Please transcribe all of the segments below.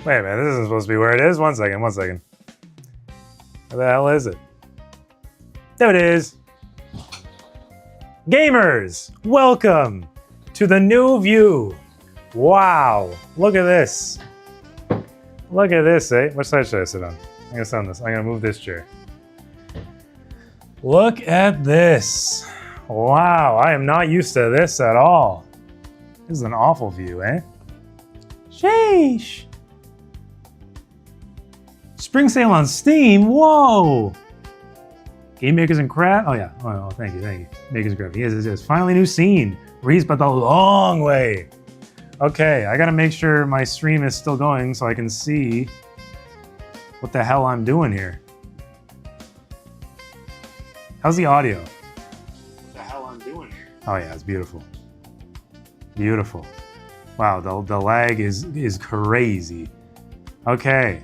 Wait a minute, this isn't supposed to be where it is. One second. Where the hell is it? There it is. Gamers, welcome to the new view. Wow, look at this. Look at this, eh? What side should I sit on? I'm gonna sit on this. I'm gonna move this chair. Look at this. Wow, I am not used to this at all. This is an awful view, eh? Sheesh. Spring sale on Steam, whoa. Game Makers and Craft, oh yeah, oh thank you. Makers and Craft, yes. Finally new scene. Reese, but the long way. Okay, I gotta make sure my stream is still going so I can see what the hell I'm doing here. How's the audio? What the hell I'm doing here? Oh yeah, it's beautiful. Beautiful. Wow, the lag is crazy. Okay.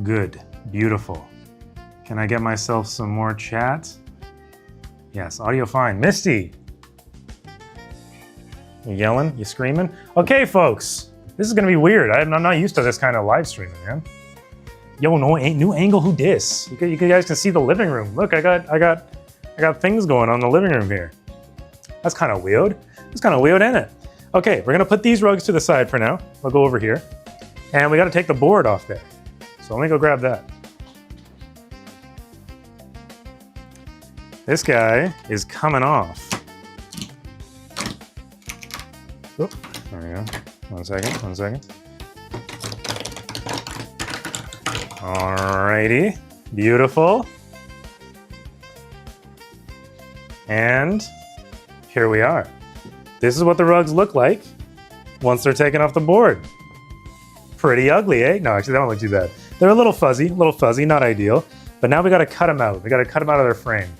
Good, beautiful. Can I get myself some more chat? Yes, audio fine. Misty! You yelling? You screaming? Okay, folks, this is gonna be weird. I'm not used to this kind of live streaming, man. Yo, no, new angle, who dis? You guys can see the living room. Look, I got things going on in the living room here. That's kind of weird. It's kind of weird, isn't it? Okay, we're gonna put these rugs to the side for now. I'll go over here. And we gotta take the board off there. So let me go grab that. This guy is coming off. Oop, there we go. One second. Alrighty, beautiful. And here we are. This is what the rugs look like once they're taken off the board. Pretty ugly, eh? No, actually, they don't look too bad. They're a little fuzzy, not ideal. But now we gotta cut them out. We gotta cut them out of their frame.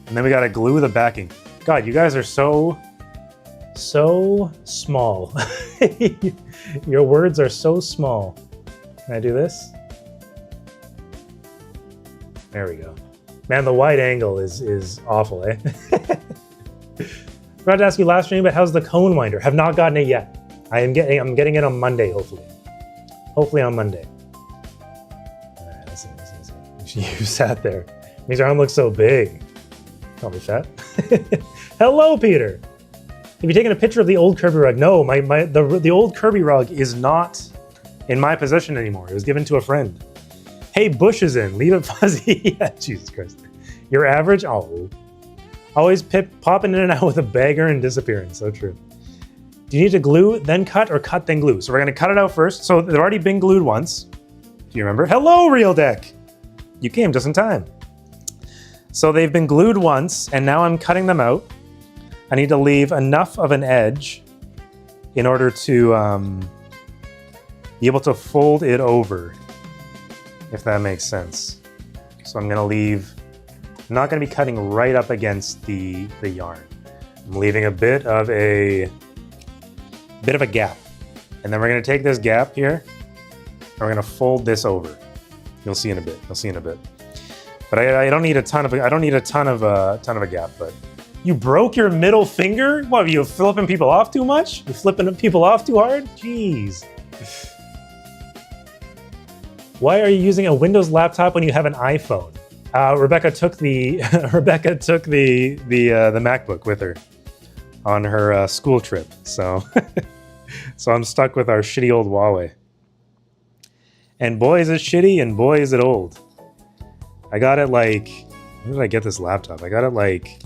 And then we gotta glue the backing. God, you guys are so small. Your words are so small. Can I do this? There we go. Man, the wide angle is awful, eh? Forgot to ask you last stream, but how's the cone winder? Have not gotten it yet. I'm getting it on Monday, hopefully. Hopefully on Monday. All right, let's see. You sat there. Makes your arm look so big. Call me fat. Hello, Peter. Have you taken a picture of the old Kirby rug? No, the old Kirby rug is not in my possession anymore. It was given to a friend. Hey, Bush is in. Leave it fuzzy. Yeah, Jesus Christ. You're average? Oh. Always popping in and out with a bagger and disappearing. So true. Do you need to glue, then cut, or cut, then glue? So we're going to cut it out first. So they've already been glued once. Do you remember? Hello, Real Deck. You came just in time. So they've been glued once, and now I'm cutting them out. I need to leave enough of an edge in order to be able to fold it over, if that makes sense. So I'm gonna leave, I'm not gonna be cutting right up against the yarn. I'm leaving a bit of a gap. And then we're gonna take this gap here, and we're gonna fold this over. You'll see in a bit, But I don't need a ton of a gap, but you broke your middle finger? What, are you flipping people off too much? You flipping people off too hard? Jeez. Why are you using a Windows laptop when you have an iPhone? Rebecca took the MacBook with her on her school trip, so so I'm stuck with our shitty old Huawei. And boy is it shitty, and boy is it old. I got it like, when did I get this laptop? I got it like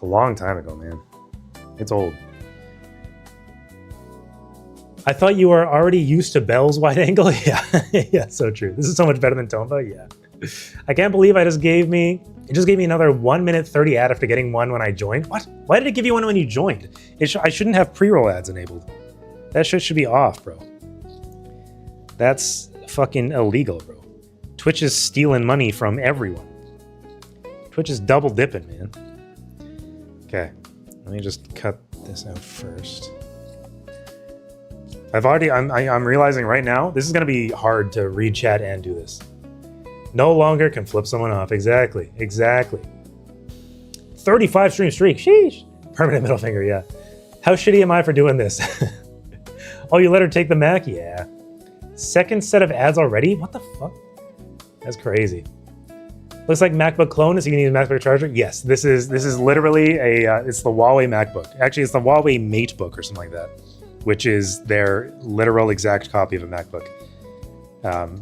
a long time ago, man. It's old. I thought you were already used to Bell's wide angle. Yeah, yeah, so true. This is so much better than Tomba. Yeah. I can't believe it just gave me another 1 minute 30 ad after getting one when I joined. What? Why did it give you one when you joined? I shouldn't have pre-roll ads enabled. That shit should be off, bro. That's fucking illegal, bro. Twitch is stealing money from everyone. Twitch is double dipping, man. Okay, let me just cut this out first. I'm realizing right now, this is gonna be hard to read chat and do this. No longer can flip someone off. Exactly. 35 stream streak. Sheesh. Permanent middle finger, yeah. How shitty am I for doing this? Oh, you let her take the Mac? Yeah. Second set of ads already? What the fuck? That's crazy. Looks like MacBook clone. Is he gonna use MacBook charger? Yes. This is literally a it's the Huawei MacBook. Actually, it's the Huawei MateBook or something like that, which is their literal exact copy of a MacBook.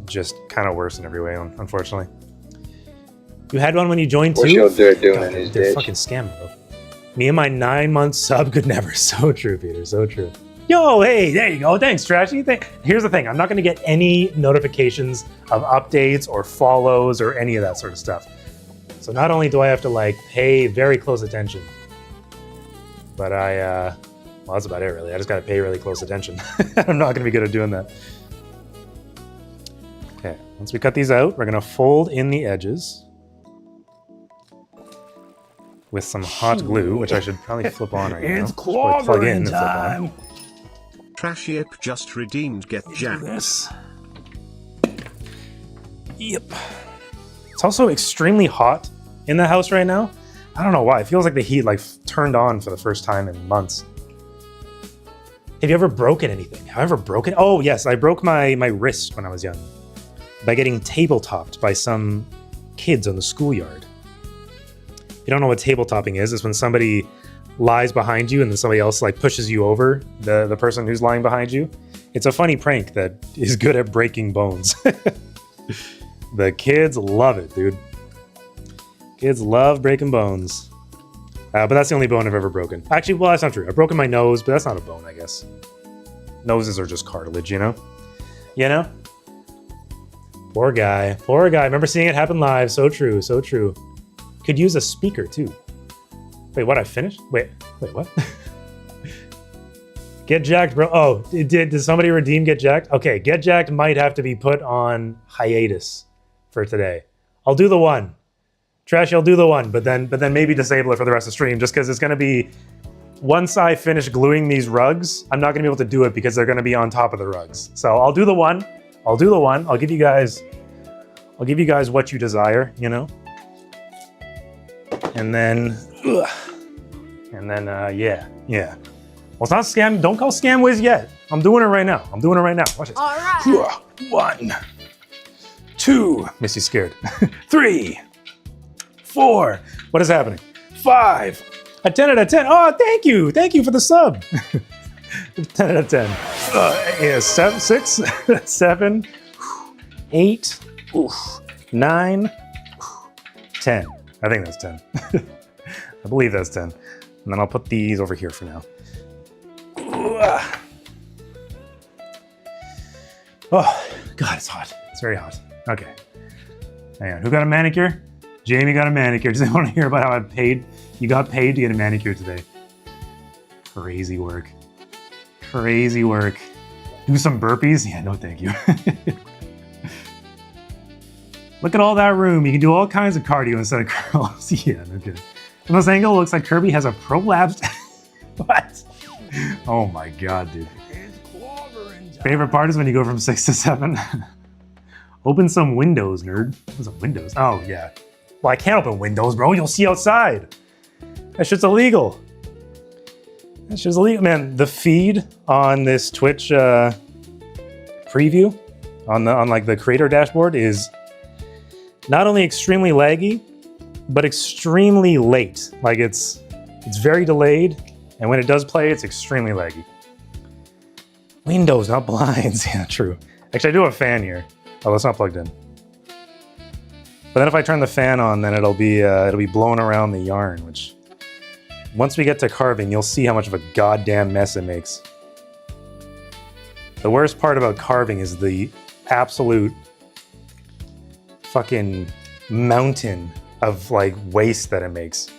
Just kind of worse in every way, unfortunately. You had one when you joined too? What's your dirt doing in his They're ditch? fucking scamming, bro. Me and my 9-month sub could never. So true, Peter. So true. Yo, hey, there you go. Thanks, Trashy. Here's the thing. I'm not going to get any notifications of updates or follows or any of that sort of stuff. So not only do I have to like pay very close attention, but well, that's about it really. I just got to pay really close attention. I'm not going to be good at doing that. Okay, once we cut these out, we're going to fold in the edges with some hot glue, which I should probably flip on right now. It's clobbering time. Traship just redeemed Get Jacked. This. Yep. It's also extremely hot in the house right now. I don't know why. It feels like the heat like turned on for the first time in months. Have you ever broken anything? Have I ever broken? Oh yes, I broke my wrist when I was young by getting tabletopped by some kids on the schoolyard. If you don't know what tabletopping is, it's when somebody lies behind you and then somebody else like pushes you over, the person who's lying behind you. It's a funny prank that is good at breaking bones. The kids love it, dude. Kids love breaking bones. But that's the only bone I've ever broken. Actually, well, that's not true. I've broken my nose, but that's not a bone, I guess. Noses are just cartilage, you know? You know? Poor guy. Poor guy. I remember seeing it happen live. So true. So true. Could use a speaker, too. Wait, what? I finished? Wait, what? Get Jacked, bro. Oh, did somebody redeem Get Jacked? Okay, Get Jacked might have to be put on hiatus for today. I'll do the one. Trash, I'll do the one, but then maybe disable it for the rest of the stream, just because it's going to be, once I finish gluing these rugs, I'm not going to be able to do it because they're going to be on top of the rugs. So I'll do the one. I'll do the one. I'll give you guys what you desire, you know? And then, yeah. Well, it's not scam. Don't call Scamwiz yet. I'm doing it right now. Watch this. All right. 1, 2. Missy's scared. 3, 4. What is happening? 5. A 10 out of 10. Oh, thank you. Thank you for the sub. 10 out of 10. Yeah, 7, 6, 7, 8, 9, 10. I think that's 10. I believe that's 10. And then I'll put these over here for now. Oh, God, it's hot. It's very hot. Okay. Hang on. Who got a manicure? Jamie got a manicure. Does anyone want to hear about how you got paid to get a manicure today? Crazy work. Crazy work. Do some burpees? Yeah, no thank you. Look at all that room. You can do all kinds of cardio instead of curls. Yeah, no kidding. From this angle, it looks like Kirby has a prolapsed... What? Oh my God, dude. Favorite part is when you go from 6 to 7. Open some windows, nerd. What's up, windows? Oh, yeah. Well, I can't open windows, bro. You'll see outside. That shit's illegal. That shit's illegal. Man, the feed on this Twitch preview on like the creator dashboard is not only extremely laggy, but extremely late. Like it's very delayed, and when it does play, it's extremely laggy. Windows, not blinds. Yeah, true. Actually, I do have a fan here. Oh, it's not plugged in. But then if I turn the fan on, then it'll be blowing around the yarn, which once we get to carving, you'll see how much of a goddamn mess it makes. The worst part about carving is the absolute fucking mountain of like waste that it makes.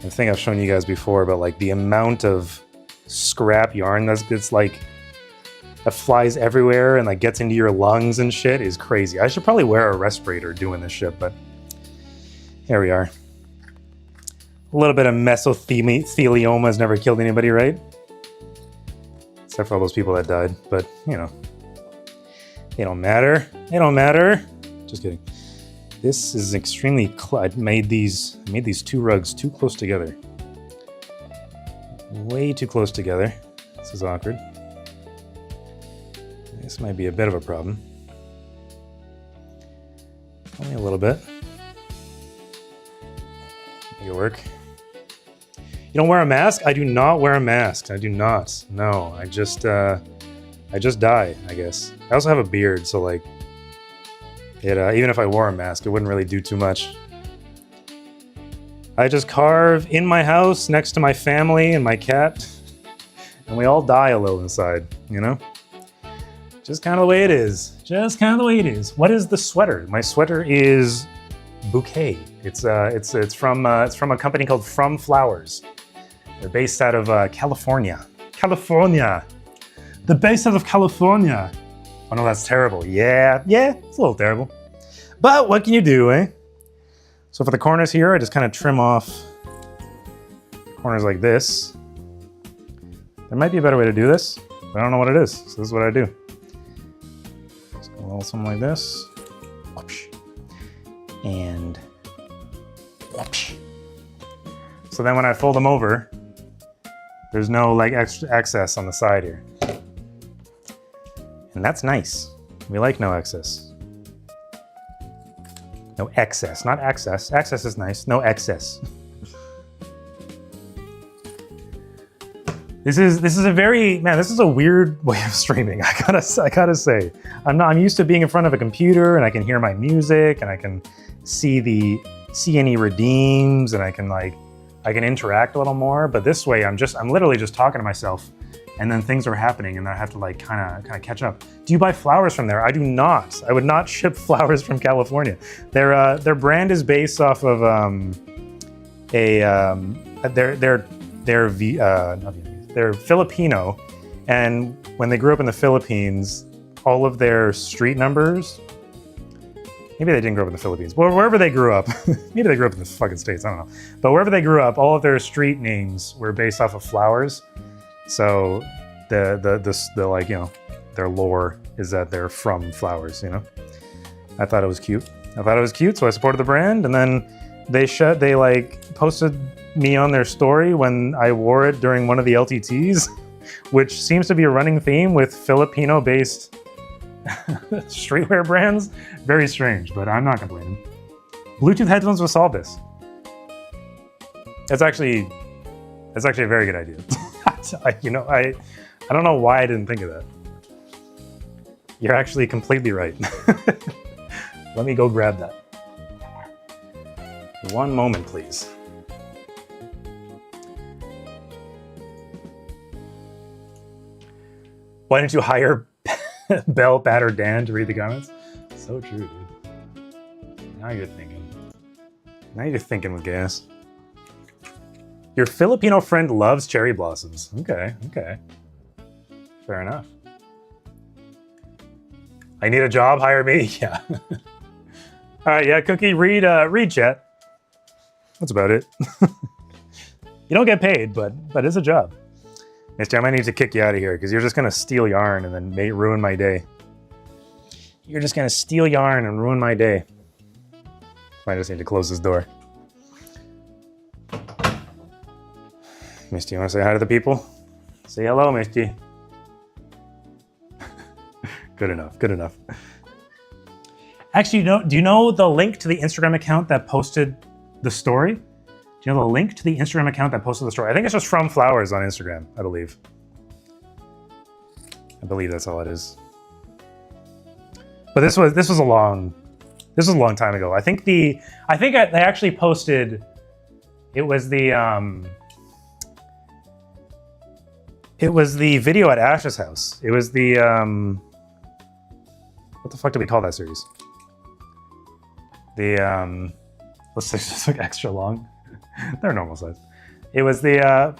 I think I've shown you guys before, but like the amount of scrap yarn that flies everywhere and like gets into your lungs and shit is crazy. I should probably wear a respirator doing this shit, but here we are. A little bit of mesothelioma has never killed anybody, right? Except for all those people that died, but you know, they don't matter. They don't matter. Just kidding. This is extremely. I made these 2 rugs too close together. way too close together. This is awkward. This might be a bit of a problem. Only a little bit. Make it work. You don't wear a mask? I do not wear a mask. I do not. No, I just die, I guess. I also have a beard, so like, it even if I wore a mask, it wouldn't really do too much. I just carve in my house next to my family and my cat, and we all die a little inside, you know? Just kind of the way it is. Just kind of the way it is. What is the sweater? My sweater is Bouquet. It's from a company called From Flowers. They're based out of California. California. They're based out of California. Oh no, that's terrible. Yeah, it's a little terrible. But what can you do, eh? So for the corners here, I just kind of trim off corners like this. There might be a better way to do this, but I don't know what it is. So this is what I do. Just go a little something like this. And so then when I fold them over, there's no like extra excess on the side here. And that's nice. We like no excess. No excess, not excess. Excess is nice, no excess. This is a very, man, this is a weird way of streaming. I gotta say. I'm used to being in front of a computer and I can hear my music and I can see any redeems and I can interact a little more, but this way I'm literally just talking to myself and then things are happening and I have to like kind of catch up. Do you buy flowers from there? I do not. I would not ship flowers from California. Their brand is based off of they're Filipino, and when they grew up in the Philippines, all of their street numbers, maybe they didn't grow up in the Philippines, but wherever they grew up, maybe they grew up in the fucking States, I don't know. But wherever they grew up, all of their street names were based off of flowers. So the like, you know, their lore is that they're from flowers, you know? I thought it was cute. So I supported the brand, and then they like posted me on their story when I wore it during one of the LTTs, which seems to be a running theme with Filipino-based streetwear brands. Very strange, but I'm not complaining. Bluetooth headphones will solve this. That's actually a very good idea. I don't know why I didn't think of that. You're actually completely right. Let me go grab that. One moment, please. Why didn't you hire Bell, Pat, or Dan to read the comments? So true, dude. Now you're thinking. Now you're thinking with gas. Your Filipino friend loves cherry blossoms. Okay. Fair enough. I need a job, hire me. Yeah. All right, yeah, Cookie, read chat. That's about it. You don't get paid, but it's a job. Misty, I might need to kick you out of here because you're just gonna steal yarn and then ruin my day. You're just gonna steal yarn and ruin my day. So I just need to close this door. Misty, you wanna say hi to the people? Say hello, Misty. Good enough. Actually, do you know the link to the Instagram account that posted the story? Do you know the link to the Instagram account that posted the story? I think it's just From Flowers on Instagram, I believe. I believe that's all it is. But this was a long time ago. I think they actually posted. It was the video at Ash's house. It was the what the fuck do we call that series? Let's just look extra long. They're normal size. It was the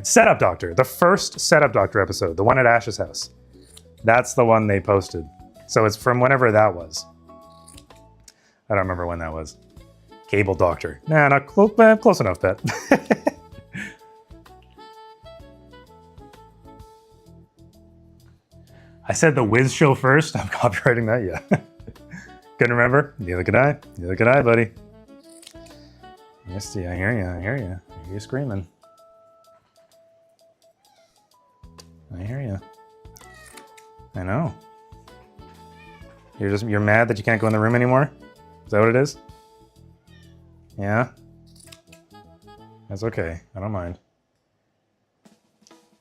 Setup Doctor. The first Setup Doctor episode, the one at Ash's house. That's the one they posted. So it's from whenever that was. I don't remember when that was. Cable Doctor. Nah, not close enough, bet. I said the Wiz show first. I'm copywriting that, yeah. Couldn't remember? Neither could I, buddy. Misty, I hear you. I hear you screaming. I hear you. I know. You're mad that you can't go in the room anymore? Is that what it is? Yeah? That's okay. I don't mind.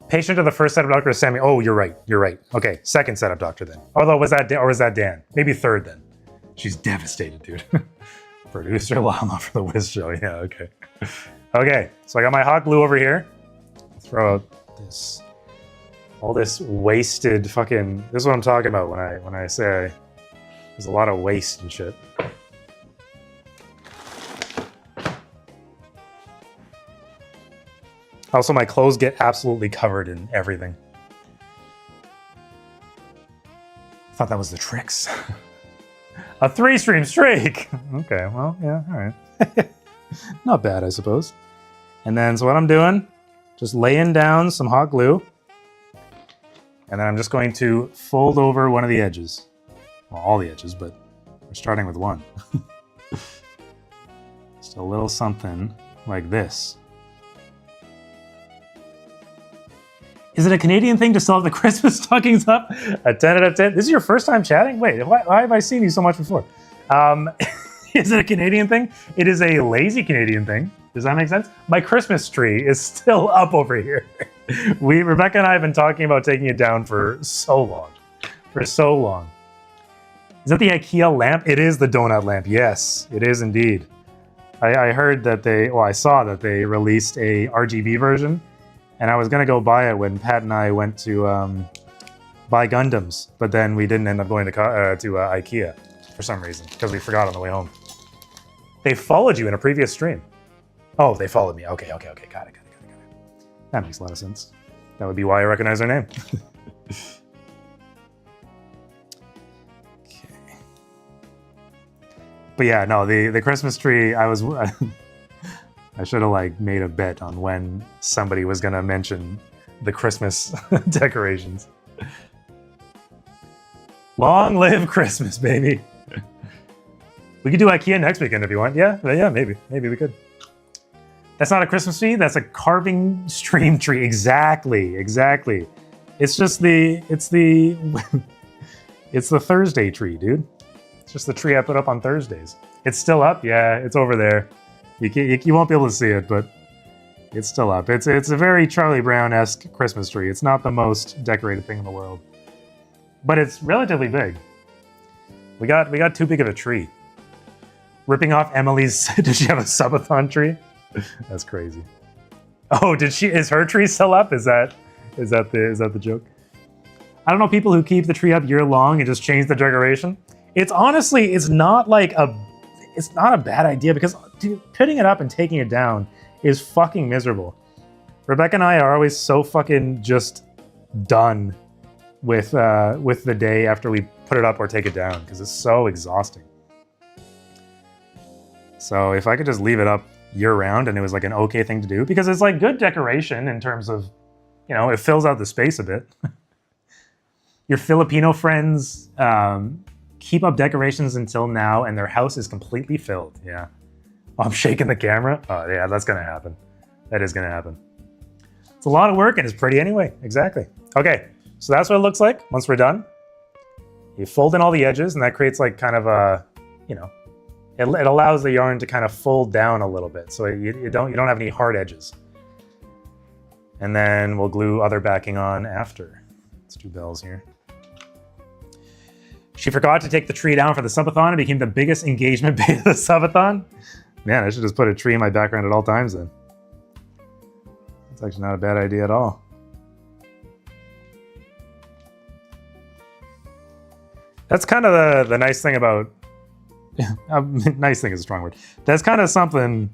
Patient of the first setup doctor is Sammy. Oh, you're right. You're right. Okay, second setup doctor then. Although, was that Dan? Maybe third then. She's devastated, dude. Producer llama for the Wiz show. Yeah, okay. Okay, so I got my hot glue over here. Throw out this, all this wasted fucking. This is what I'm talking about when I say there's a lot of waste and shit. Also, my clothes get absolutely covered in everything. I thought that was the tricks. A 3-stream streak! Okay, well, yeah, all right. Not bad, I suppose. And then, so what I'm doing, just laying down some hot glue. And then I'm just going to fold over one of the edges. Well, all the edges, but we're starting with one. Just a little something like this. Is it a Canadian thing to still have the Christmas stockings up? A 10 out of 10. This is your first time chatting? Wait, why have I seen you so much before? Is it a Canadian thing? It is a lazy Canadian thing. Does that make sense? My Christmas tree is still up over here. Rebecca and I have been talking about taking it down for so long. For so long. Is that the IKEA lamp? It is the donut lamp. Yes, it is indeed. I heard that I saw that they released a RGB version. And I was going to go buy it when Pat and I went to buy Gundams, but then we didn't end up going to IKEA for some reason, because we forgot on the way home. They followed you in a previous stream. Oh, they followed me. Okay. Got it. That makes a lot of sense. That would be why I recognize their name. Okay. But yeah, no, the Christmas tree, I should have made a bet on when somebody was gonna mention the Christmas decorations. Long live Christmas, baby. We could do IKEA next weekend if you want. Yeah, maybe we could. That's not a Christmas tree. That's a carving stream tree. Exactly. It's just it's the Thursday tree, dude. It's just the tree I put up on Thursdays. It's still up. Yeah, it's over there. You won't be able to see it, but it's still up. It's a very Charlie Brown-esque Christmas tree. It's not the most decorated thing in the world, but it's relatively big. We got too big of a tree. Ripping off Emily's. Did she have a subathon tree? That's crazy. Oh, is her tree still up? Is that the joke? I don't know people who keep the tree up year long and just change the decoration. It's not a bad idea because putting it up and taking it down is fucking miserable. Rebecca and I are always so fucking just done with the day after we put it up or take it down because it's so exhausting. So if I could just leave it up year round and it was like an okay thing to do because it's like good decoration in terms of, it fills out the space a bit. Your Filipino friends keep up decorations until now and their house is completely filled. Yeah. Oh, I'm shaking the camera. Oh yeah, that's gonna happen. That is gonna happen. It's a lot of work and it's pretty anyway. Exactly. Okay, so that's what it looks like once we're done. You fold in all the edges and that creates like kind of a, it allows the yarn to kind of fold down a little bit. So you don't have any hard edges. And then we'll glue other backing on after. Let's do bells here. She forgot to take the tree down for the subathon and became the biggest engagement bait of the subathon. Man, I should just put a tree in my background at all times then. That's actually not a bad idea at all. That's kind of the nice thing about... nice thing is a strong word. That's kind of something...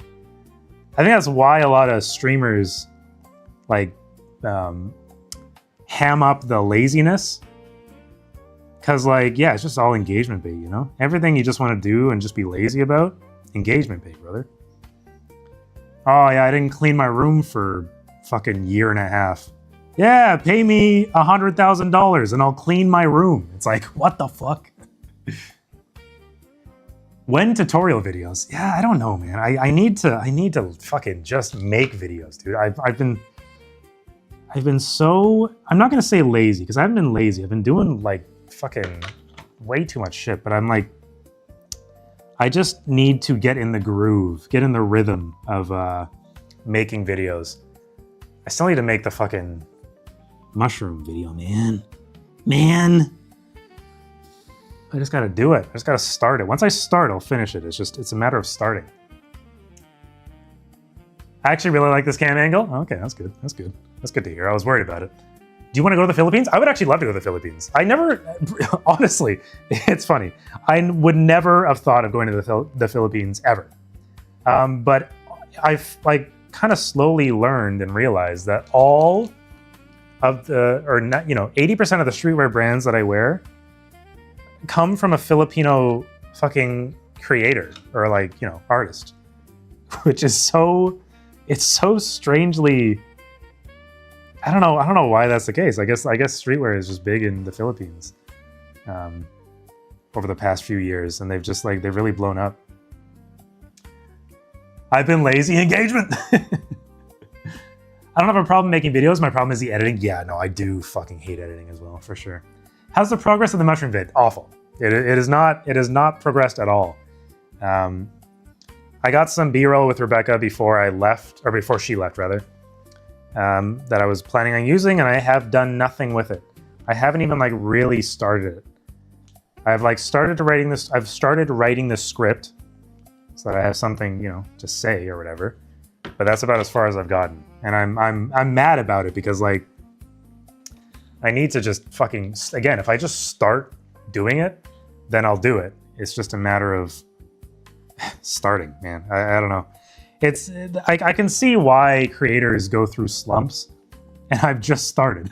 I think that's why a lot of streamers ham up the laziness. Because, it's just all engagement bait, Everything you just want to do and just be lazy about, engagement bait, brother. Oh, yeah, I didn't clean my room for fucking year and a half. Yeah, pay me $100,000 and I'll clean my room. It's like, what the fuck? When tutorial videos? Yeah, I don't know, man. I need to fucking just make videos, dude. I've been so, I'm not gonna say lazy, because I haven't been lazy. I've been doing like fucking way too much shit, but I'm like, I just need to get in the groove, get in the rhythm of making videos. I still need to make the fucking mushroom video, man. Man. I just gotta do it. I just gotta start it. Once I start, I'll finish it. It's a matter of starting. I actually really like this cam angle. Okay, that's good. That's good. That's good to hear. I was worried about it. Do you want to go to the Philippines? I would actually love to go to the Philippines. I never, honestly, it's funny. I would never have thought of going to the Philippines ever. But I've like kind of slowly learned and realized that all of the, or not, 80% of the streetwear brands that I wear come from a Filipino fucking creator or like, artist, which is it's so strangely, I don't know why that's the case. I guess streetwear is just big in the Philippines over the past few years, and they've really blown up. I've been lazy. Engagement. I don't have a problem making videos. My problem is the editing. Yeah, no, I do fucking hate editing as well, for sure. How's the progress of the mushroom vid? Awful. It is not progressed at all. I got some B-roll with Rebecca before she left rather. That I was planning on using, and I have done nothing with it. I haven't even like really started it. I've like started writing this. I've started writing the script so that I have something, to say or whatever. But that's about as far as I've gotten, and I'm mad about it because like I need to just fucking again. If I just start doing it, then I'll do it. It's just a matter of starting, man. I don't know. I can see why creators go through slumps, and I've just started,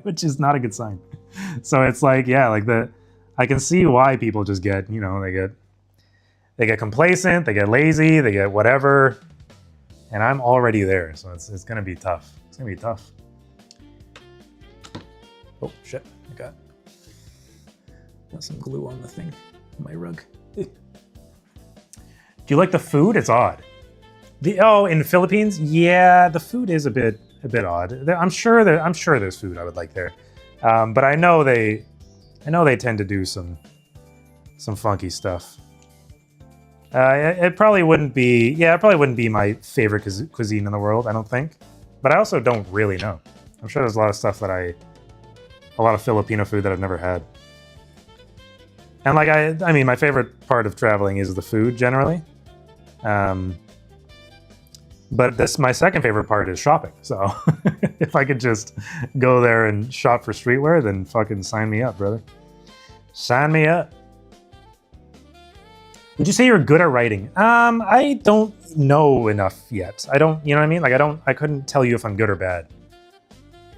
which is not a good sign. So it's like, yeah, I can see why people just get, they get complacent, they get lazy, they get whatever, and I'm already there, so it's gonna be tough. It's gonna be tough. Oh shit! I got some glue on the thing, on my rug. Do you like the food? It's odd. In the Philippines, yeah, the food is a bit odd. I'm sure there's food I would like there, but I know they tend to do some funky stuff. It probably wouldn't be my favorite cuisine in the world, I don't think, but I also don't really know. I'm sure there's a lot of stuff a lot of Filipino food that I've never had. And like I mean, my favorite part of traveling is the food generally. But my second favorite part is shopping. So if I could just go there and shop for streetwear, then fucking sign me up, brother. Sign me up. Would you say you're good at writing? I don't know enough yet. I don't, you know what I mean? Like I couldn't tell you if I'm good or bad.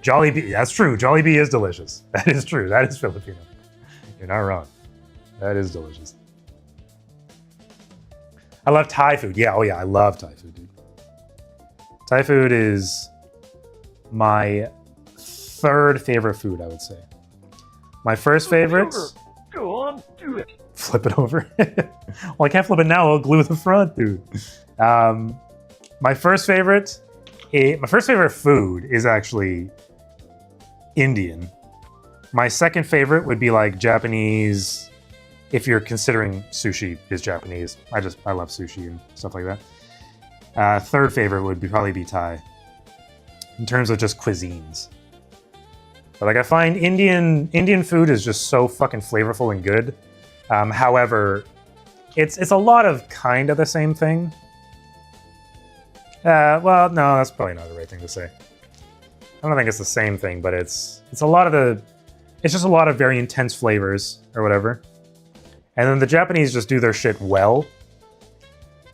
Jollibee, that's true. Jollibee is delicious. That is true. That is Filipino. You're not wrong. That is delicious. I love Thai food. Yeah, oh yeah, I love Thai food, dude. Thai food is my third favorite food, I would say. My first favorite. Go on, do it. Flip it over. Well, I can't flip it now. I'll glue the front, dude. My first favorite food is actually Indian. My second favorite would be like Japanese. If you're considering sushi is Japanese, I love sushi and stuff like that. Third favorite would probably be Thai, in terms of just cuisines. But like I find Indian food is just so fucking flavorful and good. However, it's a lot of kind of the same thing. Well, no, that's probably not the right thing to say. I don't think it's the same thing, but it's just a lot of very intense flavors or whatever. And then the Japanese just do their shit well.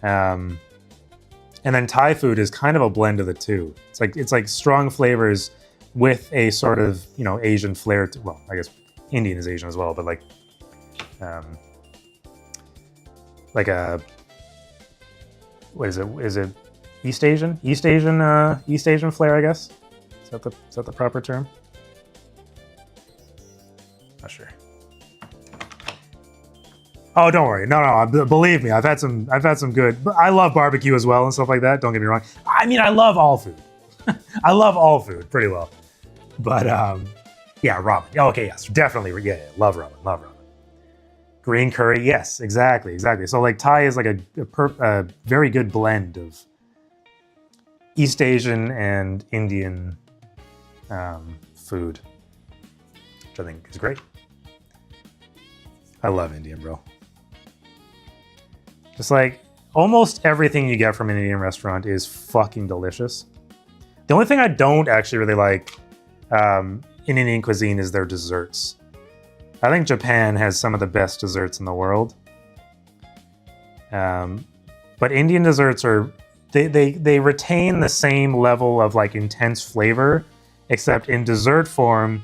And then Thai food is kind of a blend of the two. It's like strong flavors with a sort of, Asian flair. Well, I guess Indian is Asian as well, but like a, what is it? Is it East Asian? East Asian flair, I guess. Is that the proper term? Not sure. Oh, don't worry. No. Believe me, I've had some good. I love barbecue as well and stuff like that. Don't get me wrong. I mean, I love all food. I love all food pretty well. But yeah, ramen. Oh, okay, yes, definitely. Yeah, love ramen. Love ramen. Green curry. Yes, exactly. So like Thai is like a very good blend of East Asian and Indian food, which I think is great. I love Indian, bro. Just like almost everything you get from an Indian restaurant is fucking delicious. The only thing I don't actually really like in Indian cuisine is their desserts. I think Japan has some of the best desserts in the world. But Indian desserts are, they retain the same level of like intense flavor, except in dessert form,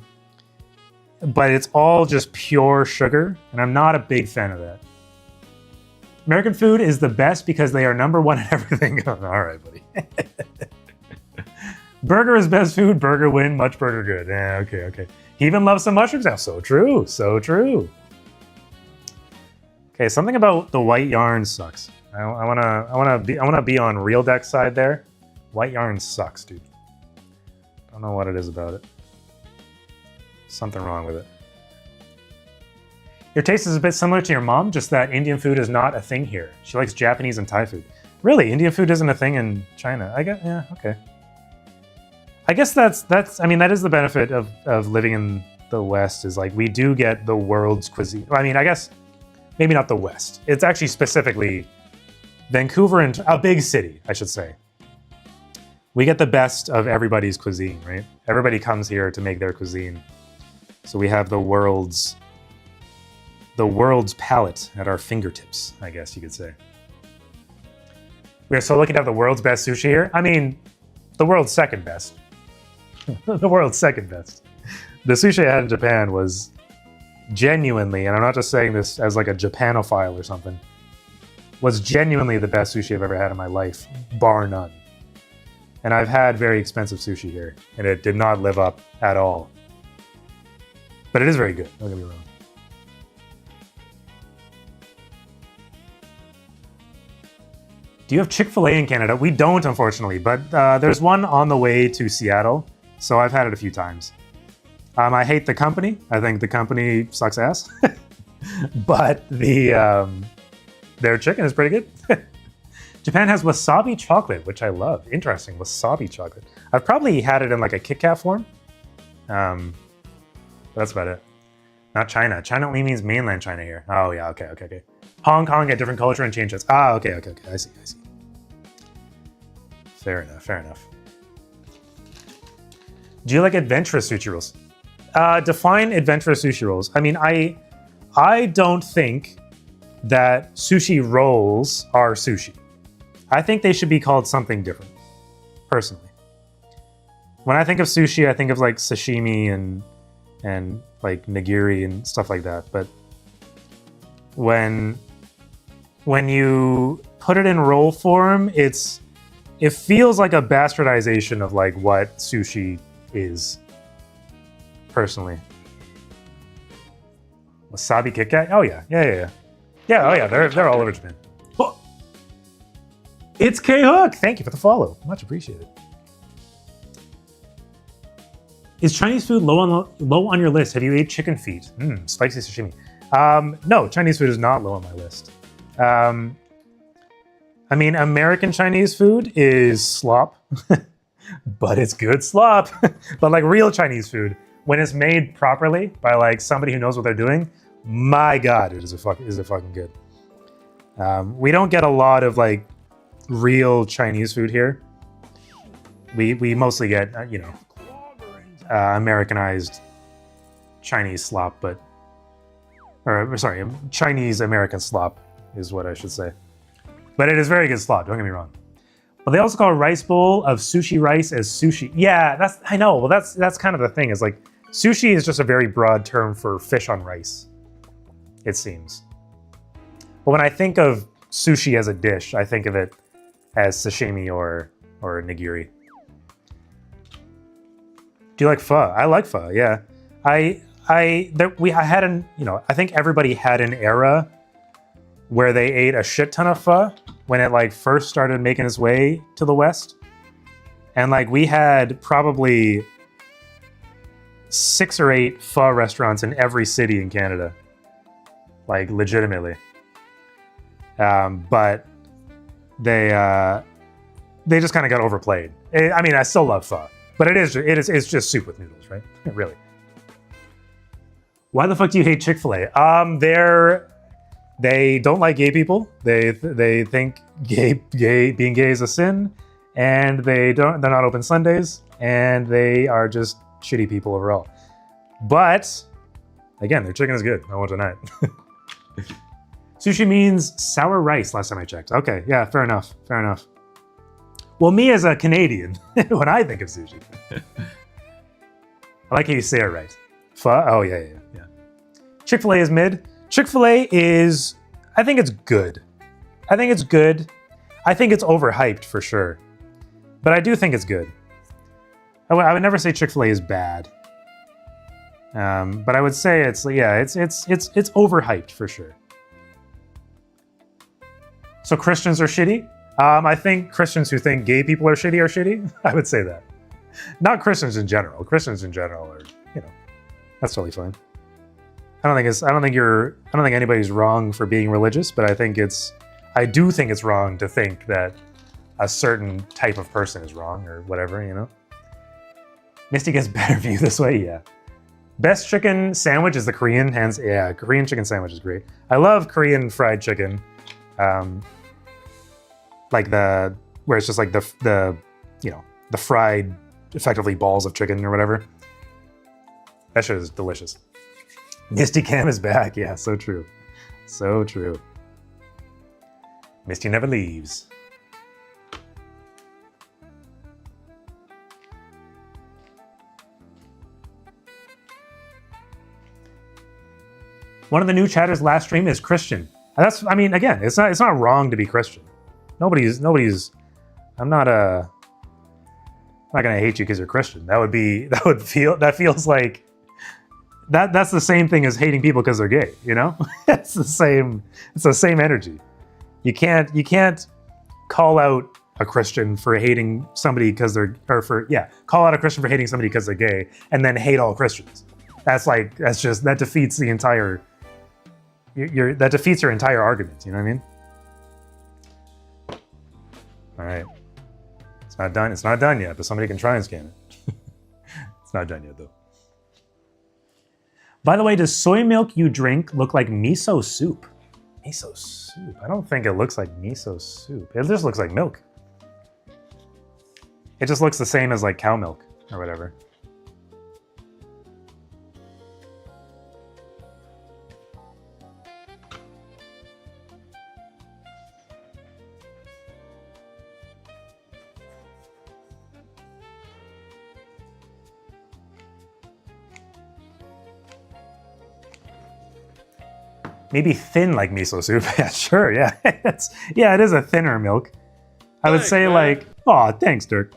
but it's all just pure sugar, and I'm not a big fan of that. American food is the best because they are number one in everything. All right, buddy. Burger is best food, burger win, much burger good. Okay. He even loves some mushrooms now. So true. Okay, something about the white yarn sucks. I wanna be on Real Deck side there. White yarn sucks, dude. Don't know what it is about it. Something wrong with it. Your taste is a bit similar to your mom, just that Indian food is not a thing here. She likes Japanese and Thai food. Really, Indian food isn't a thing in China. Yeah, okay. I guess I mean, that is the benefit of living in the West, is like we do get the world's cuisine. I mean, I guess maybe not the West. It's actually specifically Vancouver, and a big city, I should say. We get the best of everybody's cuisine, right? Everybody comes here to make their cuisine. So we have the world's palate at our fingertips, I guess you could say. We are so lucky to have the world's best sushi here. I mean, the world's second best. The world's second best. The sushi I had in Japan was genuinely, and I'm not just saying this as like a Japanophile or something, was genuinely the best sushi I've ever had in my life, bar none. And I've had very expensive sushi here, and it did not live up at all. But it is very good, don't get me wrong. Do you have Chick-fil-A in Canada? We don't, unfortunately, but there's one on the way to Seattle, so I've had it a few times. I hate the company. I think the company sucks ass. But their chicken is pretty good. Japan has wasabi chocolate, which I love. Interesting, wasabi chocolate. I've probably had it in like a Kit Kat form. But that's about it. Not China. China only means mainland China here. Oh yeah, okay. Hong Kong, a different culture and changes. Ah, okay. I see. Fair enough. Do you like adventurous sushi rolls? Define adventurous sushi rolls. I mean, I don't think that sushi rolls are sushi. I think they should be called something different, personally. When I think of sushi, I think of like sashimi and like nigiri and stuff like that. But when you put it in roll form, it feels like a bastardization of like what sushi is, personally. Wasabi Kit Kat? Oh yeah. Yeah, oh yeah, they're all over Japan. Oh. It's K-Hook! Thank you for the follow. Much appreciated. Is Chinese food low on your list? Have you ate chicken feet? Spicy sashimi. No, Chinese food is not low on my list. I mean, American Chinese food is slop, but it's good slop. But like real Chinese food, when it's made properly by like somebody who knows what they're doing, my God, is it fucking good. We don't get a lot of like real Chinese food here. We mostly get Americanized Chinese slop, Chinese American slop is what I should say. But it is very good slop, don't get me wrong. But they also call a rice bowl of sushi rice as sushi. Yeah, I know. Well, that's kind of the thing, is like sushi is just a very broad term for fish on rice, it seems. But when I think of sushi as a dish, I think of it as sashimi or nigiri. Do you like pho? I like pho, yeah. I think everybody had an era where they ate a shit ton of pho when it like first started making its way to the West. And like we had probably 6 or 8 pho restaurants in every city in Canada. Like legitimately. But they just kind of got overplayed. I mean, I still love pho, but it's just soup with noodles, right? Really. Why the fuck do you hate Chick-fil-A? They don't like gay people. They think being gay is a sin, and they're not open Sundays, and they are just shitty people overall. But again, their chicken is good. I won't deny it. Sushi means sour rice last time I checked. Okay, yeah, fair enough. Well, me as a Canadian, when I think of sushi, I like how you say it right. Pho? Oh, yeah. Chick-fil-A is mid. Chick-fil-A is, I think it's good. I think it's overhyped for sure. But I do think it's good. I would never say Chick-fil-A is bad. But I would say it's overhyped for sure. So Christians are shitty? I think Christians who think gay people are shitty. I would say that. Not Christians in general. Christians in general are, that's totally fine. I don't think anybody's wrong for being religious, but I do think it's wrong to think that a certain type of person is wrong or whatever, Misty gets better view this way, yeah. Best chicken sandwich is the Korean hands. Yeah, Korean chicken sandwich is great. I love Korean fried chicken. Like where it's just like the fried effectively balls of chicken or whatever. That shit is delicious. Misty Cam is back. Yeah, so true. So true. Misty never leaves. One of the new chatters last stream is Christian. Again, it's not wrong to be Christian. Nobody's I'm not gonna hate you because you're Christian. That feels like that's the same thing as hating people because they're gay, It's the same energy. You can't call out a Christian for hating somebody because call out a Christian for hating somebody because they're gay and then hate all Christians. That defeats the entire that defeats your entire argument, you know what I mean? All right. It's not done. It's not done yet, but somebody can try and scan it. It's not done yet, though. By the way, does soy milk you drink look like miso soup? Miso soup? I don't think it looks like miso soup. It just looks like milk. It just looks the same as like cow milk or whatever. Maybe thin like miso soup. Yeah, sure. Yeah, it is a thinner milk. I would say like, oh, thanks, Dirk.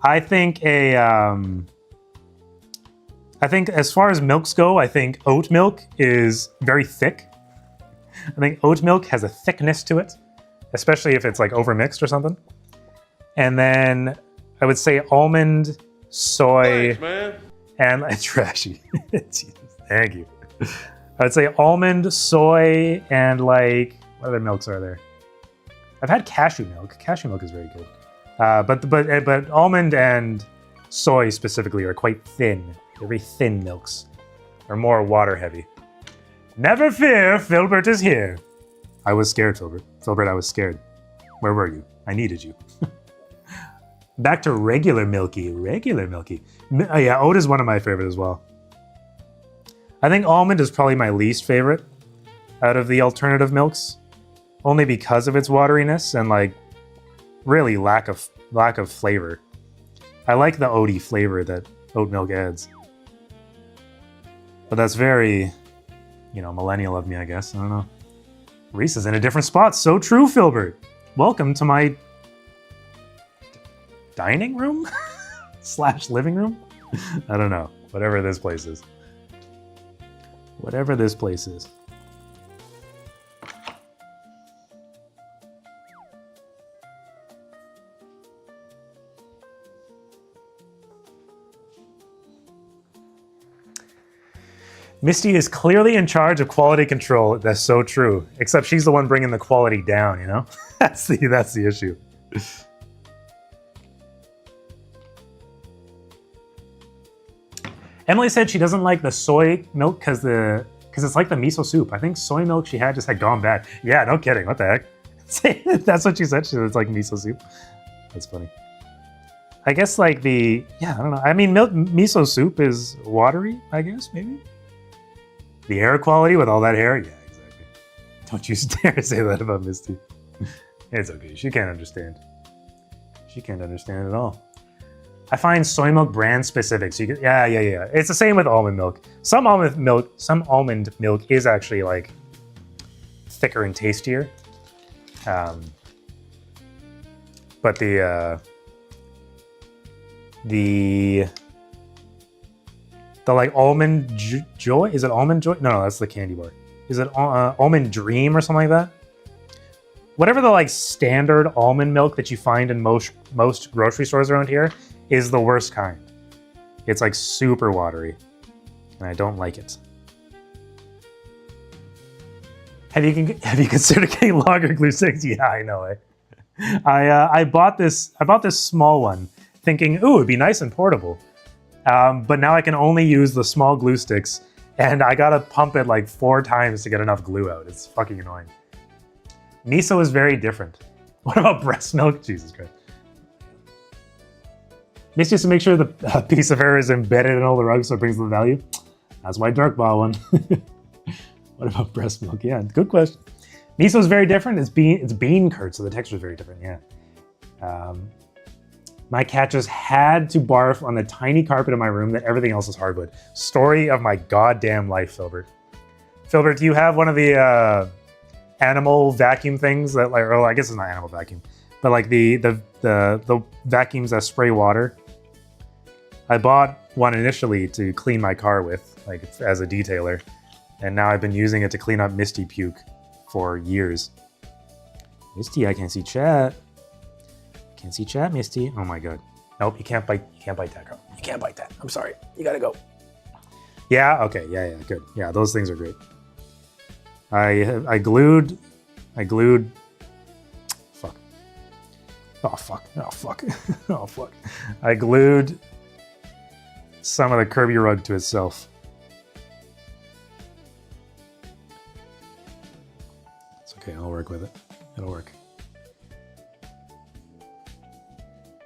I think as far as milks go, I think oat milk is very thick. I think oat milk has a thickness to it, especially if it's like overmixed or something. And then I would say almond, soy, and trashy. Thank you. I would say almond, soy, and like, what other milks are there? I've had cashew milk. Cashew milk is very good. But almond and soy specifically are quite thin. They're very thin milks. They're more water heavy. Never fear, Filbert is here. I was scared, Filbert. Filbert, I was scared. Where were you? I needed you. Back to regular milky. Yeah, oat is one of my favorite as well. I think almond is probably my least favorite out of the alternative milks, only because of its wateriness and like really lack of flavor. I like the oaty flavor that oat milk adds, but that's very, millennial of me, I guess. I don't know. Reese is in a different spot. So true, Filbert. Welcome to my dining room / living room. I don't know. Whatever this place is. Whatever this place is. Misty is clearly in charge of quality control. That's so true. Except she's the one bringing the quality down, you know? That's the issue. Emily said she doesn't like the soy milk because it's like the miso soup. I think soy milk she had just had gone bad. Yeah, no kidding. What the heck? That's what she said. She said it's like miso soup. That's funny. I guess like I don't know. I mean, miso soup is watery, I guess, maybe? The air quality with all that hair? Yeah, exactly. Don't you dare say that about Misty. It's okay. She can't understand. She can't understand at all. I find soy milk brand specific. So you can, yeah. It's the same with almond milk. Some almond milk is actually like thicker and tastier. But the like almond joy, is it almond joy? No, that's the candy bar. Is it almond dream or something like that? Whatever the like standard almond milk that you find in most grocery stores around here is the worst kind. It's like super watery, and I don't like it. Have you considered getting lager glue sticks? Yeah, I know it. I bought this small one, thinking, ooh, it'd be nice and portable. But now I can only use the small glue sticks, and I gotta pump it like 4 times to get enough glue out. It's fucking annoying. Miso is very different. What about breast milk? Jesus Christ. Misty has to make sure the piece of hair is embedded in all the rugs so it brings the value. That's why Dark bought one. What about breast milk? Yeah, good question. Miso is very different. It's bean curd, so the texture is very different. Yeah. My cat just had to barf on the tiny carpet in my room that everything else is hardwood. Story of my goddamn life, Filbert. Filbert, do you have one of the animal vacuum things that like? Oh, I guess it's not animal vacuum, but like the vacuums that spray water. I bought one initially to clean my car with, like as a detailer, and now I've been using it to clean up Misty puke for years. Misty, I can't see chat. Can't see chat, Misty. Oh my god. Nope, you can't bite that, girl. You can't bite that. I'm sorry. You gotta go. Yeah, okay, yeah, good. Yeah, those things are great. I glued fuck. Oh fuck. Oh fuck. I glued some of the Kirby rug to itself. It's okay, I'll work with it. It'll work.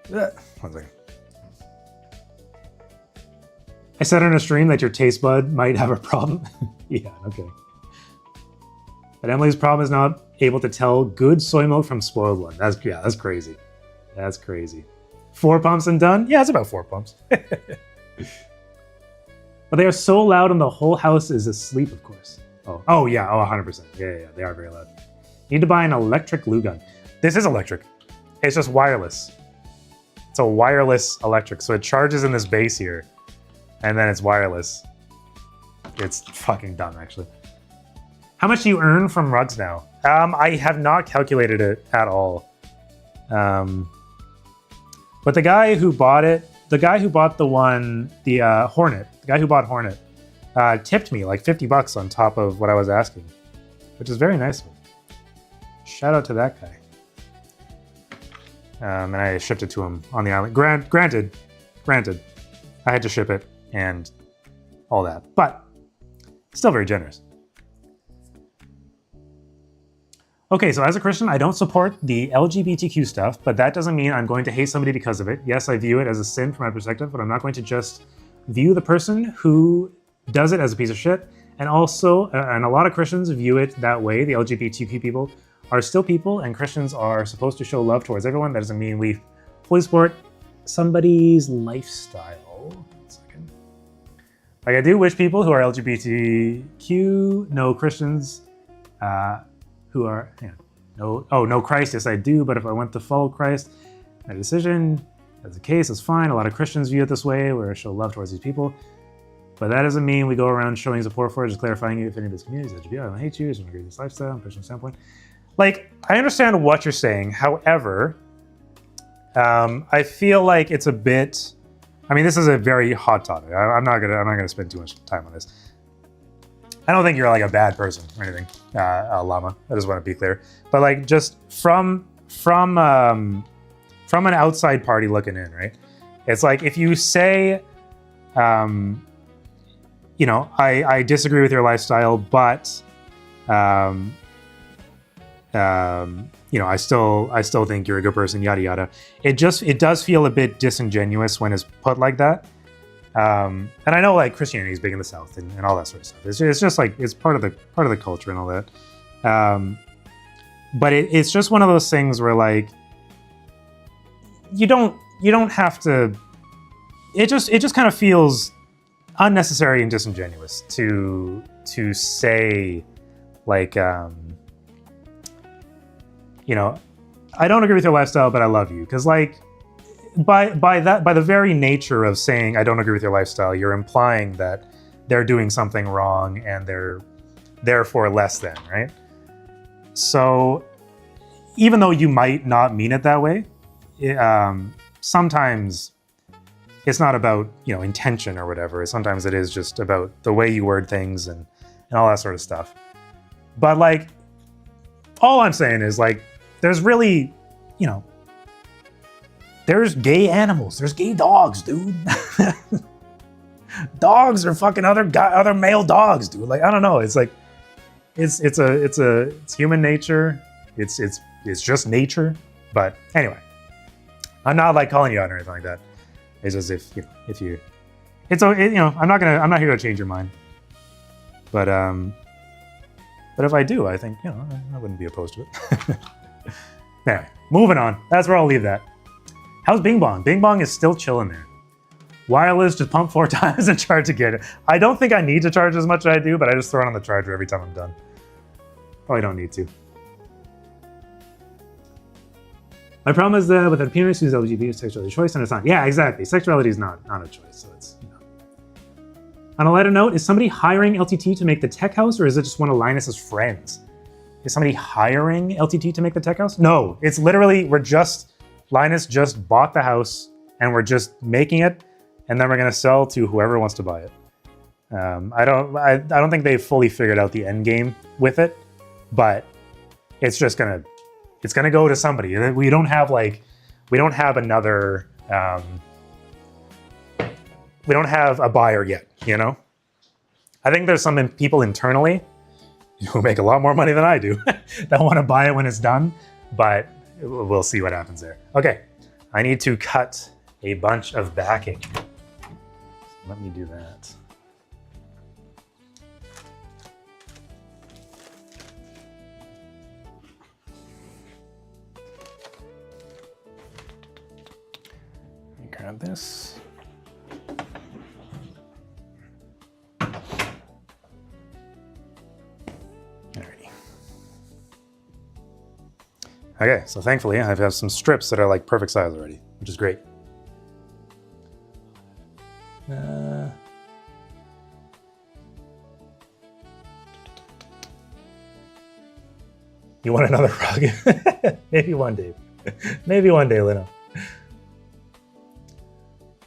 One second. I said on a stream that your taste bud might have a problem. Yeah, okay. But Emily's problem is not able to tell good soy milk from spoiled one. That's crazy. That's crazy. 4 pumps and done? Yeah, it's about 4 pumps. But they are so loud and the whole house is asleep, of course. Oh yeah, 100%. Yeah, they are very loud. You need to buy an electric glue gun. This is electric. It's just wireless. It's a wireless electric, so it charges in this base here, and then it's wireless. It's fucking dumb, actually. How much do you earn from rugs now? I have not calculated it at all. But the guy who bought Hornet, tipped me like $50 on top of what I was asking, which is very nice of him. Shout out to that guy. And I shipped it to him on the island. Granted, I had to ship it and all that, but still very generous. Okay, so as a Christian, I don't support the LGBTQ stuff, but that doesn't mean I'm going to hate somebody because of it. Yes, I view it as a sin from my perspective, but I'm not going to just view the person who does it as a piece of shit. And also, and a lot of Christians view it that way. The LGBTQ people are still people, and Christians are supposed to show love towards everyone. That doesn't mean we fully support somebody's lifestyle. 1 second. Like, I do wish people who are LGBTQ know Christians who are, no Christ, yes I do, but if I want to follow Christ, my decision, that's the case, it's fine. A lot of Christians view it this way, where I show love towards these people. But that doesn't mean we go around showing support for it, just clarifying you if any of this community is LGBT, I don't hate you, it's from a great lifestyle, and personal standpoint. Like, I understand what you're saying, however, I feel like it's a bit, I mean, this is a very hot topic. I'm not gonna spend too much time on this. I don't think you're like a bad person or anything, Llama. I just want to be clear. But like, just from an outside party looking in, right? It's like if you say, you know, I disagree with your lifestyle, but you know, I still think you're a good person, yada yada. It does feel a bit disingenuous when it's put like that. And I know like Christianity is big in the South and all that sort of stuff. It's just like it's part of the culture and all that. But it's just one of those things where like you don't have to. It just kind of feels unnecessary and disingenuous to say like you know, I don't agree with your lifestyle, but I love you, because like by the very nature of saying I don't agree with your lifestyle, you're implying that they're doing something wrong and they're therefore less than, right? So even though you might not mean it that way, sometimes it's not about, you know, intention or whatever. Sometimes it is just about the way you word things and all that sort of stuff. But like, all I'm saying is like, there's really, you know, there's gay animals, there's gay dogs, dude. Dogs are fucking other male dogs, dude. Like, I don't know. It's like, it's human nature. It's just nature. But anyway, I'm not like calling you out or anything like that. It's as if you know, I'm not here to change your mind. But if I do, I think, you know, I wouldn't be opposed to it. Anyway, moving on. That's where I'll leave that. How's Bing Bong? Bing Bong is still chilling there. Wireless, just pump 4 times and charge again. I don't think I need to charge as much as I do, but I just throw it on the charger every time I'm done. Probably don't need to. My problem is with the penis who's LGBT sexuality choice, and it's not. Yeah, exactly. Sexuality is not a choice, so it's, you know. On a lighter note, is somebody hiring LTT to make the tech house, or is it just one of Linus's friends? Is somebody hiring LTT to make the tech house? No, it's literally Linus just bought the house and we're just making it, and then we're gonna sell to whoever wants to buy it. I don't think they've fully figured out the end game with it, but it's gonna go to somebody. We don't have another. We don't have a buyer yet. You know, I think there's some people internally who make a lot more money than I do that want to buy it when it's done, but we'll see what happens there. Okay, I need to cut a bunch of backing. Let me do that. Let me grab this. Alrighty. Okay, so thankfully I have some strips that are like perfect size already, which is great. You want another rug? Maybe one day. Maybe one day, Lino.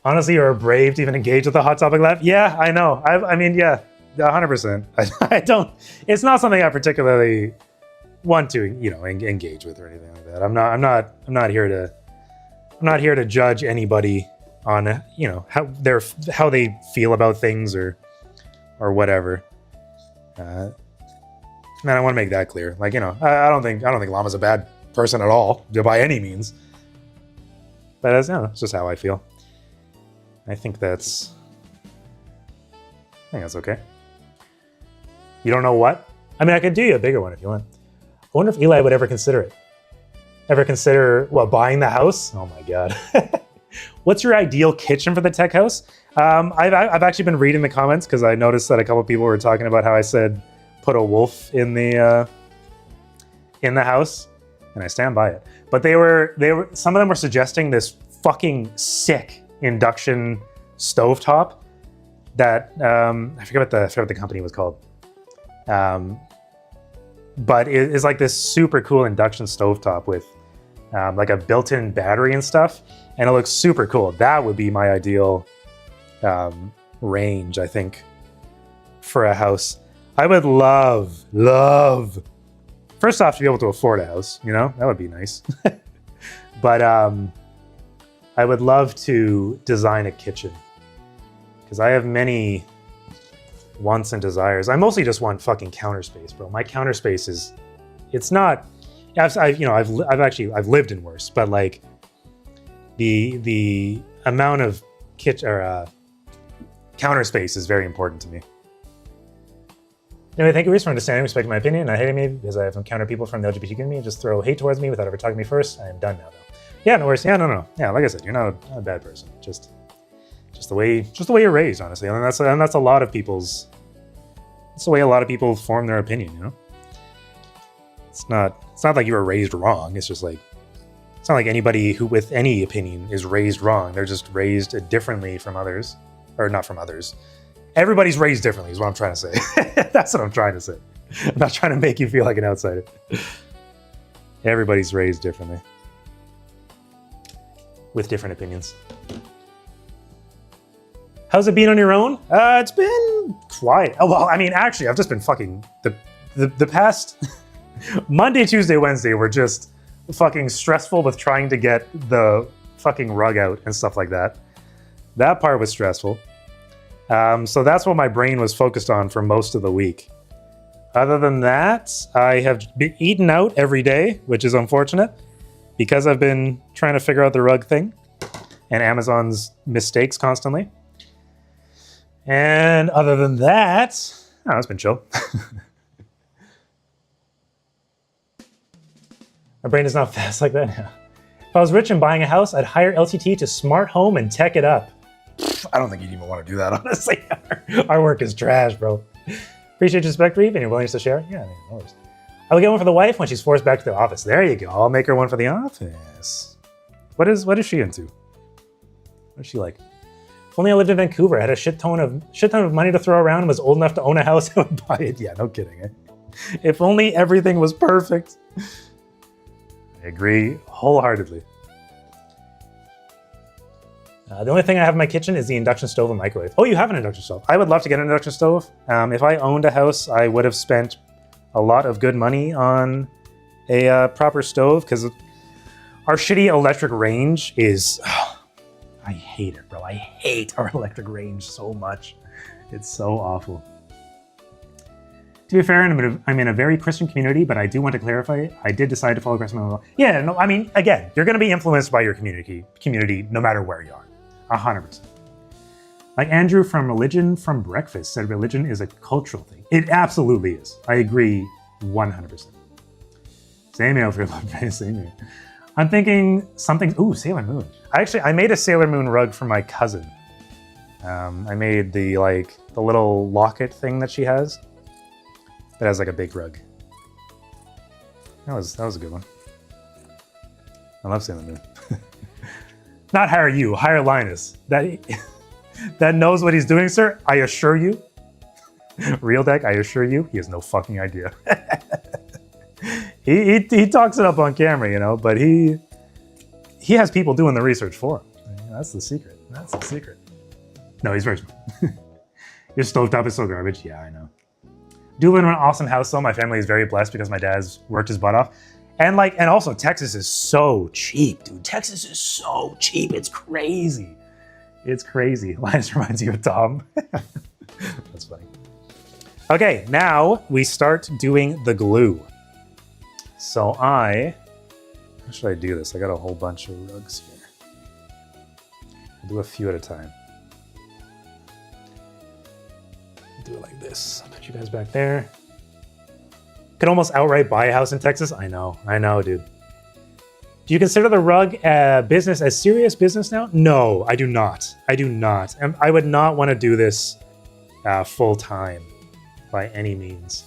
Honestly, you're brave to even engage with the Hot Topic Lab. Yeah, I know. I mean, yeah, 100%. I don't. It's not something I particularly want to, you know, engage with or anything like that. I'm not here to judge anybody on, you know, how they feel about things or whatever. Man, I want to make that clear. Like, you know, I don't think Llama's a bad person at all, by any means. But that's, you know, it's just how I feel. I think that's okay. You don't know what? I mean, I could do you a bigger one if you want. I wonder if Eli would ever consider it. Ever consider, what, buying the house? Oh my God. What's your ideal kitchen for the tech house? I've actually been reading the comments because I noticed that a couple people were talking about how I said put a wolf in the house, and I stand by it. But they were some of them were suggesting this fucking sick induction stovetop that I forget what the company was called. But it is like this super cool induction stovetop with like a built-in battery and stuff, and it looks super cool. That would be my ideal range, I think, for a house. I would love. First off, to be able to afford a house, you know, that would be nice. But I would love to design a kitchen because I have many wants and desires. I mostly just want fucking counter space, bro. My counter space is, it's not. I've lived in worse, but like the amount of kitchen or counter space is very important to me. Anyway, thank you, Reese, for understanding, respecting my opinion, and not hating me because I have encountered people from the LGBT community just throw hate towards me without ever talking to me first. I am done now, though. Yeah, no worries. Yeah, no. Yeah, like I said, you're not a bad person. Just the way you're raised, honestly, and that's a lot of people's. That's the way a lot of people form their opinion. You know, it's not like you were raised wrong. It's just like it's not like anybody who with any opinion is raised wrong. They're just raised differently from others, or not from others. Everybody's raised differently is what I'm trying to say. That's what I'm trying to say. I'm not trying to make you feel like an outsider. Everybody's raised differently. With different opinions. How's it been on your own? It's been quiet. Oh, well, I mean, actually, I've just been fucking... The past... Monday, Tuesday, Wednesday were just fucking stressful with trying to get the fucking rug out and stuff like that. That part was stressful. So that's what my brain was focused on for most of the week. Other than that, I have been eaten out every day, which is unfortunate because I've been trying to figure out the rug thing and Amazon's mistakes constantly. And other than that, it's been chill. My brain is not fast like that. If I was rich and buying a house, I'd hire LTT to smart home and tech it up. I don't think you'd even want to do that, honestly. Our work is trash, bro. Appreciate your respect, Reeve, and your willingness to share. Yeah, no worries. I will get one for the wife when she's forced back to the office. There you go. I'll make her one for the office. What is she into? What is she like? If only I lived in Vancouver, I had a shit ton of money to throw around, and was old enough to own a house, I would buy it. Yeah, no kidding. Eh? If only everything was perfect. I agree wholeheartedly. The only thing I have in my kitchen is the induction stove and microwave. Oh, you have an induction stove. I would love to get an induction stove. If I owned a house, I would have spent a lot of good money on a proper stove because our shitty electric range is... I hate it, bro. I hate our electric range so much. It's so awful. To be fair, I'm in a very Christian community, but I do want to clarify, I did decide to follow Christian. Yeah, no, I mean, again, you're going to be influenced by your community no matter where you are. 100%. Like Andrew from Religion from Breakfast said, religion is a cultural thing. It absolutely is. I agree 100%. Same here for love, same here. I'm thinking something. Ooh, Sailor Moon. I made a Sailor Moon rug for my cousin. I made the little locket thing that she has. It has like a big rug. That was a good one. I love Sailor Moon. Not hire you, hire Linus. That knows what he's doing, sir. I assure you. Real deck, I assure you, he has no fucking idea. he talks it up on camera, you know, but he has people doing the research for him. That's the secret. That's the secret. No, he's very smart. Your stovetop is so garbage. Yeah, I know. Do live in an awesome house though. My family is very blessed because my dad's worked his butt off. And also Texas is so cheap, dude. Texas is so cheap. It's crazy. It's crazy. Linus reminds you of Tom. That's funny. Okay, now we start doing the glue. So how should I do this? I got a whole bunch of rugs here. I'll do a few at a time. Do it like this. I'll put you guys back there. Could almost outright buy a house in Texas. I know, dude. Do you consider the rug business as serious business now? No, I do not. I do not. And I would not want to do this full time by any means.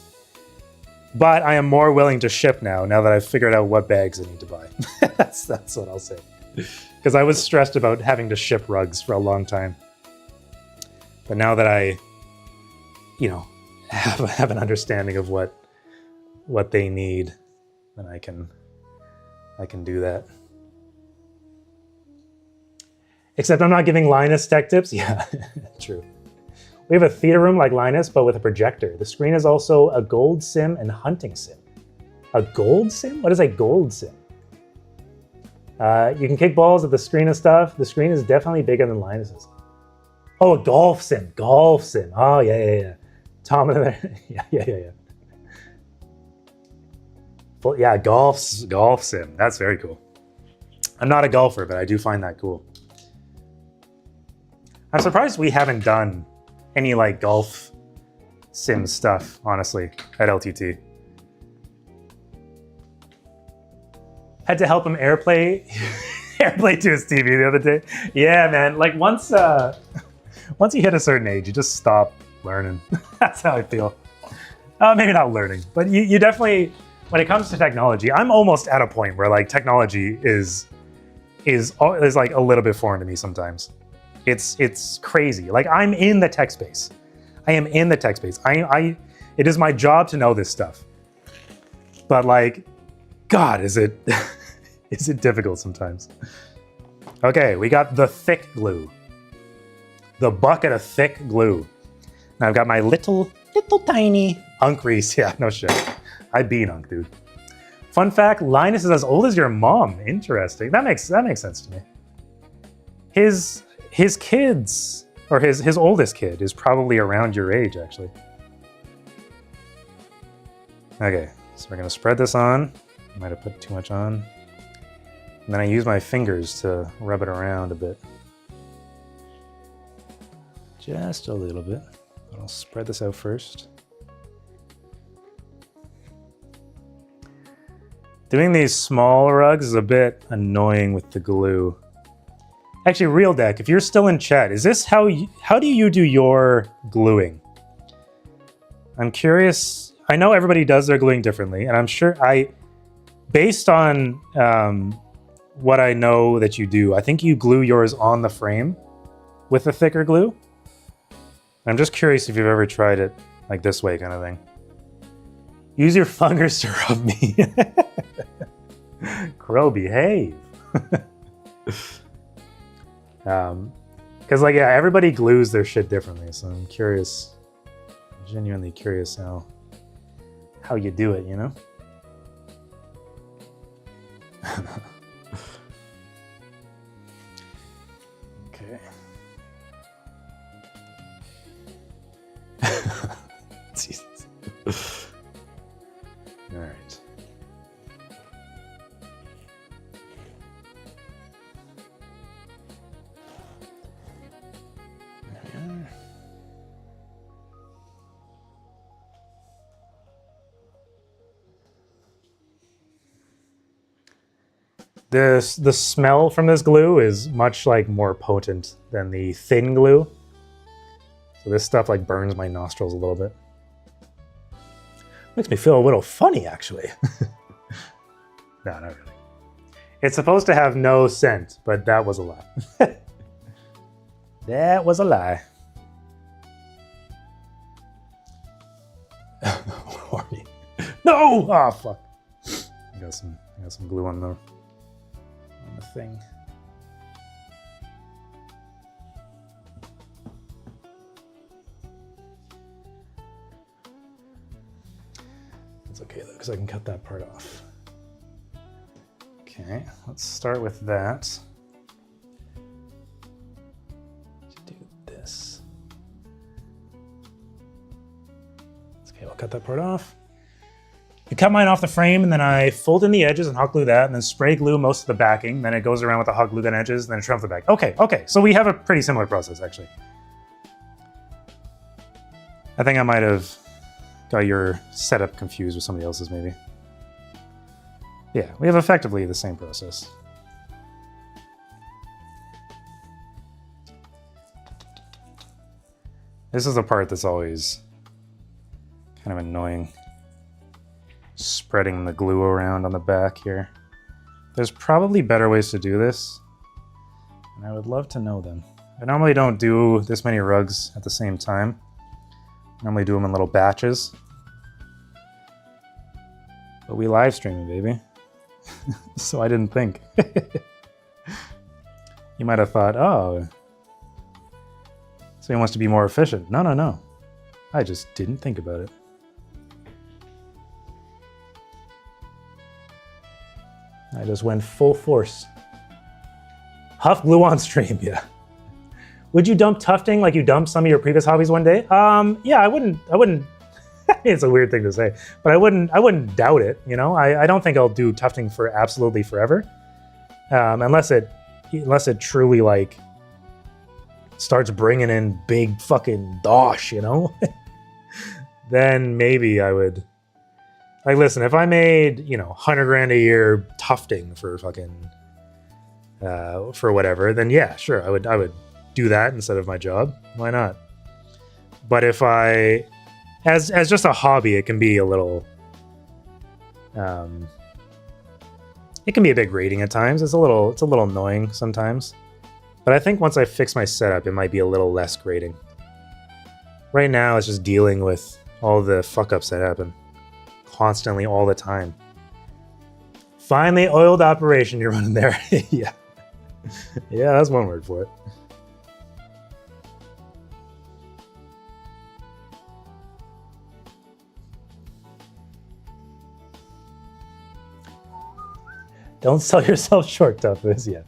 But I am more willing to ship now that I've figured out what bags I need to buy. That's what I'll say. Because I was stressed about having to ship rugs for a long time. But now that I, have an understanding of what they need, then I can do that. Except I'm not giving Linus tech tips. Yeah, true. We have a theater room like Linus, but with a projector. The screen is also a gold sim and hunting sim. A gold sim? What is a gold sim? You can kick balls at the screen and stuff. The screen is definitely bigger than Linus's. Oh, a golf sim. Golf sim. Oh, yeah. Tom and yeah. Well, yeah, golf sim. That's very cool. I'm not a golfer, but I do find that cool. I'm surprised we haven't done any like golf sim stuff, honestly, at LTT. Had to help him airplay to his TV the other day. Yeah, man. Like once you hit a certain age, you just stop learning. That's how I feel. Maybe not learning, but you definitely, when it comes to technology, I'm almost at a point where like technology is like a little bit foreign to me sometimes. It's crazy. Like I'm in the tech space. I am in the tech space. It is my job to know this stuff. But like, God, is it is it difficult sometimes? Okay, we got the thick glue. The bucket of thick glue. Now I've got my little tiny Unk Reese. Yeah, no shit. I beat Unk, dude. Fun fact, Linus is as old as your mom. Interesting. That makes sense to me. His kids, or his oldest kid, is probably around your age, actually. Okay, so we're gonna spread this on. Might have put too much on. And then I use my fingers to rub it around a bit. Just a little bit. I'll spread this out first. Doing these small rugs is a bit annoying with the glue. Actually, Real Deck, if you're still in chat, is this how do you do your gluing? I'm curious. I know everybody does their gluing differently, and I'm sure based on what I know that you do, I think you glue yours on the frame with a thicker glue. I'm just curious if you've ever tried it like this way kind of thing. Use your fingers to rub me. Crow, behave. Because like, yeah, everybody glues their shit differently, so I'm curious, genuinely curious how you do it, you know? Okay. Jesus. All right. There we are. The smell from this glue is much like more potent than the thin glue. So this stuff like burns my nostrils a little bit. Makes me feel a little funny, actually. No, not really. It's supposed to have no scent, but that was a lie. That was a lie. Horny. No! Oh, fuck. I got some glue on the thing. It's okay though, because I can cut that part off. Okay, let's start with that. Do this. Okay, I'll cut that part off. I cut mine off the frame, and then I fold in the edges and hot glue that, and then spray glue most of the backing. Then it goes around with the hot glue gun edges, and then trim off the back. Okay, so we have a pretty similar process, actually. I think I might have got your setup confused with somebody else's, maybe. Yeah, we have effectively the same process. This is the part that's always kind of annoying. Spreading the glue around on the back here. There's probably better ways to do this, and I would love to know them. I normally don't do this many rugs at the same time. I normally do them in little batches. But we live streaming, baby. So I didn't think. You might have thought, oh, is So he wants to be more efficient. No, no, no. I just didn't think about it. I just went full force. Huff glue on stream, yeah. Would you dump tufting like you dumped some of your previous hobbies one day? Yeah, I wouldn't. It's a weird thing to say, but I wouldn't doubt it. You know, I don't think I'll do tufting for absolutely forever, unless it truly like starts bringing in big fucking dosh, you know. Then maybe I would. Like, listen, if I made, you know, $100,000 a year tufting for fucking for whatever, then yeah, sure, I would do that instead of my job. Why not? But if I, as just a hobby, it can be a little, it can be a bit grating at times. It's a little annoying sometimes. But I think once I fix my setup, it might be a little less grating. Right now, it's just dealing with all the fuck ups that happen constantly all the time. Finally oiled operation you're running there. Yeah. Yeah, that's one word for it. Don't sell yourself short, Toughest. Yeah.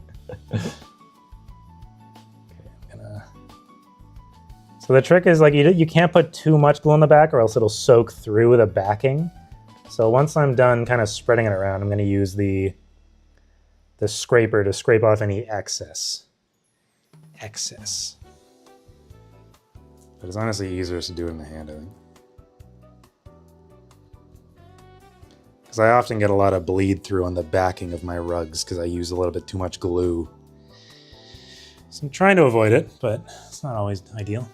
So the trick is like you can't put too much glue on the back or else it'll soak through the backing. So once I'm done kind of spreading it around, I'm going to use the scraper to scrape off any excess. But it's honestly easier to do it in the hand, I think. Because I often get a lot of bleed through on the backing of my rugs because I use a little bit too much glue. So I'm trying to avoid it, but it's not always ideal.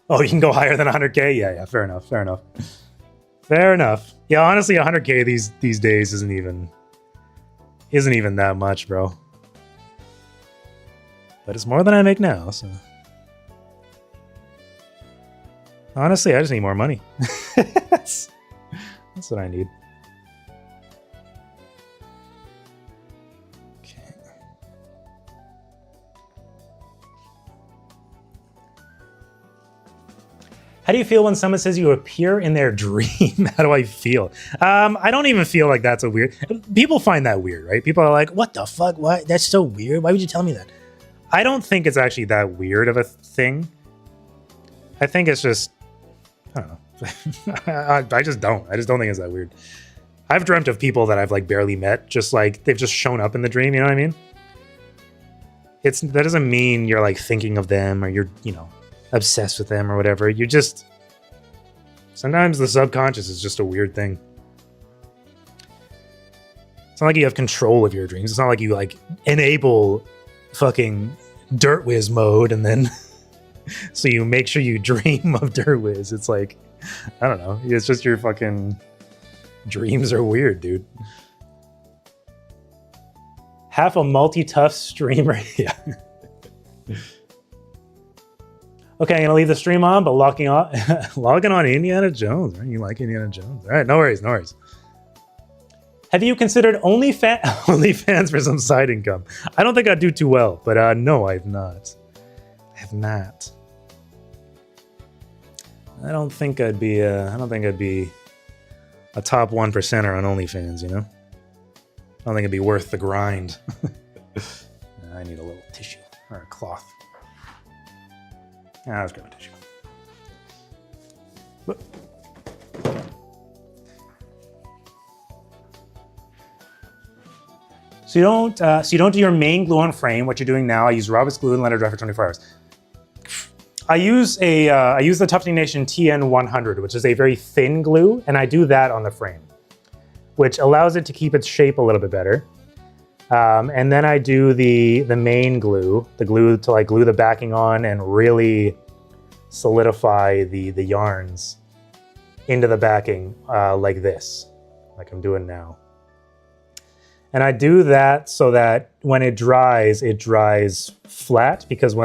Oh, you can go higher than 100K? Yeah, fair enough. Fair enough. Yeah, honestly, 100K these days isn't even that much, bro. But it's more than I make now, so. Honestly, I just need more money. That's what I need. Okay. How do you feel when someone says you appear in their dream? How do I feel? I don't even feel like that's a weird... People find that weird, right? People are like, what the fuck? What? That's so weird. Why would you tell me that? I don't think it's actually that weird of a thing. I think it's just... I don't know. I just don't think it's that weird. I've dreamt of people that I've like barely met, just like they've just shown up in the dream, you know what I mean? That doesn't mean you're like thinking of them or you're, you know, obsessed with them or whatever. You just, sometimes the subconscious is just a weird thing. It's not like you have control of your dreams. It's not like you like enable fucking Dirt Whiz mode and then so you make sure you dream of Dirt Whiz. It's like, I don't know. It's just your fucking dreams are weird, dude. Half a multi-tough streamer. Yeah. Okay, I'm gonna leave the stream on, but logging on Indiana Jones. Right? You like Indiana Jones? All right, no worries. Have you considered OnlyFans for some side income? I don't think I'd do too well, but no, I've not. I don't think I'd be a top 1%er on OnlyFans, you know? I don't think it'd be worth the grind. I need a little tissue or a cloth. Let's grab a tissue. So you don't do your main glue on frame. What you're doing now, I use Robert's glue and let it dry for 24 hours. I use the Tufting Nation TN100, which is a very thin glue, and I do that on the frame, which allows it to keep its shape a little bit better. And then I do the main glue, the glue to like glue the backing on and really solidify the yarns into the backing like this, like I'm doing now. And I do that so that when it dries flat, because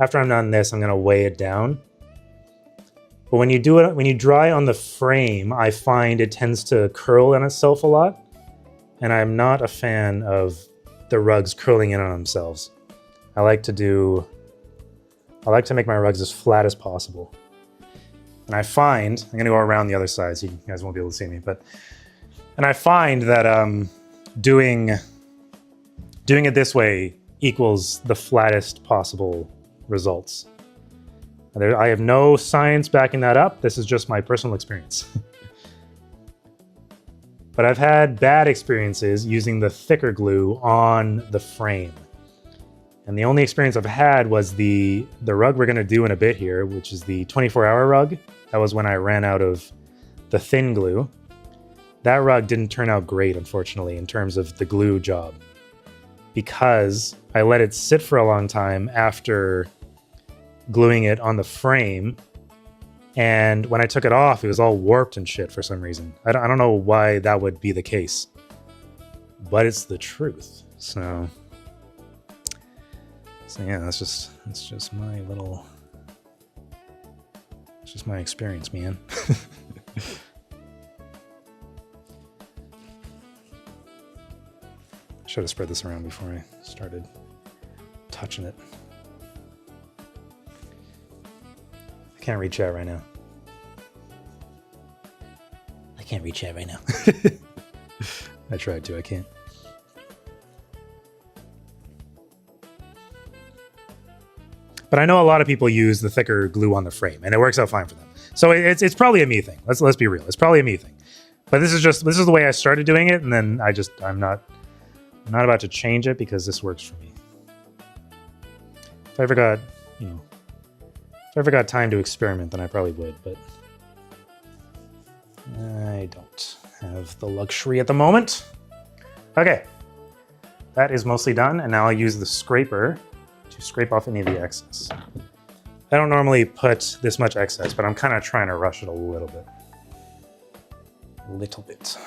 after I'm done this, I'm gonna weigh it down. But when you dry on the frame, I find it tends to curl in itself a lot. And I'm not a fan of the rugs curling in on themselves. I like to do I like to make my rugs as flat as possible. And I find, I'm gonna go around the other side so you guys won't be able to see me, and I find that doing it this way equals the flattest possible results. I have no science backing that up. This is just my personal experience. But I've had bad experiences using the thicker glue on the frame. And the only experience I've had was the rug we're gonna do in a bit here, which is the 24-hour rug. That was when I ran out of the thin glue. That rug didn't turn out great, unfortunately, in terms of the glue job, because I let it sit for a long time after gluing it on the frame. And when I took it off, it was all warped and shit for some reason. I don't know why that would be the case, but it's the truth. So yeah, that's just my little, it's just my experience, man. Should have spread this around before I started touching it. I can't read chat right now. I can't read chat right now. I tried to, I can't. But I know a lot of people use the thicker glue on the frame, and it works out fine for them. So it's probably a me thing. Let's be real. It's probably a me thing. But this is the way I started doing it, and then I'm not about to change it because this works for me. If I ever got time to experiment, then I probably would, but I don't have the luxury at the moment. Okay, that is mostly done, and now I'll use the scraper to scrape off any of the excess. I don't normally put this much excess, but I'm kind of trying to rush it a little bit. So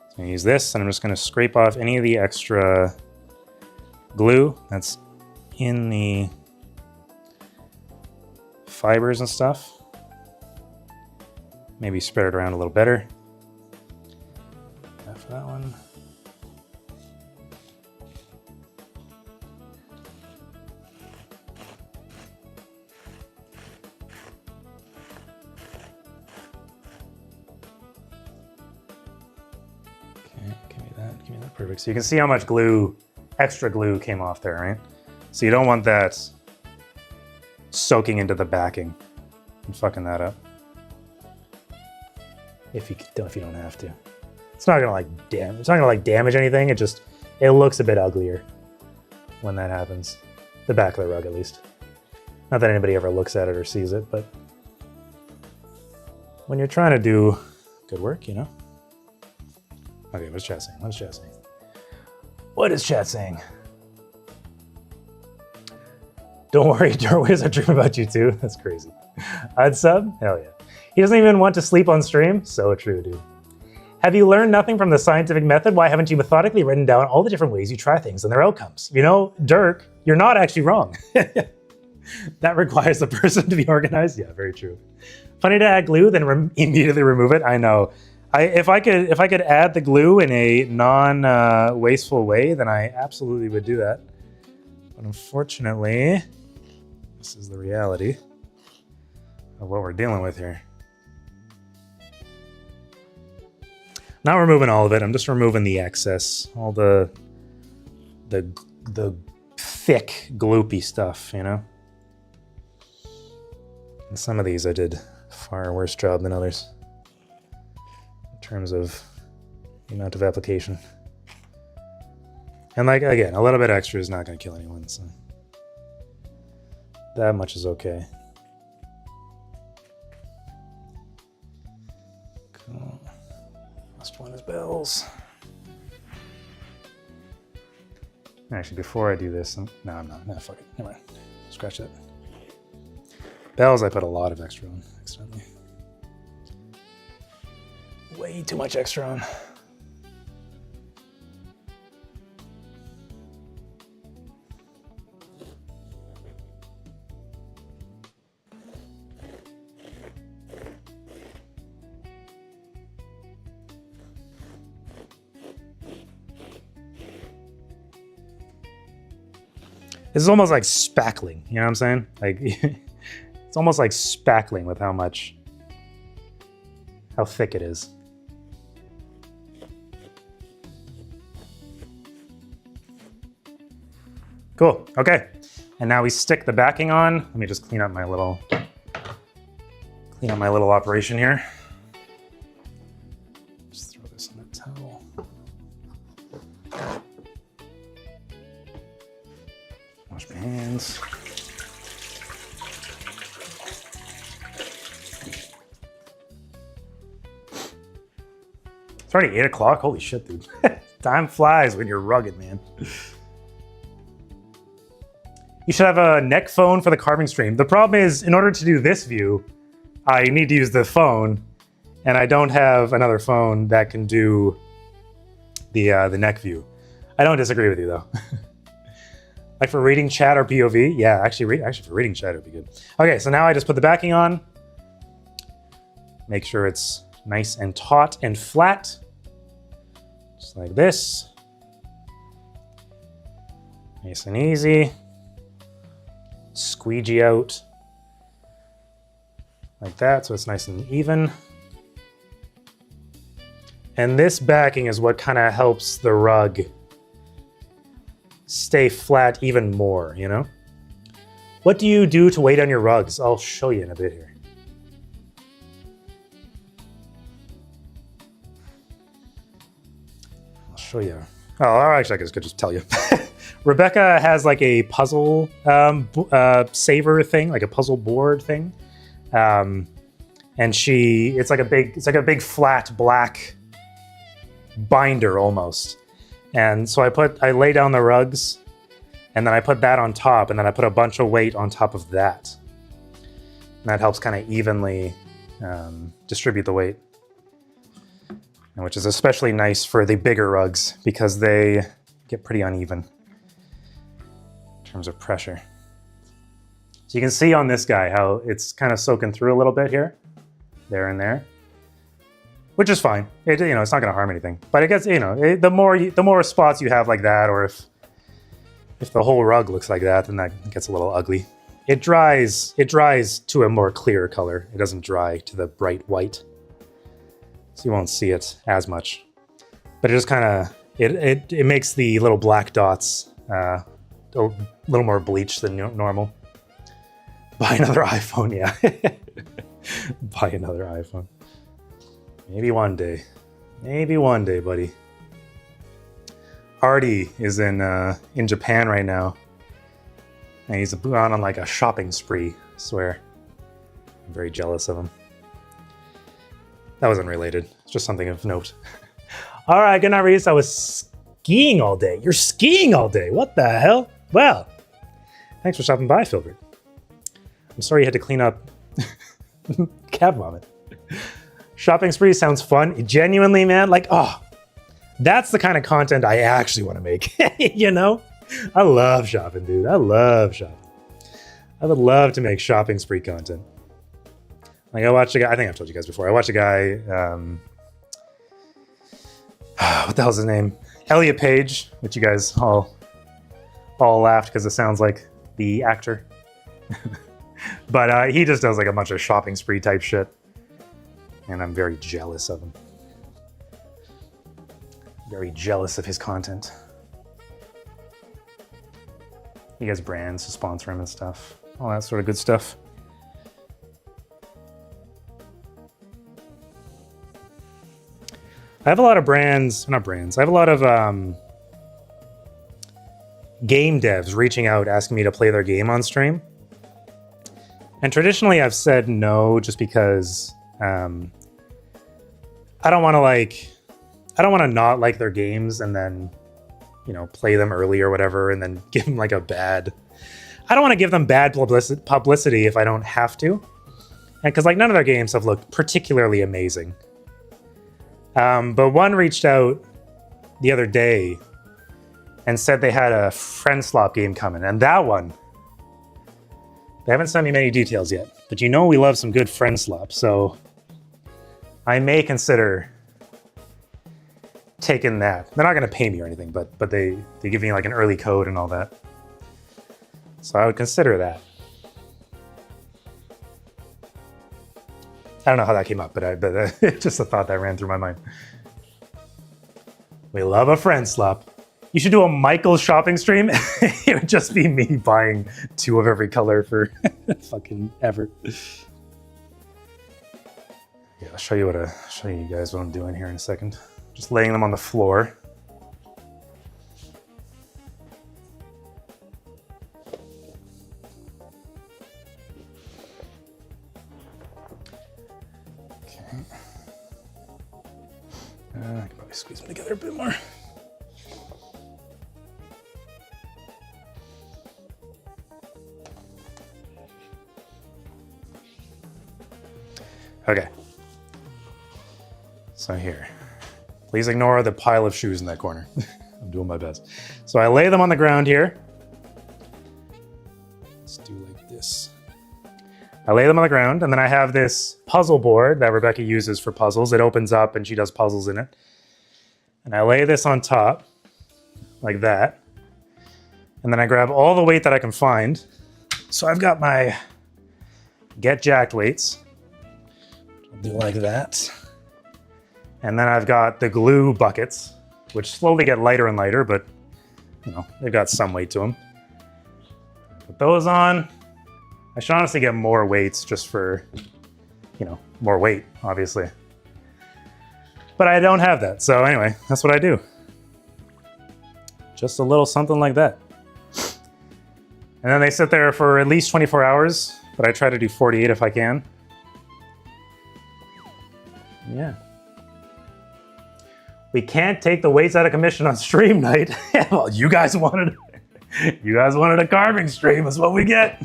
I'm gonna use this, and I'm just gonna scrape off any of the extra glue that's in the fibers and stuff. Maybe spread it around a little better. For that one. Give me that, perfect. So you can see how much glue, extra glue came off there, right? So you don't want that soaking into the backing and fucking that up. If you don't have to. It's not gonna damage anything. It looks a bit uglier when that happens. The back of the rug, at least. Not that anybody ever looks at it or sees it, but when you're trying to do good work, you know? Okay, what's chat saying? What is chat saying? Don't worry, Darwiz, I dream about you too. That's crazy. I'd sub? Hell yeah. He doesn't even want to sleep on stream? So true, dude. Have you learned nothing from the scientific method? Why haven't you methodically written down all the different ways you try things and their outcomes? You know, Dirk, you're not actually wrong. That requires a person to be organized? Yeah, very true. Funny to add glue, then immediately remove it? I know. If I could add the glue in a non-wasteful way, then I absolutely would do that. But unfortunately, this is the reality of what we're dealing with here. Not removing all of it. I'm just removing the excess, all the thick, gloopy stuff, you know. And some of these I did a far worse job than others in terms of the amount of application. And like, again, a little bit extra is not going to kill anyone, so that much is okay. Cool. Last one is bells. Actually, before I do this, no, I'm not. No, fuck it. Never mind. Scratch that. Bells, I put a lot of extra on accidentally. Way too much extra on. This is almost like spackling, you know what I'm saying? Like, it's almost like spackling with how thick it is. Cool, okay. And now we stick the backing on. Let me just clean up my little operation here. Just throw this on a towel. Wash my hands. It's already 8 o'clock. Holy shit, dude. Time flies when you're rugged, man. You should have a neck phone for the carving stream. The problem is, in order to do this view, I need to use the phone, and I don't have another phone that can do the neck view. I don't disagree with you though. Like for reading chat or POV, yeah, actually for reading chat it would be good. Okay, so now I just put the backing on. Make sure it's nice and taut and flat, just like this. Nice and easy. Squeegee out like that, so it's nice and even. And this backing is what kind of helps the rug stay flat even more, you know? What do you do to weigh down your rugs? I'll show you in a bit here. I'll show you. Oh, actually, I could just tell you. Rebecca has like a puzzle saver thing, like a puzzle board thing, and it's like a big flat black binder almost. And so I lay down the rugs, and then I put that on top, and then I put a bunch of weight on top of that, and that helps kind of evenly distribute the weight, which is especially nice for the bigger rugs because they get pretty uneven in terms of pressure. So you can see on this guy how it's kind of soaking through a little bit here, there and there, which is fine. It's not going to harm anything. But it gets, the more spots you have like that, or if the whole rug looks like that, then that gets a little ugly. It dries to a more clear color. It doesn't dry to the bright white, so you won't see it as much. But it just kind of it makes the little black dots a little more bleached than normal. Buy another iPhone, yeah. Buy another iPhone. Maybe one day. Maybe one day, buddy. Artie is in Japan right now. And he's gone on like a shopping spree, I swear. I'm very jealous of him. That wasn't related. It's just something of note. All right, good night, Reese. I was skiing all day. You're skiing all day. What the hell? Well, thanks for stopping by, Filbert. I'm sorry you had to clean up cat vomit. Shopping spree sounds fun. Genuinely, man, like, oh, that's the kind of content I actually want to make. You know? I love shopping, dude. I love shopping. I would love to make shopping spree content. Like, I watched a guy, I think I've told you guys before, I watched a guy, what the hell's his name? Elliot Page, which you guys all laughed because it sounds like the actor. But he just does like a bunch of shopping spree type shit. And I'm very jealous of him. Very jealous of his content. He has brands to sponsor him and stuff. All that sort of good stuff. I have a lot of brands, not brands, I have a lot of game devs reaching out asking me to play their game on stream. And traditionally I've said no just because I don't want to not like their games and then, play them early or whatever and then give them like I don't want to give them bad publicity if I don't have to. And because like none of their games have looked particularly amazing. But one reached out the other day and said they had a friend slop game coming. And that one, they haven't sent me many details yet. But we love some good friend slop. So I may consider taking that. They're not going to pay me or anything, but they give me like an early code and all that. So I would consider that. I don't know how that came up, but it's just a thought that ran through my mind. We love a friend slop. You should do a Michael shopping stream. It would just be me buying 2 of every color for fucking ever. Yeah, I'll show you guys what I'm doing here in a second. Just laying them on the floor. Okay. I can probably squeeze them together a bit more. Okay. So here, please ignore the pile of shoes in that corner. I'm doing my best. So I lay them on the ground here. Let's do like this. I lay them on the ground, and then I have this puzzle board that Rebecca uses for puzzles. It opens up and she does puzzles in it. And I lay this on top, like that. And then I grab all the weight that I can find. So I've got my Get Jacked weights. I'll do like that. And then I've got the glue buckets, which slowly get lighter and lighter, but you know, they've got some weight to them. Put those on. I should honestly get more weights just for, you know, more weight, obviously. But I don't have that, so anyway, that's what I do. Just a little something like that. And then they sit there for at least 24 hours, but I try to do 48 if I can. Yeah. We can't take the weights out of commission on stream night. Well, you guys wanted a carving stream, is what we get.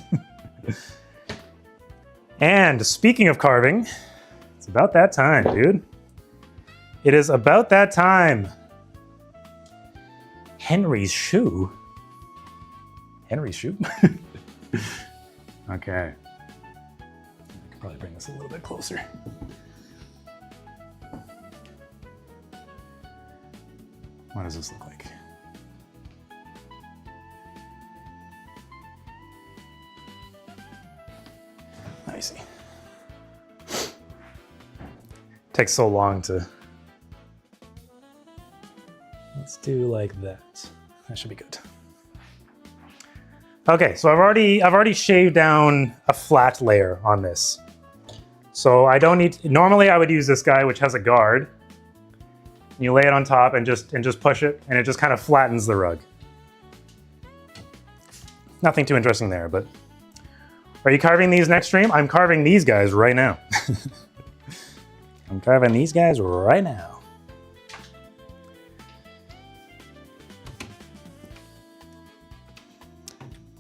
And speaking of carving, it's about that time, dude. It is about that time. Henry's shoe. Henry's shoe? Okay. I could probably bring this a little bit closer. What does this look like? Let me see. Takes so long to... Let's do like that. That should be good. Okay, so I've already shaved down a flat layer on this. So I don't need... Normally I would use this guy, which has a guard. You lay it on top and just push it, and it just kind of flattens the rug. Nothing too interesting there, but... Are you carving these next stream? I'm carving these guys right now. I'm carving these guys right now.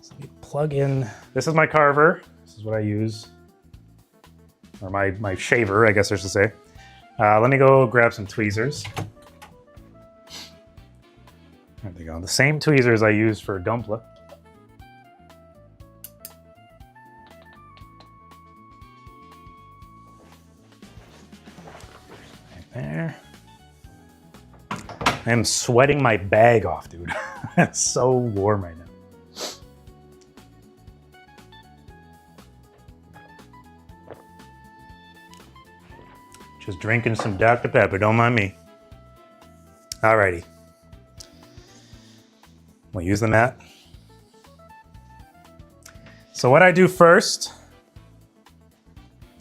So let me plug in. This is my carver. This is what I use. Or my shaver, I guess I should say. Let me go grab some tweezers. There they go. The same tweezers I used for Gunpla. Right there. I am sweating my bag off, dude. It's so warm right now. Just drinking some Dr. Pepper, don't mind me. Alrighty. We'll use the mat. So what I do first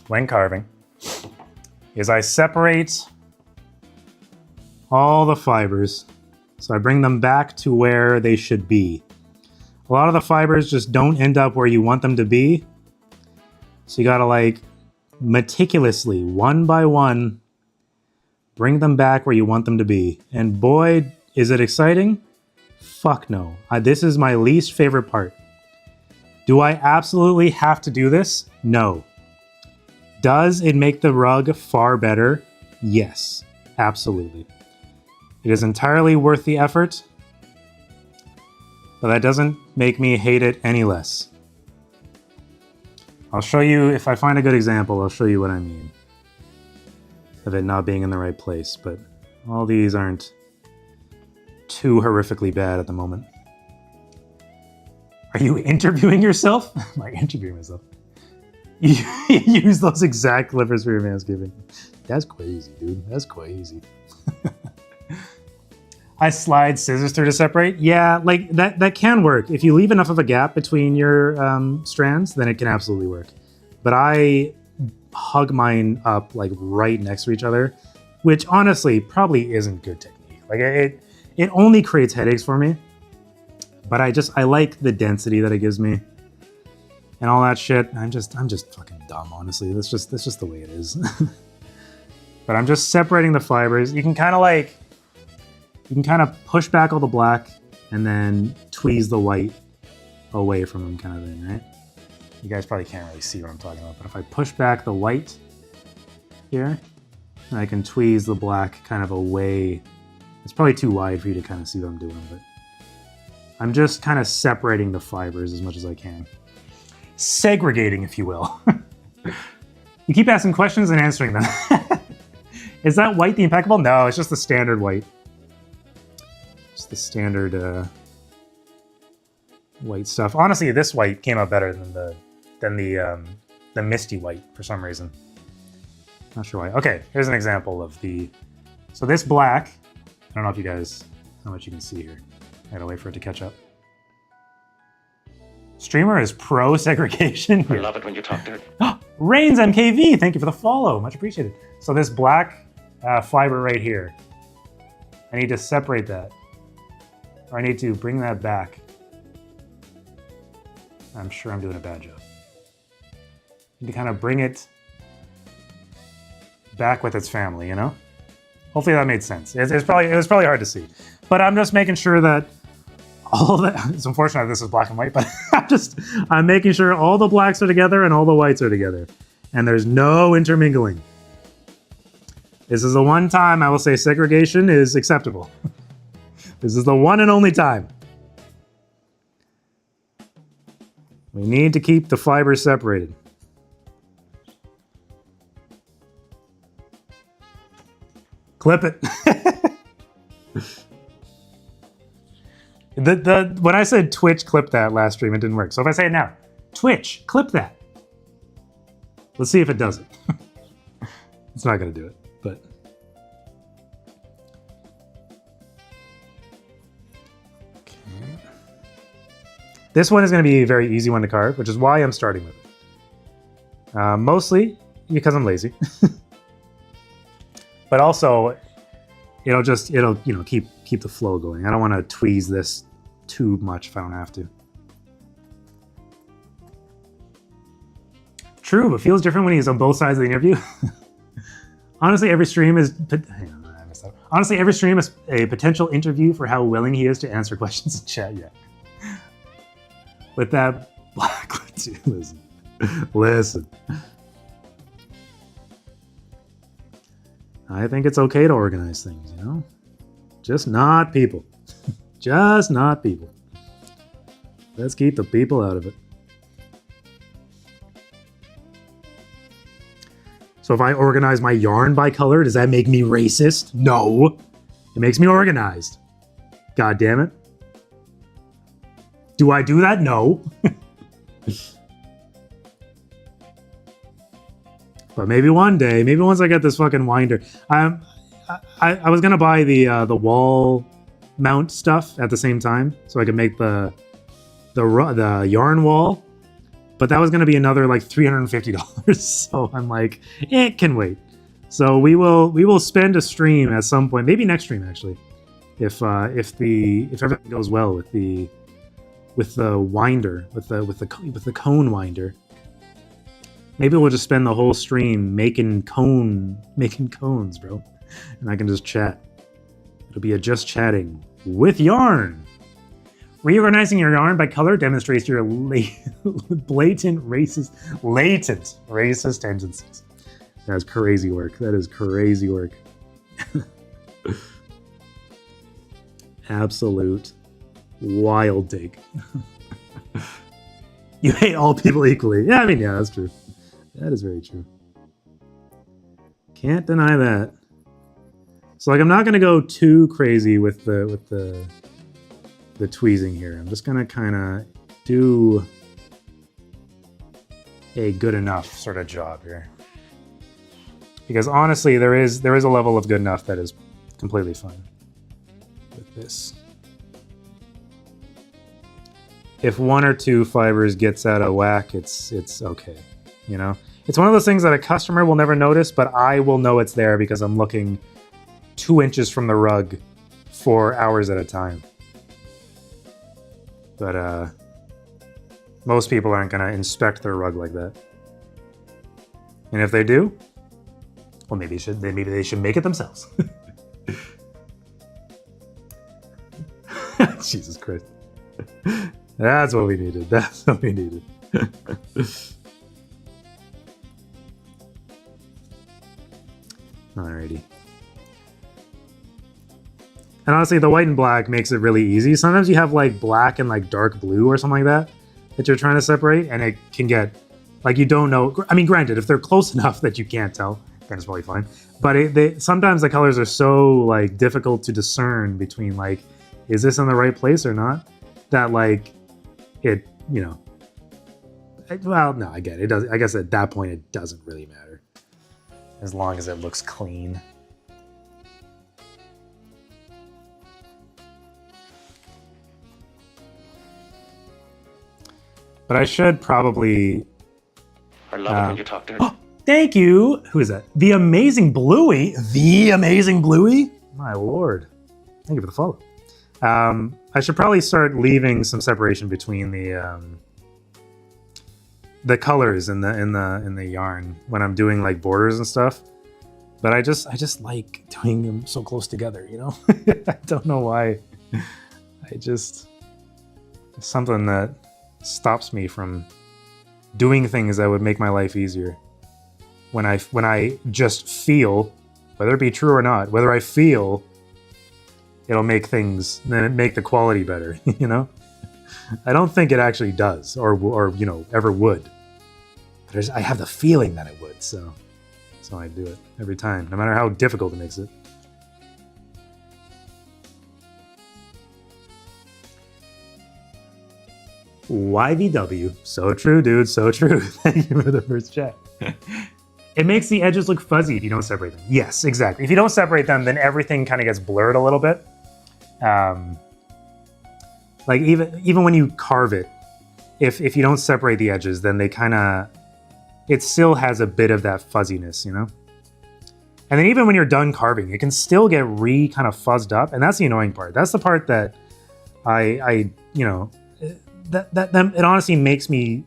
when carving is I separate all the fibers. So I bring them back to where they should be. A lot of the fibers just don't end up where you want them to be. So you gotta like meticulously, one by one, bring them back where you want them to be. And boy, is it exciting? Fuck no. This is my least favorite part. Do I absolutely have to do this? No. Does it make the rug far better? Yes, absolutely. It is entirely worth the effort, but that doesn't make me hate it any less. I'll show you, if I find a good example, I'll show you what I mean of it not being in the right place, but all these aren't too horrifically bad at the moment. Are you interviewing yourself? I'm like, interviewing myself. You use those exact clippers for your manscaping. That's crazy, dude. That's crazy. I slide scissors through to separate. Yeah, like that can work. If you leave enough of a gap between your strands, then it can absolutely work. But I hug mine up like right next to each other, which honestly probably isn't good technique. Like it only creates headaches for me. But I like the density that it gives me. And all that shit. I'm just fucking dumb, honestly. That's just the way it is. But I'm just separating the fibers. You can kind of push back all the black and then tweeze the white away from them, kind of thing, right? You guys probably can't really see what I'm talking about, but if I push back the white here, I can tweeze the black kind of away. It's probably too wide for you to kind of see what I'm doing, but I'm just kind of separating the fibers as much as I can. Segregating, if you will. You keep asking questions and answering them. Is that white the impeccable? No, it's just the standard white. Just the standard white stuff. Honestly, this white came out better than the misty white for some reason. Not sure why. Okay, here's an example of the. So this black. I don't know if you guys how much you can see here. I gotta wait for it to catch up. Streamer is pro segregation. I love it when you talk to her. Reigns MKV, thank you for the follow. Much appreciated. So this black fiber right here, I need to separate that. Or I need to bring that back. I'm sure I'm doing a bad job. I need to kind of bring it back with its family, you know? Hopefully that made sense. It was probably hard to see. But I'm just making sure that all that, it's unfortunate this is black and white, but I'm making sure all the blacks are together and all the whites are together. And there's no intermingling. This is the one time I will say segregation is acceptable. This is the one and only time. We need to keep the fibers separated. Clip it. When I said Twitch clip that last stream, it didn't work. So if I say it now, Twitch, clip that. Let's see if it does it. It's not going to do it, but. Okay. This one is going to be a very easy one to carve, which is why I'm starting with it. Mostly because I'm lazy. But also, it'll keep the flow going. I don't want to tweeze this too much if I don't have to. True, but feels different when he's on both sides of the interview. Honestly, every stream is. Hang on, I messed up. Honestly, every stream is a potential interview for how willing he is to answer questions in chat. Yeah. With that black, listen. I think it's okay to organize things, you know? Just not people. Just not people. Let's keep the people out of it. So if I organize my yarn by color, does that make me racist? No. It makes me organized. God damn it. Do I do that? No. But maybe one day, maybe once I get this fucking winder. I was gonna buy the wall mount stuff at the same time, so I could make the yarn wall. But that was gonna be another like $350. So I'm like, it can wait. So we will spend a stream at some point, maybe next stream actually, if everything goes well with the winder, with the cone winder. Maybe we'll just spend the whole stream making cones, bro. And I can just chat. It'll be a just chatting with yarn. Reorganizing your yarn by color demonstrates your latent racist tendencies. That's crazy work. That is crazy work. Absolute wild take. You hate all people equally. Yeah, I mean, yeah, that's true. That is very true. Can't deny that. So like I'm not gonna go too crazy with the tweezing here. I'm just gonna kind of do a good enough sort of job here. Because honestly, there is a level of good enough that is completely fine with this. If one or two fibers gets out of whack, it's okay, you know? It's one of those things that a customer will never notice, but I will know it's there because I'm looking 2 inches from the rug for hours at a time. But most people aren't gonna inspect their rug like that. And if they do, well, maybe they should make it themselves. Jesus Christ. That's what we needed. That's what we needed. Alrighty. And honestly, the white and black makes it really easy. Sometimes you have like black and like dark blue or something like that you're trying to separate, and it can get like you don't know. I mean, granted, if they're close enough that you can't tell, then it's probably fine. But sometimes the colors are so like difficult to discern between like, is this in the right place or not? That like it, you know. Well, no, I get it. It does. I guess at that point it doesn't really matter, as long as it looks clean. But I should probably. I love it when you talk dirty. Oh, thank you. Who is that? The Amazing Bluey. The Amazing Bluey. My lord. Thank you for the follow. I should probably start leaving some separation between the colors in the yarn when I'm doing like borders and stuff. But I just like doing them so close together, you know? I don't know why. It's something that stops me from doing things that would make my life easier. When I just feel, whether it be true or not, whether I feel it'll make the quality better, you know? I don't think it actually does, or you know, ever would. But I have the feeling that it would, so I do it every time, no matter how difficult it makes it. YVW. So true, dude. So true. Thank you for the first chat. It makes the edges look fuzzy if you don't separate them. Yes, exactly. If you don't separate them, then everything kind of gets blurred a little bit. Like even when you carve it, if you don't separate the edges, then it still has a bit of that fuzziness, you know? And then even when you're done carving, it can still get kind of fuzzed up, and that's the annoying part. That's the part that I you know, that it honestly makes me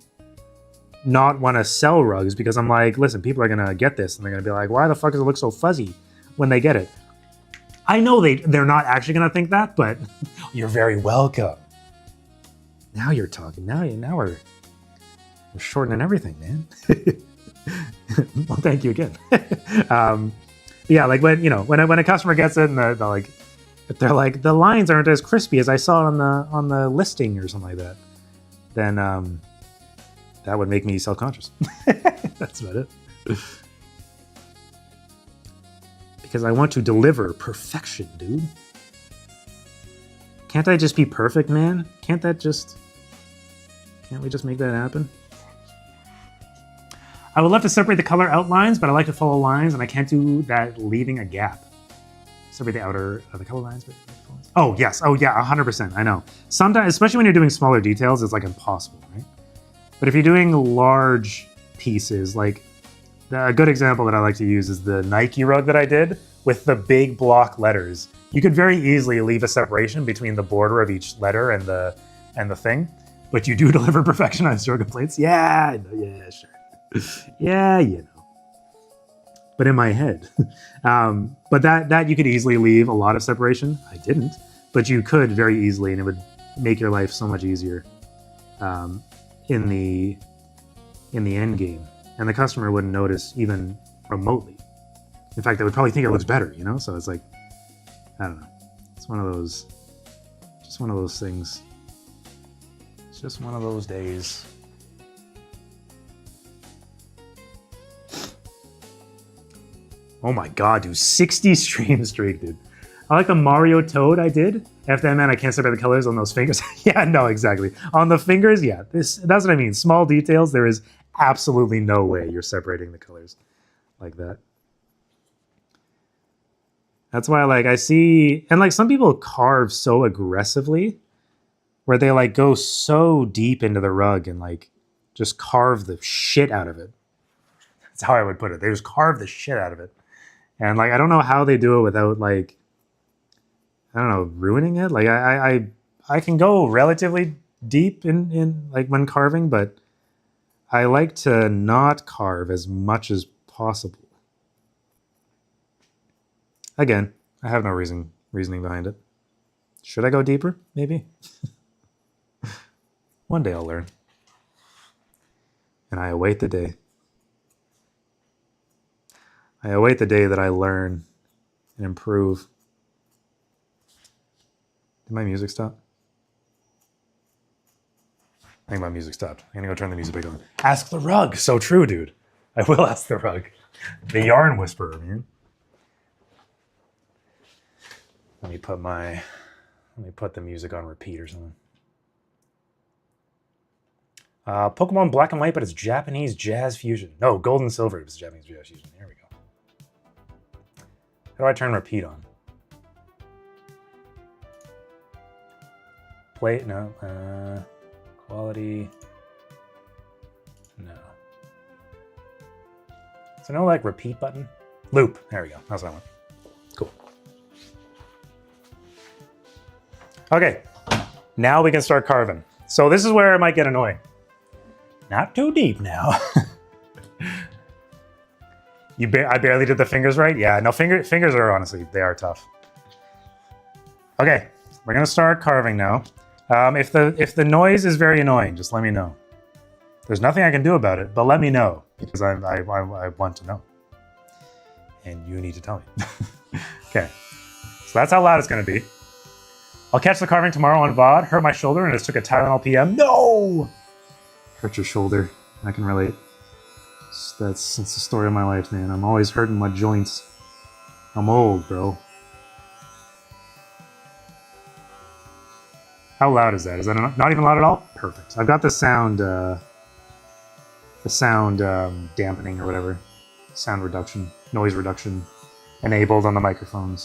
not want to sell rugs, because I'm like, listen, people are gonna get this and they're gonna be like, why the fuck does it look so fuzzy when they get it? I know they're not actually gonna think that, but you're very welcome. Now you're talking. Now we're shortening everything, man. Well, thank you again. Yeah, like when a customer gets it and they're like, the lines aren't as crispy as I saw on the listing or something like that, then that would make me self-conscious. That's about it. Because I want to deliver perfection, dude. Can't I just be perfect, man? Can't we just make that happen? I would love to separate the color outlines, but I like to follow lines, and I can't do that leaving a gap. Separate the outer of the color lines. Oh, yes. Oh, yeah, 100%. I know. Sometimes, especially when you're doing smaller details, it's like impossible, right? But if you're doing large pieces, like a good example that I like to use is the Nike rug that I did with the big block letters. You could very easily leave a separation between the border of each letter and the thing, but you do deliver perfection on zero complaints. Yeah, sure. Yeah, you know. But in my head. But that you could easily leave a lot of separation. I didn't, but you could very easily, and it would make your life so much easier in the end game. And the customer wouldn't notice even remotely. In fact, they would probably think it looks better, you know? So it's like, I don't know. It's one of those things. It's just one of those days. Oh my god, dude. 60 stream streak, dude. I like the Mario Toad I did. F that man, I can't separate the colors on those fingers. Yeah, no, exactly. On the fingers, yeah. That's what I mean. Small details, there is absolutely no way you're separating the colors like that. That's why like I see, and like some people carve so aggressively where they like go so deep into the rug and like just carve the shit out of it. That's how I would put it. They just carve the shit out of it. And like I don't know how they do it without like, I don't know, ruining it. Like I can go relatively deep in like when carving, but I like to not carve as much as possible. Again, I have no reasoning behind it. Should I go deeper? Maybe. One day I'll learn. And I await the day. I await the day that I learn and improve. Did my music stop? I think my music stopped. I'm gonna go turn the music back on. Ask the rug. So true, dude. I will ask the rug. The yarn whisperer, man. Let me put the music on repeat or something. Pokemon Black and White, but it's Japanese jazz fusion. No, Gold and Silver, it's Japanese jazz fusion. There we go. How do I turn repeat on? Play, no. Quality, no. So no like repeat button? Loop, there we go, that's what I want. Cool. Okay, now we can start carving. So this is where it might get annoying. Not too deep now. I barely did the fingers right? Yeah, no, fingers are honestly, they are tough. Okay, we're gonna start carving now. If the noise is very annoying, just let me know. There's nothing I can do about it, but let me know because I want to know. And you need to tell me. Okay, so that's how loud it's gonna be. I'll catch the carving tomorrow on VOD. Hurt my shoulder and just took a Tylenol PM. No! Hurt your shoulder. I can relate. That's the story of my life, man. I'm always hurting my joints. I'm old, bro. How loud is that? Is that not even loud at all? Perfect. I've got the sound dampening or whatever, sound reduction, noise reduction enabled on the microphone.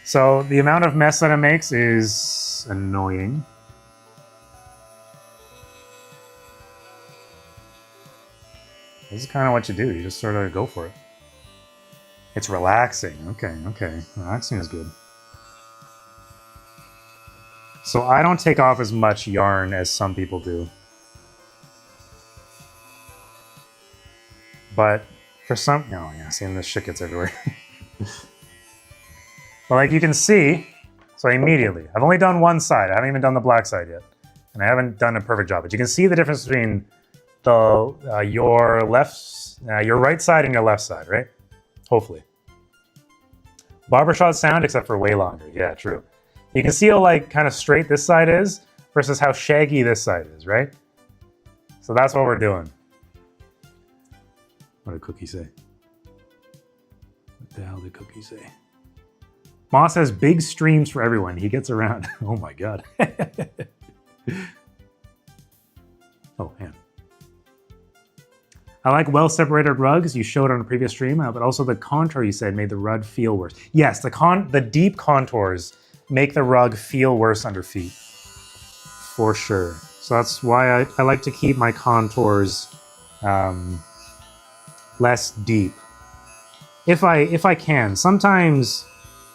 So the amount of mess that it makes is annoying. This is kind of what you do. You just sort of go for it. It's relaxing. Okay. Relaxing is good. So I don't take off as much yarn as some people do. But for some, oh yeah, seeing this shit gets everywhere. But like you can see, so immediately, I've only done one side. I haven't even done the black side yet. And I haven't done a perfect job, but you can see the difference between the your right side and your left side, right? Hopefully. Barbershop sound, except for way longer. Yeah, true. You can see how like kind of straight this side is versus how shaggy this side is, right? So that's what we're doing. What did Cookie say? What the hell did Cookie say? Moss has big streams for everyone. He gets around. Oh my god. Oh man. I like well-separated rugs you showed on a previous stream, but also the contour you said made the rug feel worse. Yes, the deep contours make the rug feel worse under feet. For sure. So that's why I like to keep my contours less deep. If I can. Sometimes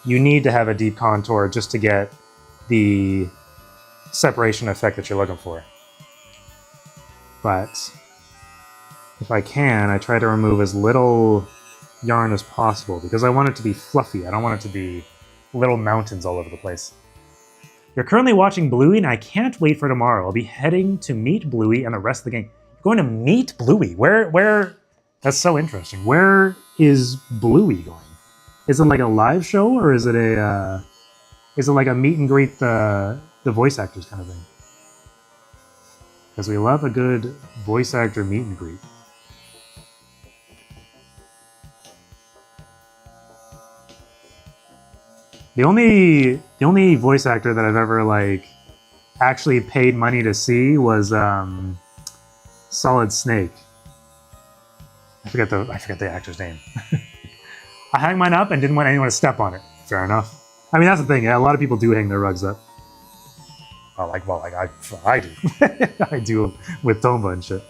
you need to have a deep contour just to get the separation effect that you're looking for. But if I can, I try to remove as little yarn as possible because I want it to be fluffy. I don't want it to be little mountains all over the place. You're currently watching Bluey, and I can't wait for tomorrow. I'll be heading to meet Bluey and the rest of the gang. You're going to meet Bluey? Where? That's so interesting. Where is Bluey going? Is it like a live show, or is it like a meet and greet the voice actors kind of thing? Because we love a good voice actor meet and greet. The only voice actor that I've ever like actually paid money to see was Solid Snake. I forget the actor's name. I hung mine up and didn't want anyone to step on it. Fair enough. I mean, that's the thing. Yeah, a lot of people do hang their rugs up. I do. I do with Tomba and shit.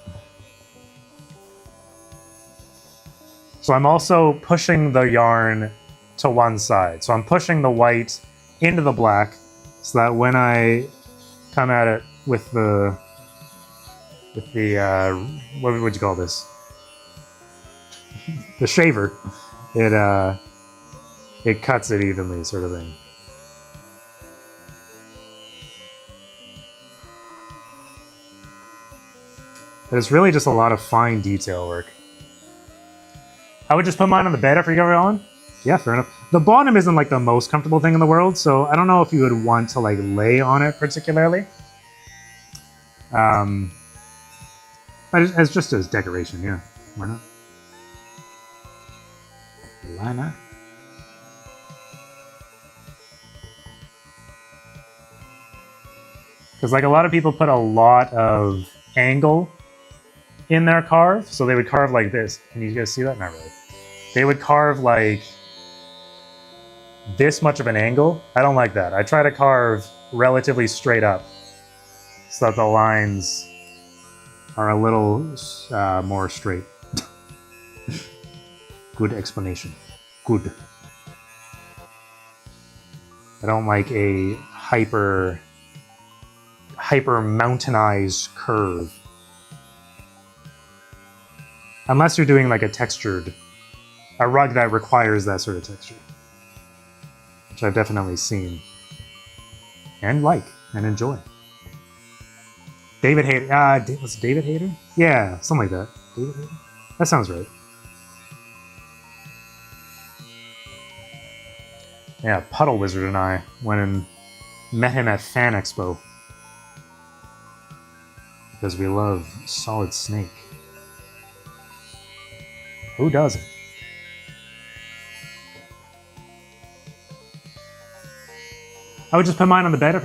So I'm also pushing the yarn to one side. So I'm pushing the white into the black so that when I come at it with the what would you call this? The shaver, it cuts it evenly, sort of thing. But it's really just a lot of fine detail work. I would just put mine on the bed after you go on. Yeah, fair enough. The bottom isn't like the most comfortable thing in the world, so I don't know if you would want to like lay on it particularly. But it's just as decoration, yeah. Why not? Why not? Because like a lot of people put a lot of angle in their carve, so they would carve like this. Can you guys see that? Not really. They would carve like this much of an angle. I don't like that. I try to carve relatively straight up so that the lines are a little more straight. Good explanation. Good. I don't like a hyper mountainized curve. Unless you're doing like a rug that requires that sort of texture. Which I've definitely seen. And like, and enjoy. David Hayter, was it David Hayter? Yeah, something like that. David Hayter? That sounds right. Yeah, Puddle Wizard and I went and met him at Fan Expo. Because we love Solid Snake. Who doesn't? I would just put mine on the bed,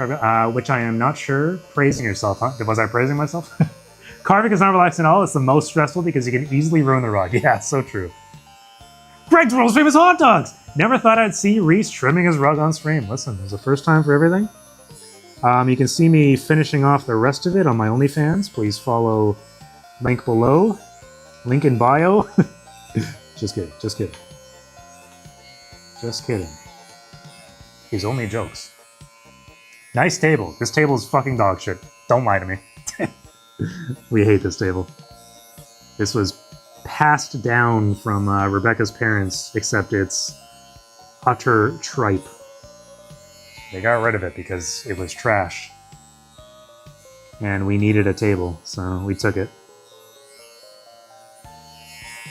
which I am not sure. Praising yourself, huh? Was I praising myself? Carving is not relaxing at all. It's the most stressful because you can easily ruin the rug. Yeah, so true. Greg's World's Famous Hot Dogs! Never thought I'd see Reese trimming his rug on stream. Listen, there's a first time for everything. You can see me finishing off the rest of it on my OnlyFans. Please follow link below. Link in bio. Just kidding, just kidding. Just kidding. These only jokes. Nice table. This table is fucking dog shit. Don't lie to me. We hate this table. This was passed down from Rebecca's parents, except it's utter tripe. They got rid of it because it was trash. And we needed a table, so we took it.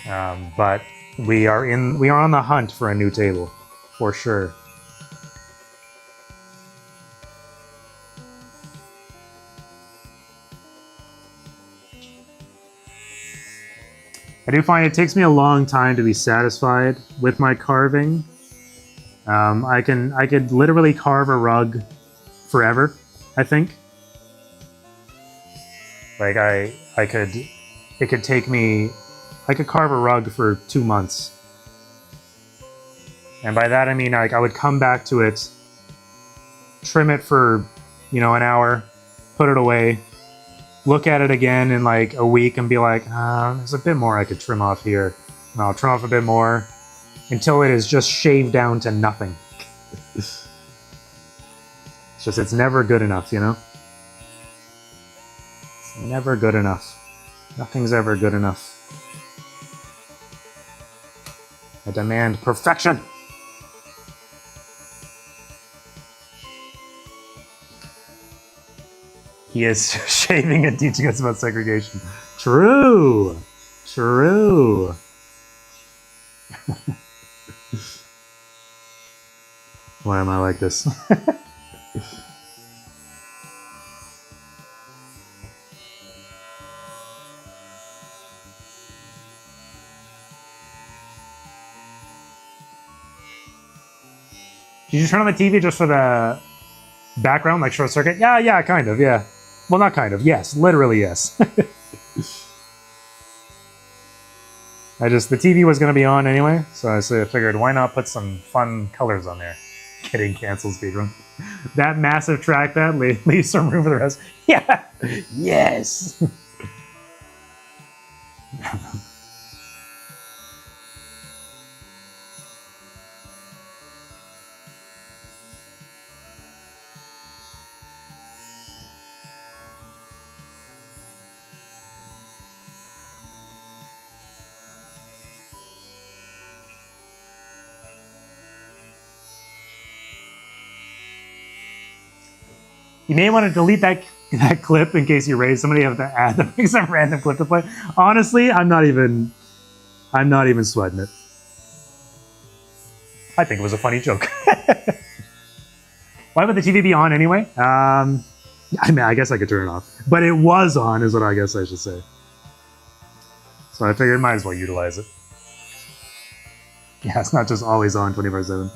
But we are on the hunt for a new table, for sure. I do find it takes me a long time to be satisfied with my carving. I could literally carve a rug forever, I think. Like it could take me, I could carve a rug for 2 months. And by that I mean like I would come back to it, trim it for, an hour, put it away, look at it again in like a week and be like, there's a bit more I could trim off here. And I'll trim off a bit more until it is just shaved down to nothing. It's never good enough, It's never good enough. Nothing's ever good enough. I demand perfection! He is shaving and teaching us about segregation. True! True! Why am I like this? Did you turn on the TV just for the background, like short circuit? Yeah, kind of, yeah. Well, not kind of. Yes, literally yes. The TV was going to be on anyway, so I figured why not put some fun colors on there. Getting canceled, speedrun. That massive trackpad leaves some room for the rest. Yeah! Yes! You may want to delete that clip in case you raise somebody have to add some random clip to play. Honestly, I'm not even sweating it. I think it was a funny joke. Why would the TV be on anyway? I mean, I guess I could turn it off, but it was on, is what I guess I should say. So I figured might as well utilize it. Yeah, it's not just always on 24/7.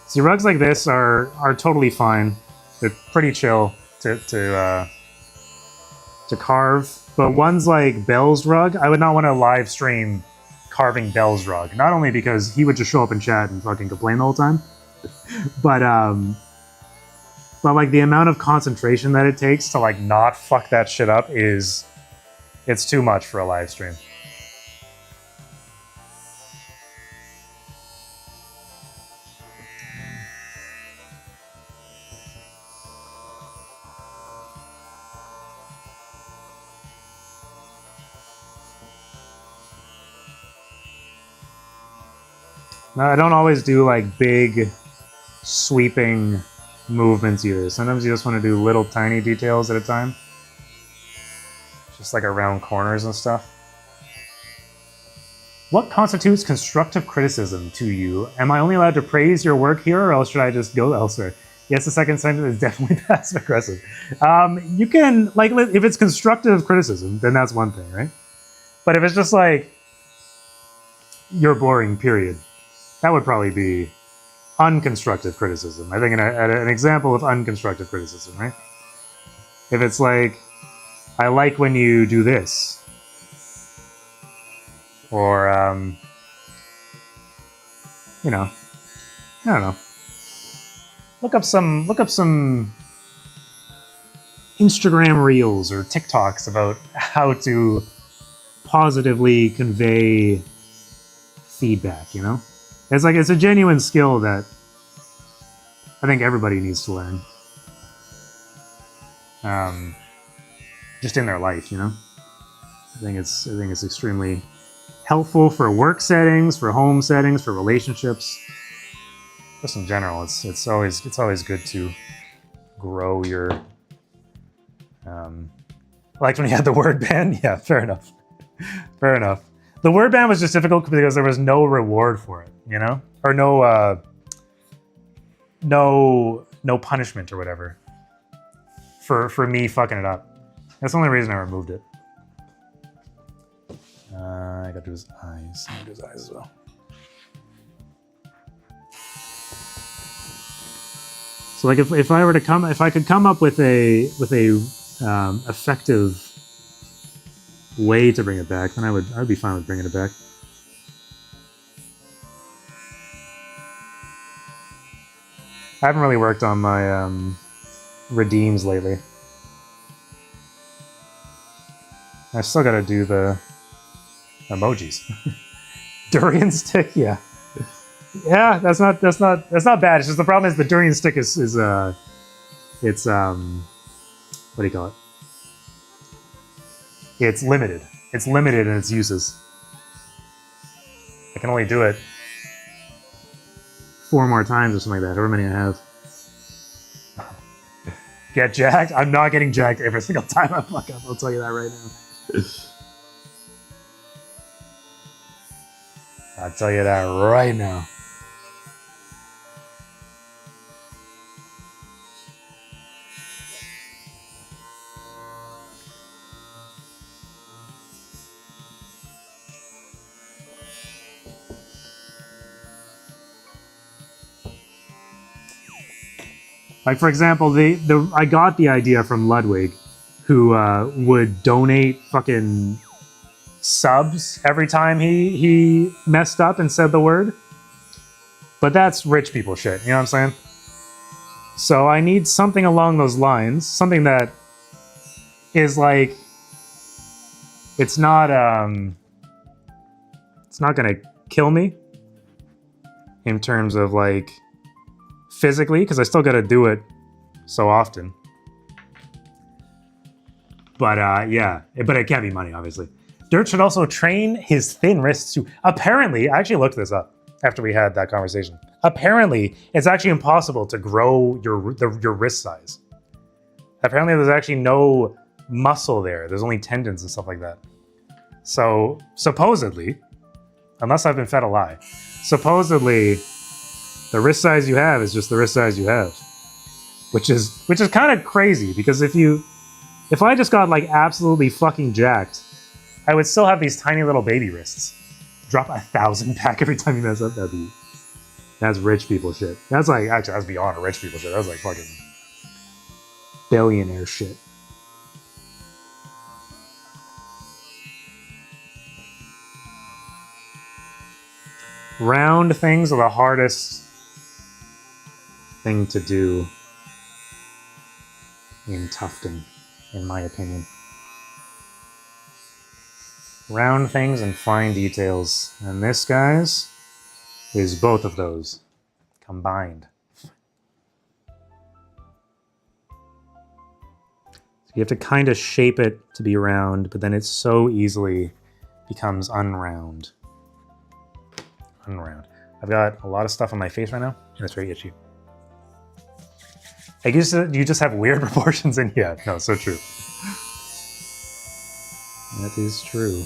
See, rugs like this are totally fine. They're pretty chill to carve. But ones like Bell's rug, I would not want to live stream carving Bell's rug. Not only because he would just show up in chat and fucking complain the whole time, but like the amount of concentration that it takes to like not fuck that shit up it's too much for a live stream. I don't always do like big sweeping movements either. Sometimes you just want to do little tiny details at a time. Just like around corners and stuff. What constitutes constructive criticism to you? Am I only allowed to praise your work here, or else should I just go elsewhere? Yes, the second sentence is definitely passive aggressive. You can, like, if it's constructive criticism, then that's one thing, right? But if it's just like, you're boring, period, that would probably be unconstructive criticism. I think an example of unconstructive criticism, right? If it's like, I like when you do this, or you know, I don't know. Look up some Instagram reels or TikToks about how to positively convey feedback, you know? It's like, it's a genuine skill that I think everybody needs to learn. Just in their life, you know? I think it's extremely helpful for work settings, for home settings, for relationships. Just in general, it's always good to grow your like when you had the word ban. Yeah, fair enough. Fair enough. The word ban was just difficult because there was no reward for it, you know? Or no punishment or whatever for me fucking it up. That's the only reason I removed it. I got to do his eyes. I got to do his eyes as well. So like if I could come up with a effective way to bring it back, then I would be fine with bringing it back. I haven't really worked on my redeems lately. I still got to do the emojis. Durian stick, yeah. Yeah, that's not bad. It's just the problem is the durian stick is what do you call it? It's limited. It's limited in its uses. I can only do it 4 more times or something like that, however many I have. Get jacked? I'm not getting jacked every single time I fuck up, I'll tell you that right now. I'll tell you that right now. Like, for example, I got the idea from Ludwig, who would donate fucking subs every time he messed up and said the word. But that's rich people shit, you know what I'm saying? So I need something along those lines, something that is like, it's not gonna kill me in terms of like physically, because I still gotta do it so often. But yeah, but it can't be money, obviously. Dirt should also train his thin wrists too. Apparently, I actually looked this up after we had that conversation. Apparently, it's actually impossible to grow your wrist size. Apparently, there's actually no muscle there. There's only tendons and stuff like that. So supposedly, unless I've been fed a lie, supposedly the wrist size you have is just the wrist size you have, which is kind of crazy, because if I just got like absolutely fucking jacked, I would still have these tiny little baby wrists. Drop 1,000 back every time you mess up. That's rich people shit. That's like, actually, that's beyond rich people shit. That's like fucking billionaire shit. Round things are the hardest thing to do in tufting, in my opinion. Round things and fine details. And this, guys, is both of those combined. So you have to kind of shape it to be round, but then it so easily becomes unround. I've got a lot of stuff on my face right now, and it's very itchy. I guess you just have weird proportions in here. Yeah, no, so true. That is true.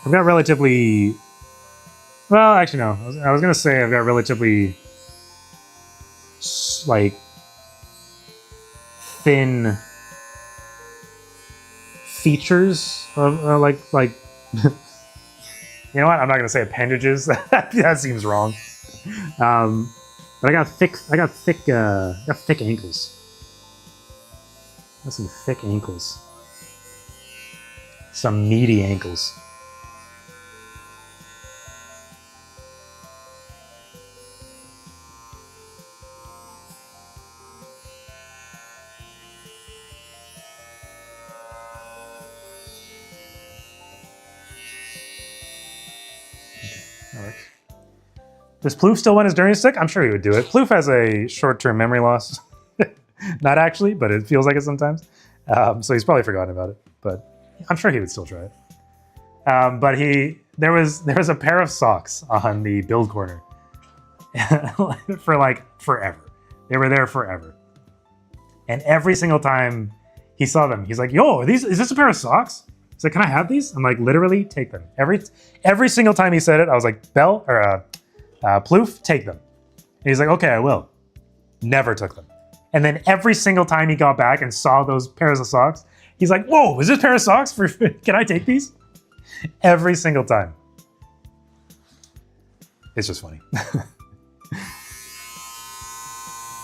I've got relatively... Well, actually, no. I was going to say I've got relatively... like... thin... features of like you know what, I'm not gonna say appendages. That seems wrong. But I got thick ankles. I got some thick ankles, some meaty ankles. Does Plouf still want his journey stick? I'm sure he would do it. Plouf has a short-term memory loss. Not actually, but it feels like it sometimes. So he's probably forgotten about it. But I'm sure he would still try it. But there was a pair of socks on the build corner for like forever. They were there forever. And every single time he saw them, he's like, "Yo, is this a pair of socks?" He's like, "Can I have these?" I'm like, "Literally, take them." Every single time he said it, I was like, "Bell or Plouf, take them." And he's like, "Okay, I will." Never took them. And then every single time he got back and saw those pairs of socks, he's like, "Whoa, is this pair of socks for? Can I take these?" Every single time. It's just funny.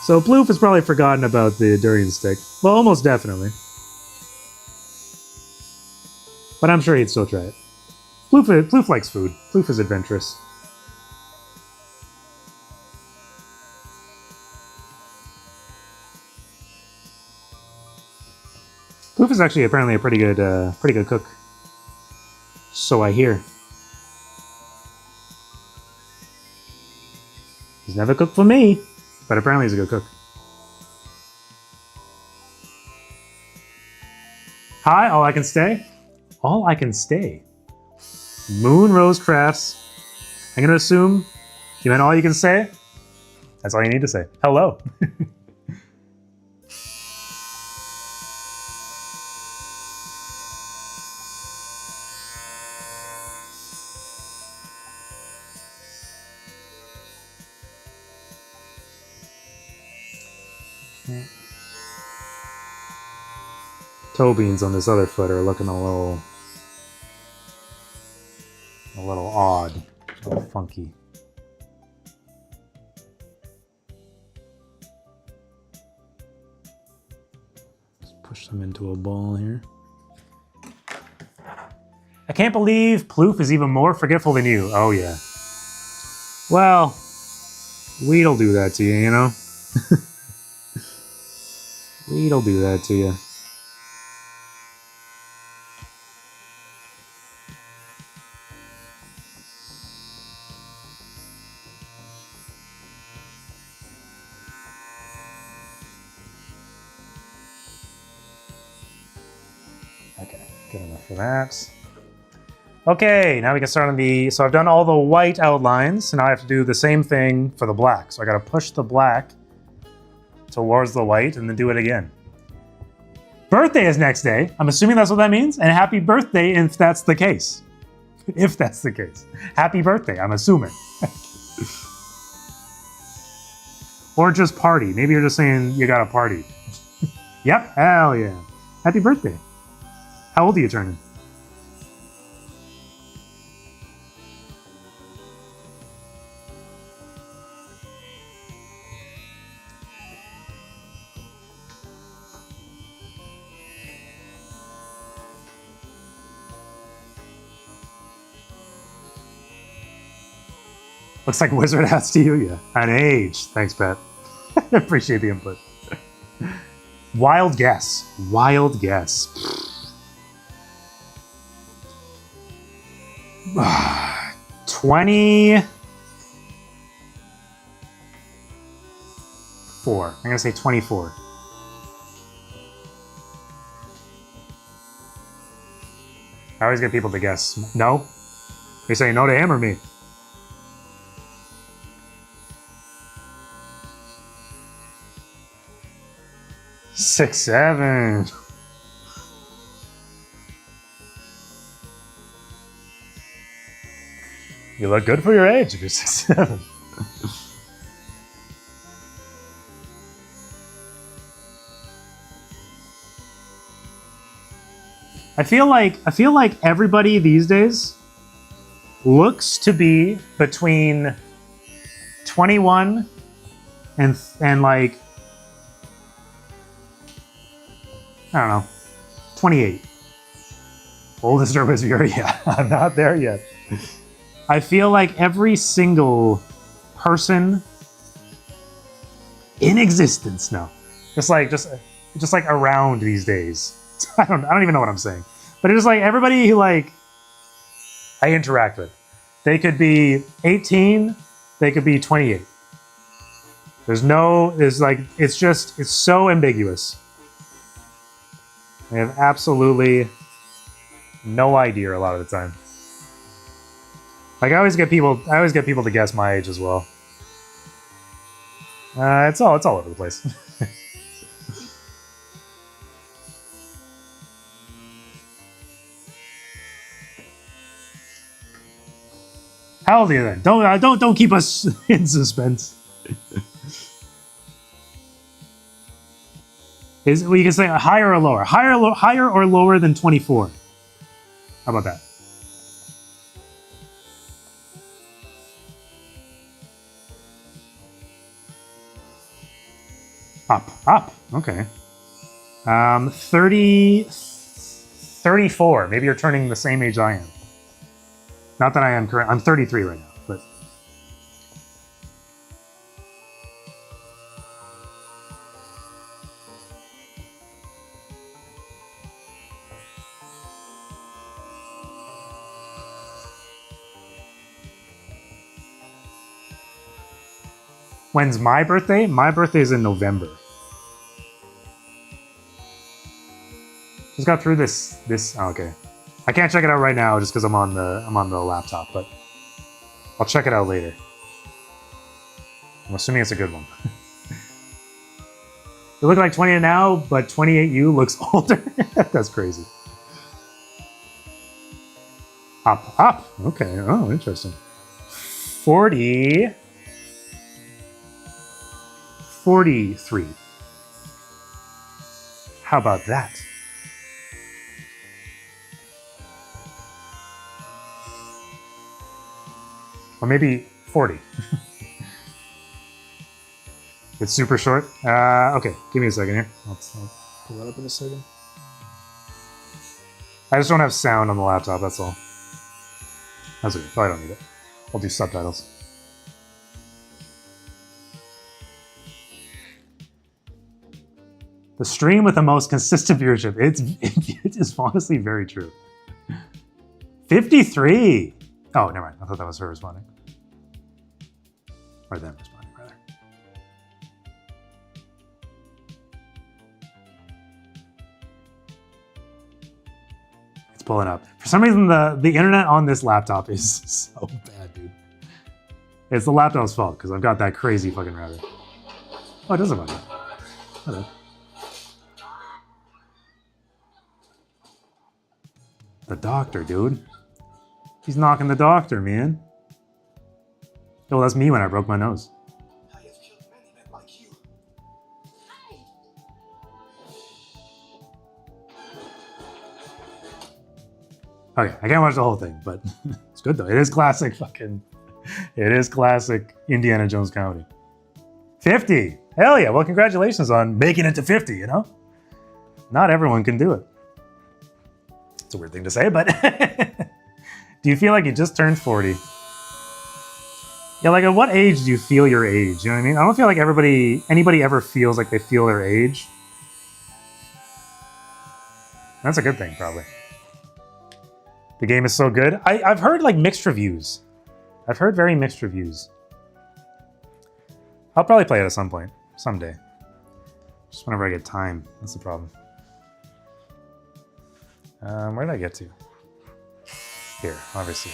So Plouf has probably forgotten about the durian stick. Well, almost definitely. But I'm sure he'd still try it. Plouf likes food. Plouf is adventurous. Plouf is actually apparently a pretty good cook. So I hear. He's never cooked for me, but apparently he's a good cook. Hi, All I Can Stay? All I Can Stay. Moon Rose Crafts. I'm gonna assume you meant all you can say? That's all you need to say. Hello. Toe beans on this other foot are looking a little odd, a little funky. push them into a ball here. I can't believe Plouf is even more forgetful than you. Oh, yeah. Well, weed'll do that to you, you know? Weed'll do that to you. Okay, good enough for that. Okay, now we can start on the, so I've done all the white outlines, so now I have to do the same thing for the black. So I gotta push the black towards the white and then do it again. Birthday is next day. I'm assuming that's what that means. And happy birthday if that's the case. If that's the case. Happy birthday, I'm assuming. Or just party. Maybe you're just saying you got a party. Yep, hell yeah. Happy birthday. How old are you turning? Looks like Wizard asked you, yeah. An age. Thanks, Pat. Appreciate the input. Wild guess. Wild guess. 24. I'm gonna say 24. I always get people to guess. No? They say no to him or me? 6'7". You look good for your age if you're 6'7". I feel like everybody these days looks to be between 21 and like, I don't know, 28. Oldest or wizard? Yeah, I'm not there yet. I feel like every single person in existence now, just like around these days. I don't even know what I'm saying, but it's like everybody who like I interact with, they could be 18, they could be 28. It's so ambiguous. I have absolutely no idea a lot of the time. Like I always get people to guess my age as well. It's all over the place. How old are you then? Don't keep us in suspense. You can say higher or lower. Higher or lower than 24. How about that? Up. Okay. 34. Maybe you're turning the same age I am. Not that I am correct. I'm 33 right now, but. When's my birthday? My birthday is in November. Just got through this. Oh, okay. I can't check it out right now just because I'm on the laptop, but I'll check it out later. I'm assuming it's a good one. You look like 20 now, but 28 you looks older. That's crazy. Up. Okay. Oh, interesting. 43. How about that? Or maybe 40. It's super short. Okay, give me a second here. Pull that up in a second. I just don't have sound on the laptop, that's all. That's okay, probably don't need it. I'll do subtitles. The stream with the most consistent viewership. It is honestly very true. 53! Oh, never mind. I thought that was her responding. Or them responding, rather. It's pulling up. For some reason, the internet on this laptop is so bad, dude. It's the laptop's fault, because I've got that crazy fucking router. Oh, it doesn't matter. Hello. The doctor, dude. He's knocking the doctor, man. Oh, that's me when I broke my nose. I have killed many men like you. Okay, I can't watch the whole thing, but it's good though. It is classic fucking... It is classic Indiana Jones comedy. 50! Hell yeah, well congratulations on making it to 50, you know? Not everyone can do it. It's a weird thing to say, but... Do you feel like you just turned 40? Yeah, like at what age do you feel your age? You know what I mean? I don't feel like anybody ever feels like they feel their age. That's a good thing, probably. The game is so good. I've heard like mixed reviews. I've heard very mixed reviews. I'll probably play it at some point, someday. Just whenever I get time. That's the problem. Where did I get to? Here, obviously.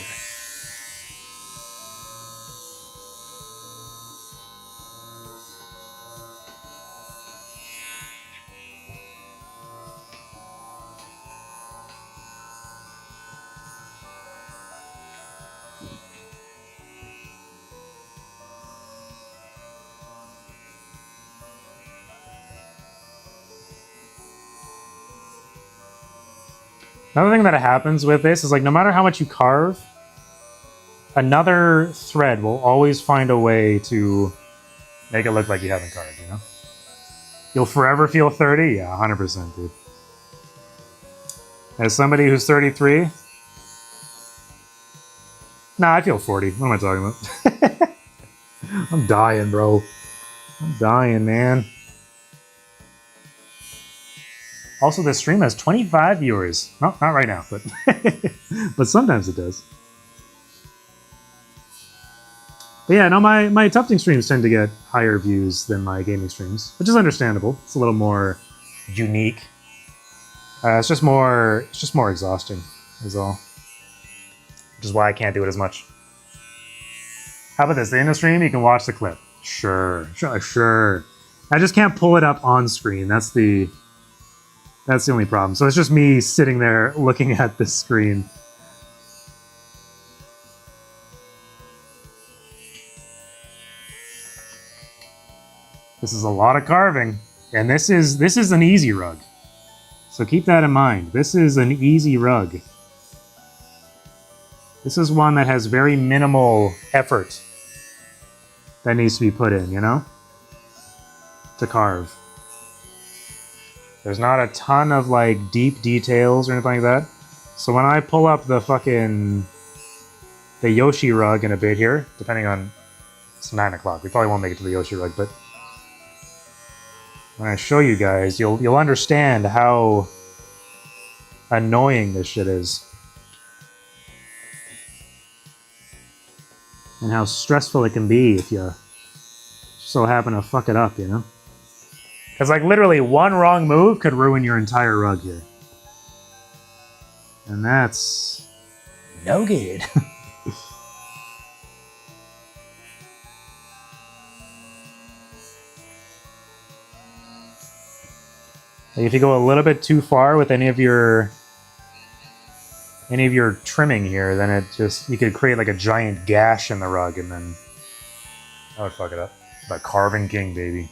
Another thing that happens with this is like no matter how much you carve, another thread will always find a way to make it look like you haven't carved, you know? You'll forever feel 30? Yeah, 100%, dude. As somebody who's 33, nah, I feel 40. What am I talking about? I'm dying, bro. I'm dying, man. Also, this stream has 25 viewers. No, not right now, but but sometimes it does. But yeah, no, my tufting streams tend to get higher views than my gaming streams, which is understandable. It's a little more unique. It's just more exhausting, is all. Which is why I can't do it as much. How about this? In the stream, you can watch the clip. Sure. I just can't pull it up on screen. That's the only problem. So it's just me sitting there looking at the screen. This is a lot of carving, and this is an easy rug. So keep that in mind. This is an easy rug. This is one that has very minimal effort that needs to be put in, you know? To carve. There's not a ton of like deep details or anything like that. So when I pull up the Yoshi rug in a bit here, depending on, it's 9 o'clock. We probably won't make it to the Yoshi rug, but when I show you guys, you'll understand how annoying this shit is. And how stressful it can be if you so happen to fuck it up, you know? Because like literally one wrong move could ruin your entire rug here. And that's no good. Like if you go a little bit too far with any of your trimming here, then you could create like a giant gash in the rug, and then I would fuck it up. The Carving King, baby.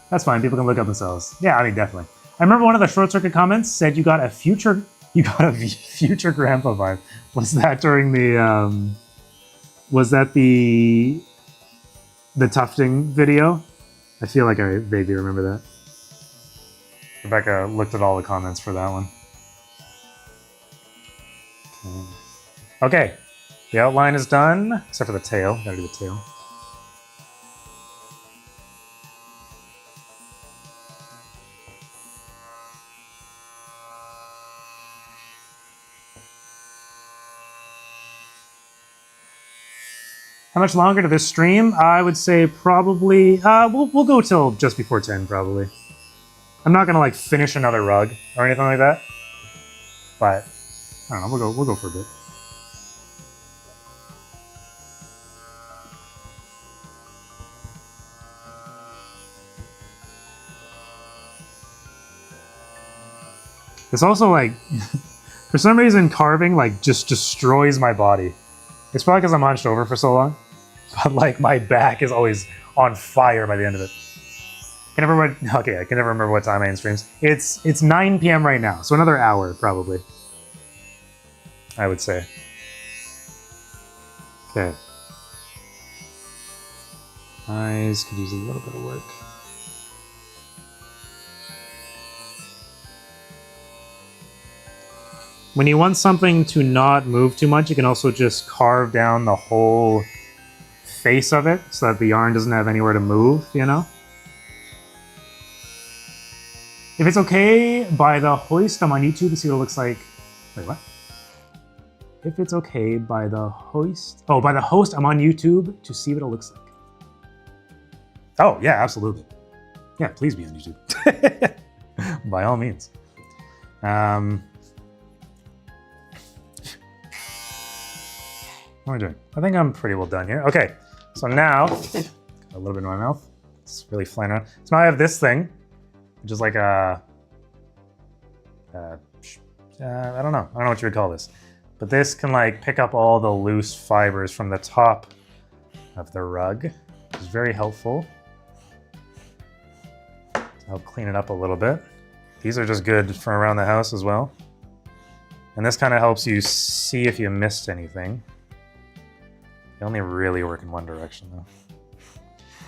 That's fine. People can look up themselves. Yeah, I mean, definitely. I remember one of the Short Circuit comments said you got a future grandpa vibe. Was that during the was that the tufting video? I feel like I vaguely remember that. Rebecca looked at all the comments for that one. Okay. The outline is done, except for the tail. Gotta do the tail. How much longer to this stream? I would say probably, we'll go till just before 10, probably. I'm not gonna like finish another rug or anything like that, but I don't know, we'll go for a bit. It's also like, for some reason, carving like just destroys my body. It's probably because I'm hunched over for so long, but like my back is always on fire by the end of it. I can never remember what time I end streams. It's 9 p.m. right now, so another hour probably, I would say. Okay. Eyes could use a little bit of work. When you want something to not move too much, you can also just carve down the whole face of it so that the yarn doesn't have anywhere to move, you know? If it's okay, by the hoist, I'm on YouTube to see what it looks like. Wait, what? If it's okay, by the hoist... Oh, by the host, I'm on YouTube to see what it looks like. Oh, yeah, absolutely. Yeah, please be on YouTube. By all means. What am I doing? I think I'm pretty well done here. Okay, so now, got a little bit in my mouth. It's really flying around. So now I have this thing, which is like a, I don't know what you would call this. But this can like pick up all the loose fibers from the top of the rug, which is very helpful to help clean it up a little bit. These are just good for around the house as well. And this kind of helps you see if you missed anything. They only really work in one direction though.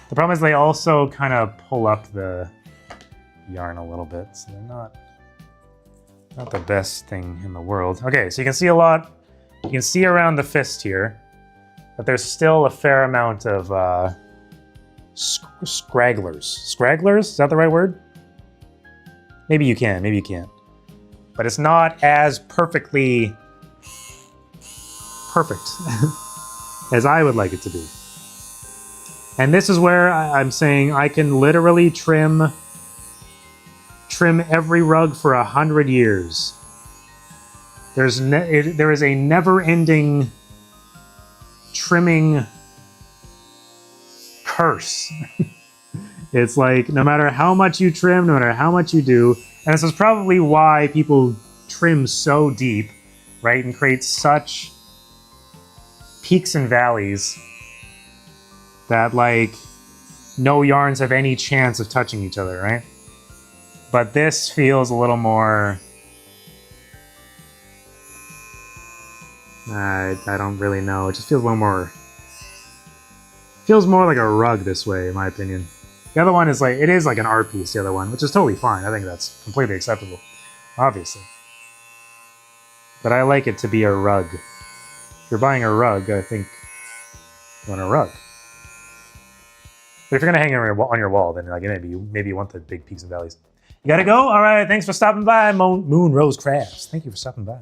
The problem is they also kind of pull up the yarn a little bit, so they're not the best thing in the world. Okay, so you can see a lot. You can see around the fist here, but there's still a fair amount of scragglers. Scragglers? Is that the right word? Maybe you can, maybe you can't. But it's not as perfectly perfect as I would like it to be. And this is where I'm saying I can literally trim every rug for 100 years. There is a never-ending trimming curse. It's like no matter how much you trim, no matter how much you do, and this is probably why people trim so deep, right, and create such peaks and valleys that like no yarns have any chance of touching each other, right? But this feels a little more... I don't really know. It just feels a little more... Feels more like a rug this way, in my opinion. The other one is like... It is like an art piece, the other one, which is totally fine. I think that's completely acceptable, obviously. But I like it to be a rug. If you're buying a rug, I think you want a rug. But if you're gonna hang it on your wall, then like maybe you want the big peaks and valleys. You gotta go? All right, thanks for stopping by, Moon Rose Crafts. Thank you for stopping by.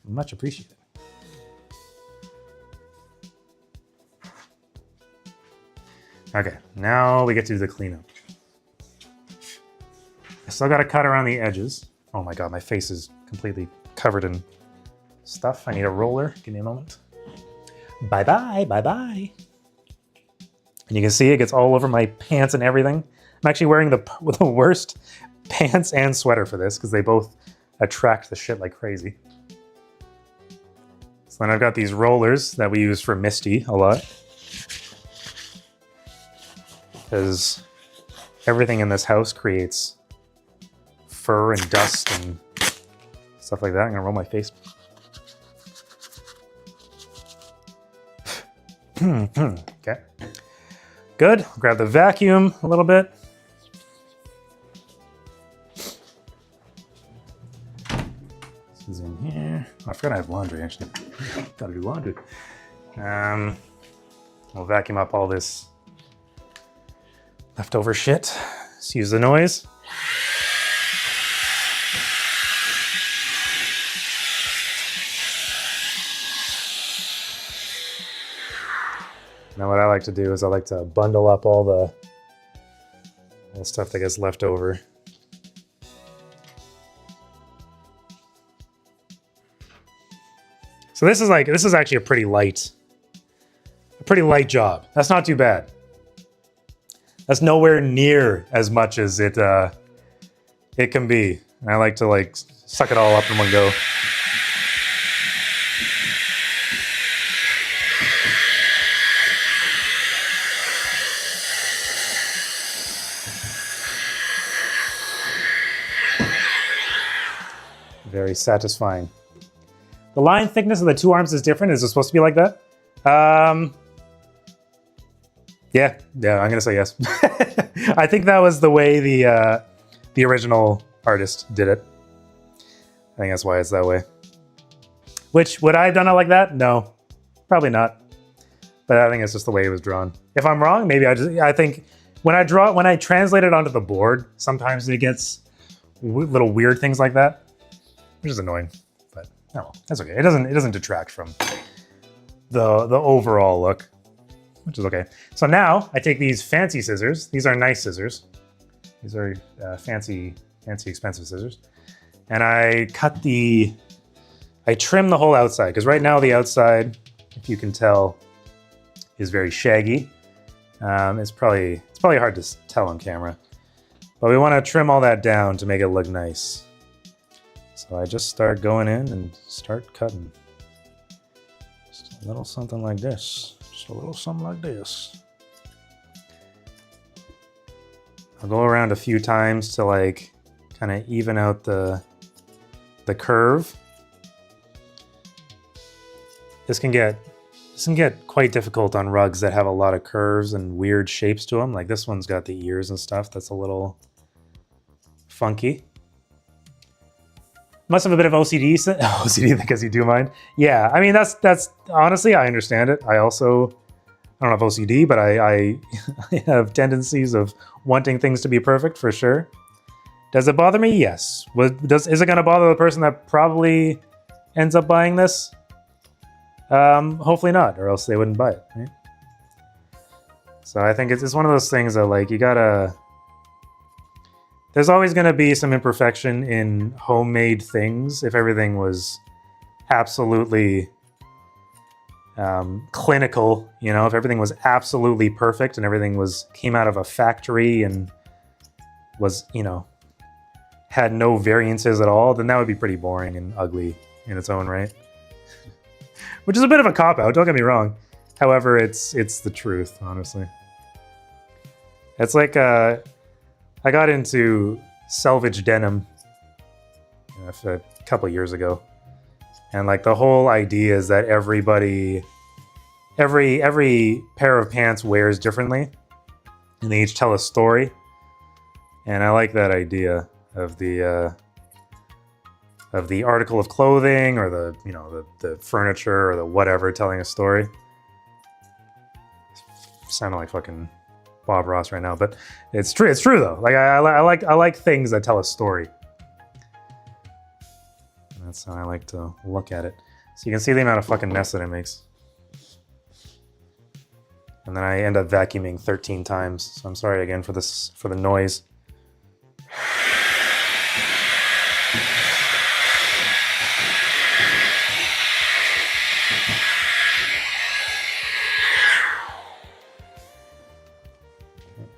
Much appreciated. Okay, now we get to do the cleanup. I still gotta cut around the edges. Oh my god, my face is completely covered in stuff. I need a roller. Give me a moment. Bye-bye, bye-bye. And you can see it gets all over my pants and everything. I'm actually wearing the worst pants and sweater for this because they both attract the shit like crazy. So then I've got these rollers that we use for Misty a lot. Because everything in this house creates fur and dust and stuff like that. I'm gonna roll my face. Okay. Good. Grab the vacuum a little bit. is in here. Oh, I forgot I have laundry, actually. Gotta do laundry. We'll vacuum up all this leftover shit. Let's use the noise. Now what I like to do is I like to bundle up all the stuff that gets left over. So this is actually a pretty light job. That's not too bad. That's nowhere near as much as it can be. And I like to like suck it all up in one go. Very satisfying. The line thickness of the two arms is different. Is it supposed to be like that? Yeah, I'm gonna say yes. I think that was the way the original artist did it. I think that's why it's that way. Which, would I have done it like that? No, probably not. But I think it's just the way it was drawn. If I'm wrong, maybe I think when I translate it onto the board, sometimes it gets little weird things like that, which is annoying. But oh well, that's okay. It doesn't detract from the overall look, which is okay. So now I take these fancy scissors. These are nice scissors. These are fancy, expensive scissors. And I trim the whole outside, because right now the outside, if you can tell, is very shaggy. It's probably hard to tell on camera, but we want to trim all that down to make it look nice. So I just start going in and start cutting. Just a little something like this. Just a little something like this. I'll go around a few times to like kind of even out the curve. This can get quite difficult on rugs that have a lot of curves and weird shapes to them. Like this one's got the ears and stuff that's a little funky. Must have a bit of OCD. OCD because you do mind. Yeah, I mean that's honestly, I understand it. I don't have OCD, but I have tendencies of wanting things to be perfect for sure. Does it bother me? Yes. Is it going to bother the person that probably ends up buying this? Hopefully not, or else they wouldn't buy it, right? So I think it's one of those things that like there's always going to be some imperfection in homemade things. If everything was absolutely clinical, you know, if everything was absolutely perfect and everything came out of a factory and was, you know, had no variances at all, then that would be pretty boring and ugly in its own right. Which is a bit of a cop-out, don't get me wrong. However, it's the truth, honestly. It's like I got into selvage denim a couple years ago. And like the whole idea is that every pair of pants wears differently. And they each tell a story. And I like that idea of the article of clothing or the furniture or the whatever telling a story. Sounding like fucking Bob Ross right now, but it's true. It's true though. Like I like things that tell a story. And that's how I like to look at it. So you can see the amount of fucking mess that it makes. And then I end up vacuuming 13 times. So I'm sorry again for the noise.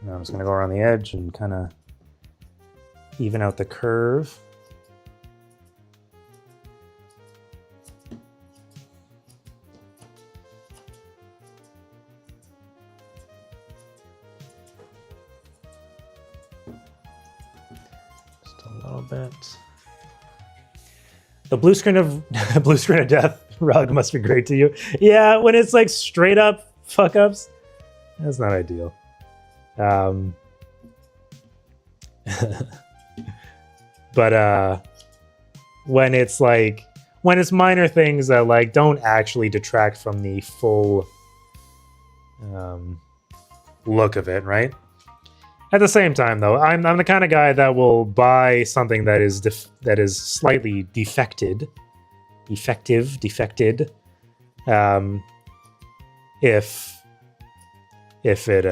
Now I'm just going to go around the edge and kind of even out the curve. Just a little bit. The blue screen of death rug must be great to you. Yeah, when it's like straight up fuck ups, that's not ideal. But when it's like when it's minor things that like don't actually detract from the full look of it, right? At the same time, though, I'm the kind of guy that will buy something that is slightly defected, if it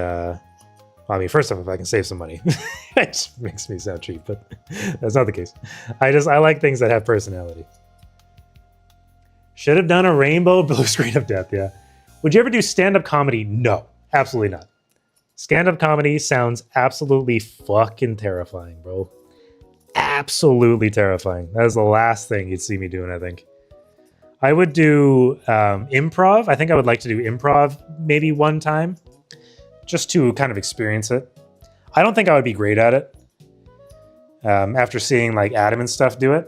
I mean, first off, if I can save some money, it just makes me sound cheap, but that's not the case. I like things that have personality. Should have done a rainbow blue screen of death. Yeah. Would you ever do stand-up comedy? No, absolutely not. Stand-up comedy sounds absolutely fucking terrifying, bro. Absolutely terrifying. That is the last thing you'd see me doing, I think. I would do improv. I think I would like to do improv maybe one time, just to kind of experience it. I don't think I would be great at it. After seeing like Adam and stuff do it,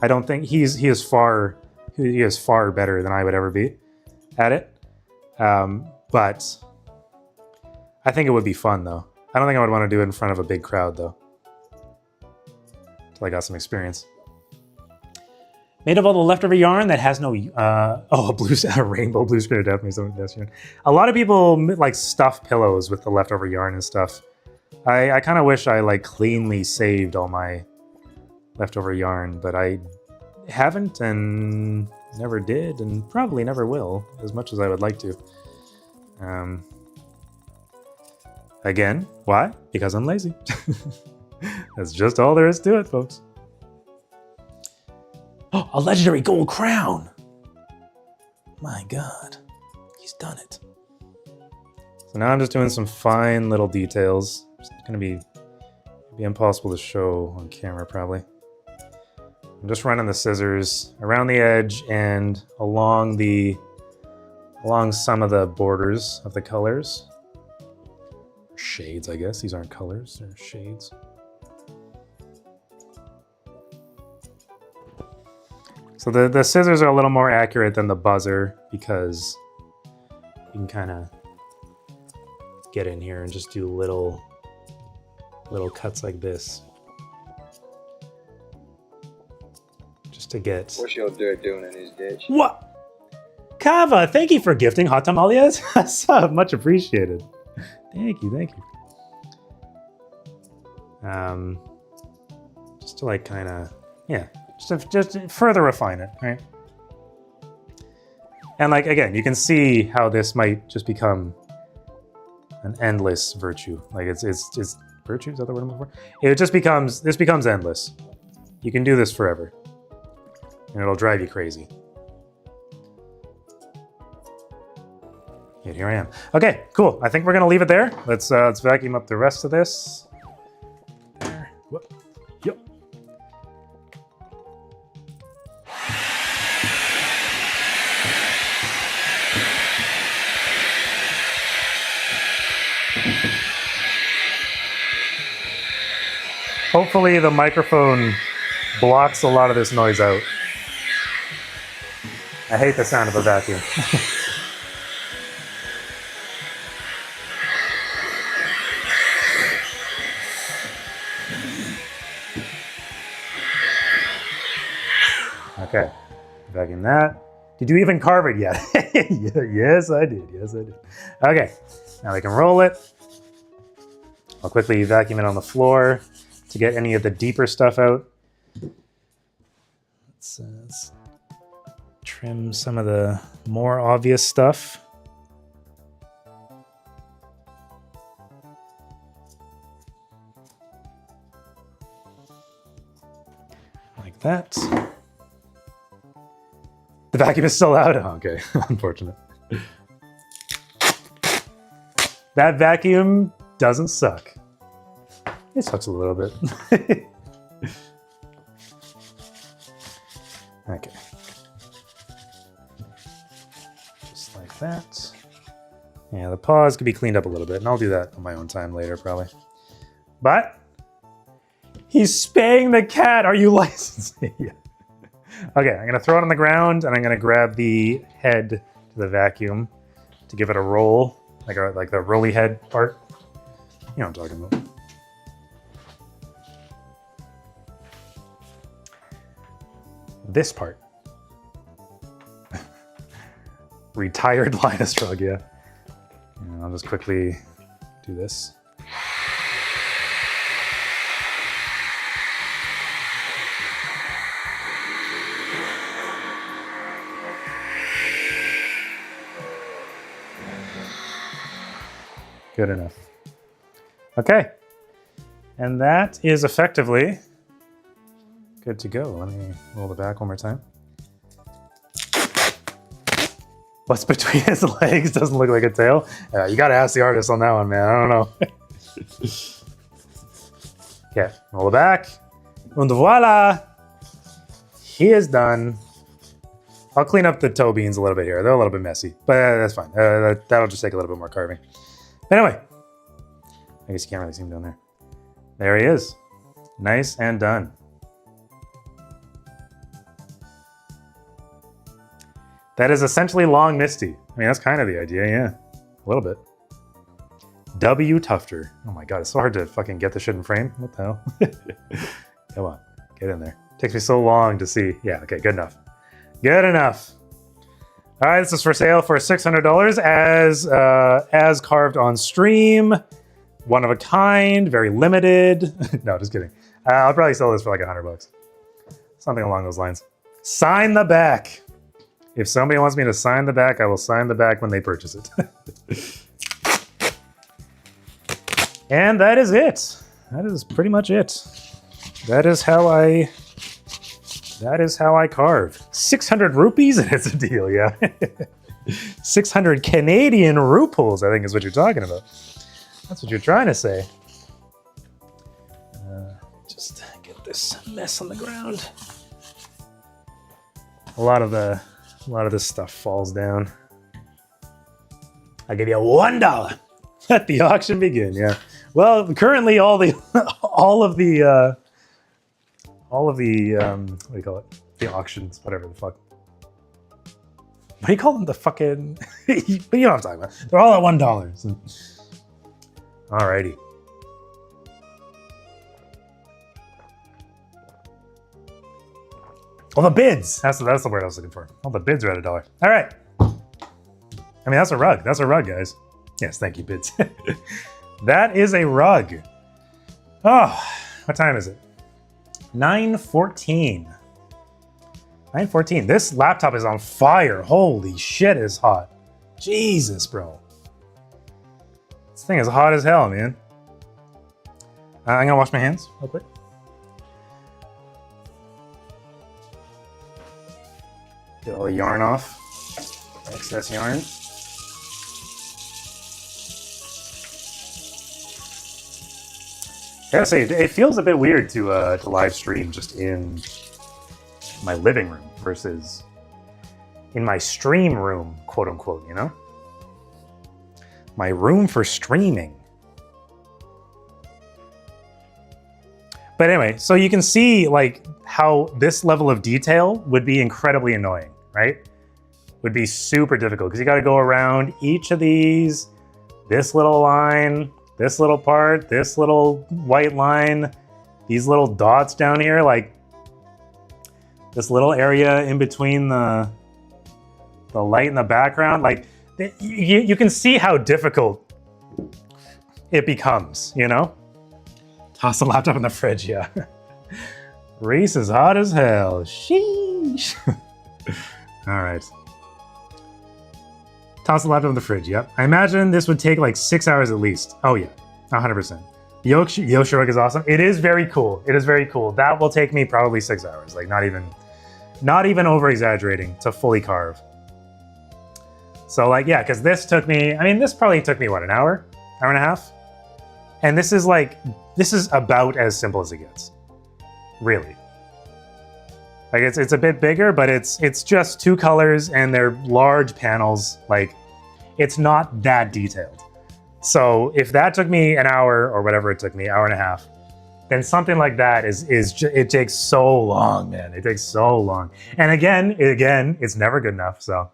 I don't think he is far better than I would ever be at it. But I think it would be fun though. I don't think I would want to do it in front of a big crowd though. Until I got some experience. Made of all the leftover yarn that has no a rainbow blue screen of death. A lot of people like stuff pillows with the leftover yarn and stuff. I kind of wish I like cleanly saved all my leftover yarn, but I haven't and never did and probably never will as much as I would like to. Again, why? Because I'm lazy. That's just all there is to it, folks. Oh, a legendary gold crown! My god, he's done it. So now I'm just doing some fine little details. It's gonna be impossible to show on camera, probably. I'm just running the scissors around the edge and along some of the borders of the colors. Shades, I guess. These aren't colors, they're shades. So the scissors are a little more accurate than the buzzer because you can kind of get in here and just do little cuts like this. Just to get... What's your dirt doing in his ditch? What? Kava, thank you for gifting hot tamales. That's much appreciated. Thank you. Just to like kind of, yeah. Just to further refine it, right? And like, again, you can see how this might just become an endless virtue. Like it's virtue, is that the word I'm looking for? This becomes endless. You can do this forever. And it'll drive you crazy. And here I am. Okay, cool. I think we're gonna leave it there. Let's vacuum up the rest of this. There. Whoop. Yep. Hopefully the microphone blocks a lot of this noise out. I hate the sound of a vacuum. Okay, vacuum that. Did you even carve it yet? Yes, I did. Okay, now we can roll it. I'll quickly vacuum it on the floor to get any of the deeper stuff out. Let's trim some of the more obvious stuff. Like that. The vacuum is still out? Oh, okay, unfortunate. That vacuum doesn't suck. It sucks a little bit. Okay. Just like that. Yeah, the paws could be cleaned up a little bit, and I'll do that on my own time later, probably. But he's spaying the cat. Are you licensed? Yeah. Okay, I'm gonna throw it on the ground, and I'm gonna grab the head to the vacuum to give it a roll, like the rolly head part. You know what I'm talking about. this part. Retired Linus rug, yeah. And I'll just quickly do this. Good enough. Okay. And that is effectively good to go. Let me roll the back one more time. What's between his legs doesn't look like a tail. You gotta ask the artist on that one, man. I don't know. Okay, roll it back. And voila! He is done. I'll clean up the toe beans a little bit here. They're a little bit messy, but that's fine. That'll just take a little bit more carving. Anyway, I guess you can't really see him down there. There he is. Nice and done. That is essentially Long Misty. I mean, that's kind of the idea, yeah. A little bit. W. Tufter. Oh my god, it's so hard to fucking get this shit in frame. What the hell? Come on, get in there. Takes me so long to see. Yeah, okay, good enough. Good enough. All right, this is for sale for $600 as carved on stream. One of a kind, very limited. No, just kidding. I'll probably sell this for like $100. Something along those lines. Sign the back. If somebody wants me to sign the back, I will sign the back when they purchase it. And that is it. That is pretty much it. That is how I carve. 600 rupees and it's a deal, yeah. 600 Canadian rupees, I think is what you're talking about. That's what you're trying to say. Just get this mess on the ground. A lot of this stuff falls down. I'll give you $1. Let the auction begin. Yeah. Well, currently all of the what do you call it? The auctions, whatever the fuck. What do you call them? The fucking. But you know what I'm talking about. They're all at $1. So. Alrighty. Well, the bids. That's the word I was looking for. All the bids are at $1. All right. I mean, that's a rug. That's a rug, guys. Yes, thank you, bids. That is a rug. Oh, what time is it? 9:14. 9:14. This laptop is on fire. Holy shit, it's hot. Jesus, bro. This thing is hot as hell, man. I'm gonna wash my hands real quick. Get all the yarn off. Excess yarn. I gotta say, it feels a bit weird to live stream just in my living room versus in my stream room, quote unquote, you know? My room for streaming. But anyway, so you can see like how this level of detail would be incredibly annoying, right? Would be super difficult because you got to go around each of these, this little line, this little part, this little white line, these little dots down here, like this little area in between the light in the background. Like you can see how difficult it becomes, you know? Toss the laptop in the fridge, yeah. Reese is hot as hell. Sheesh. All right. Toss the laptop in the fridge, yep. I imagine this would take like 6 hours at least. Oh yeah, 100%. Yoshi rug is awesome. It is very cool. It is very cool. That will take me probably 6 hours. Like not even over exaggerating to fully carve. So like, yeah, because this took me, I mean, this probably took me what, an hour and a half? And this is about as simple as it gets. Really. Like it's a bit bigger, but it's just two colors and they're large panels. Like it's not that detailed. So if that took me an hour or whatever it took me, hour and a half, then something like that it takes so long, man. It takes so long. And again, it's never good enough. So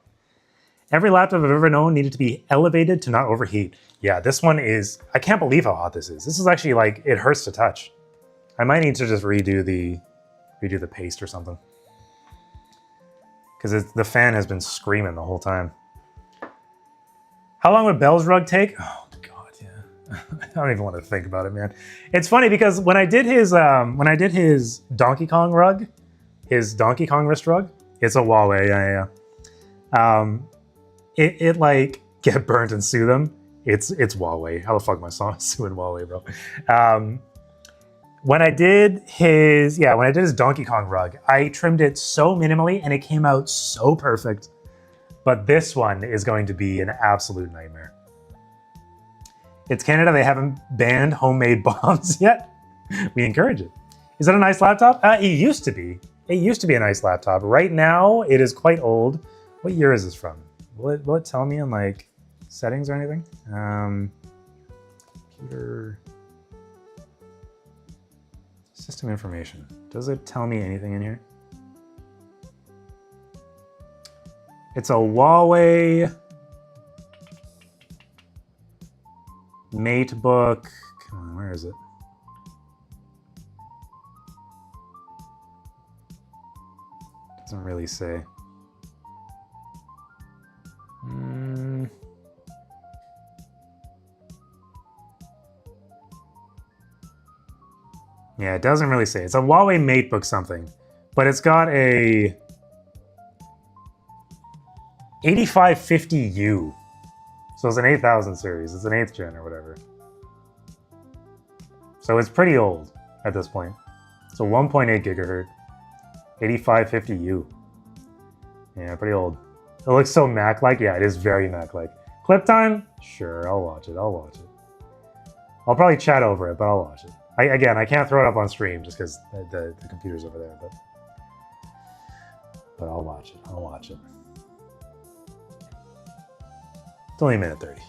every laptop I've ever known needed to be elevated to not overheat. Yeah, this one is, I can't believe how hot this is. This is actually like, it hurts to touch. I might need to just redo the paste or something. because the fan has been screaming the whole time. How long would Bell's rug take? Oh God, yeah. I don't even want to think about it, man. It's funny because when I did his Donkey Kong rug, his Donkey Kong wrist rug, it's a Huawei, yeah. It like get burnt and sue them. It's Huawei. How the fuck am I suing Huawei, bro? When I did his Donkey Kong rug, I trimmed it so minimally and it came out so perfect. But this one is going to be an absolute nightmare. It's Canada. They haven't banned homemade bombs yet. We encourage it. Is that a nice laptop? It used to be. It used to be a nice laptop. Right now, it is quite old. What year is this from? Will it tell me in like settings or anything? Computer system information. Does it tell me anything in here? It's a Huawei MateBook. Come on, where is it? Doesn't really say. Yeah, it doesn't really say. It's a Huawei MateBook something, but it's got a 8550U. So it's an 8000 series. It's an 8th gen or whatever. So it's pretty old at this point. So 1.8 gigahertz, 8550U. Yeah, pretty old. It looks so Mac-like. Yeah, it is very Mac-like. Clip time? Sure, I'll watch it. I'll probably chat over it, but I'll watch it. Again, I can't throw it up on stream just because the computer's over there, but I'll watch it. It's only a minute 30.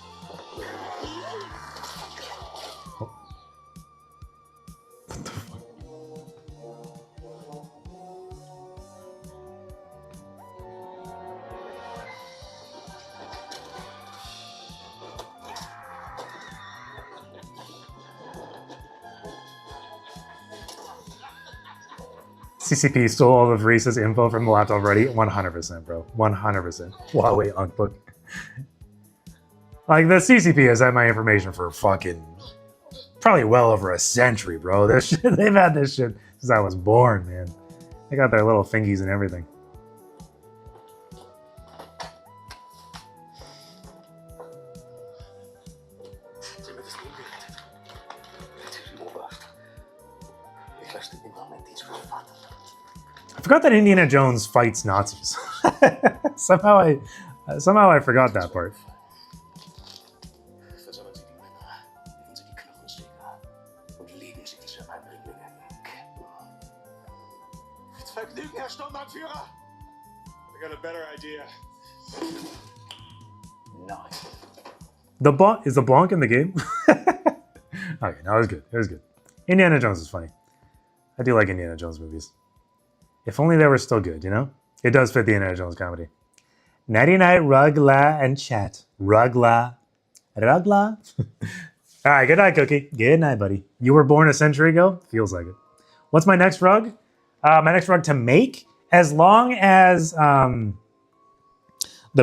Oh. What the fuck? CCP stole all of Reese's info from the laptop already. 100%, bro. 100%. Huawei Unkbook. Like, the CCP has had my information for fucking probably well over a century, bro. This shit, they've had this shit since I was born, man. They got their little fingies and everything. I forgot that Indiana Jones fights Nazis. somehow I forgot that part. Vergnügen, Herr Sturmbannführer! I got a better idea. Nice. Is the Blanc in the game? Okay, no, it was good. It was good. Indiana Jones is funny. I do like Indiana Jones movies. If only they were still good, you know? It does fit the Indiana Jones comedy. Nighty night, Rugla and chat. Rugla. Rugla? All right, good night, Cookie. Good night, buddy. You were born a century ago? Feels like it. What's my next rug? My next rug to make, as long as the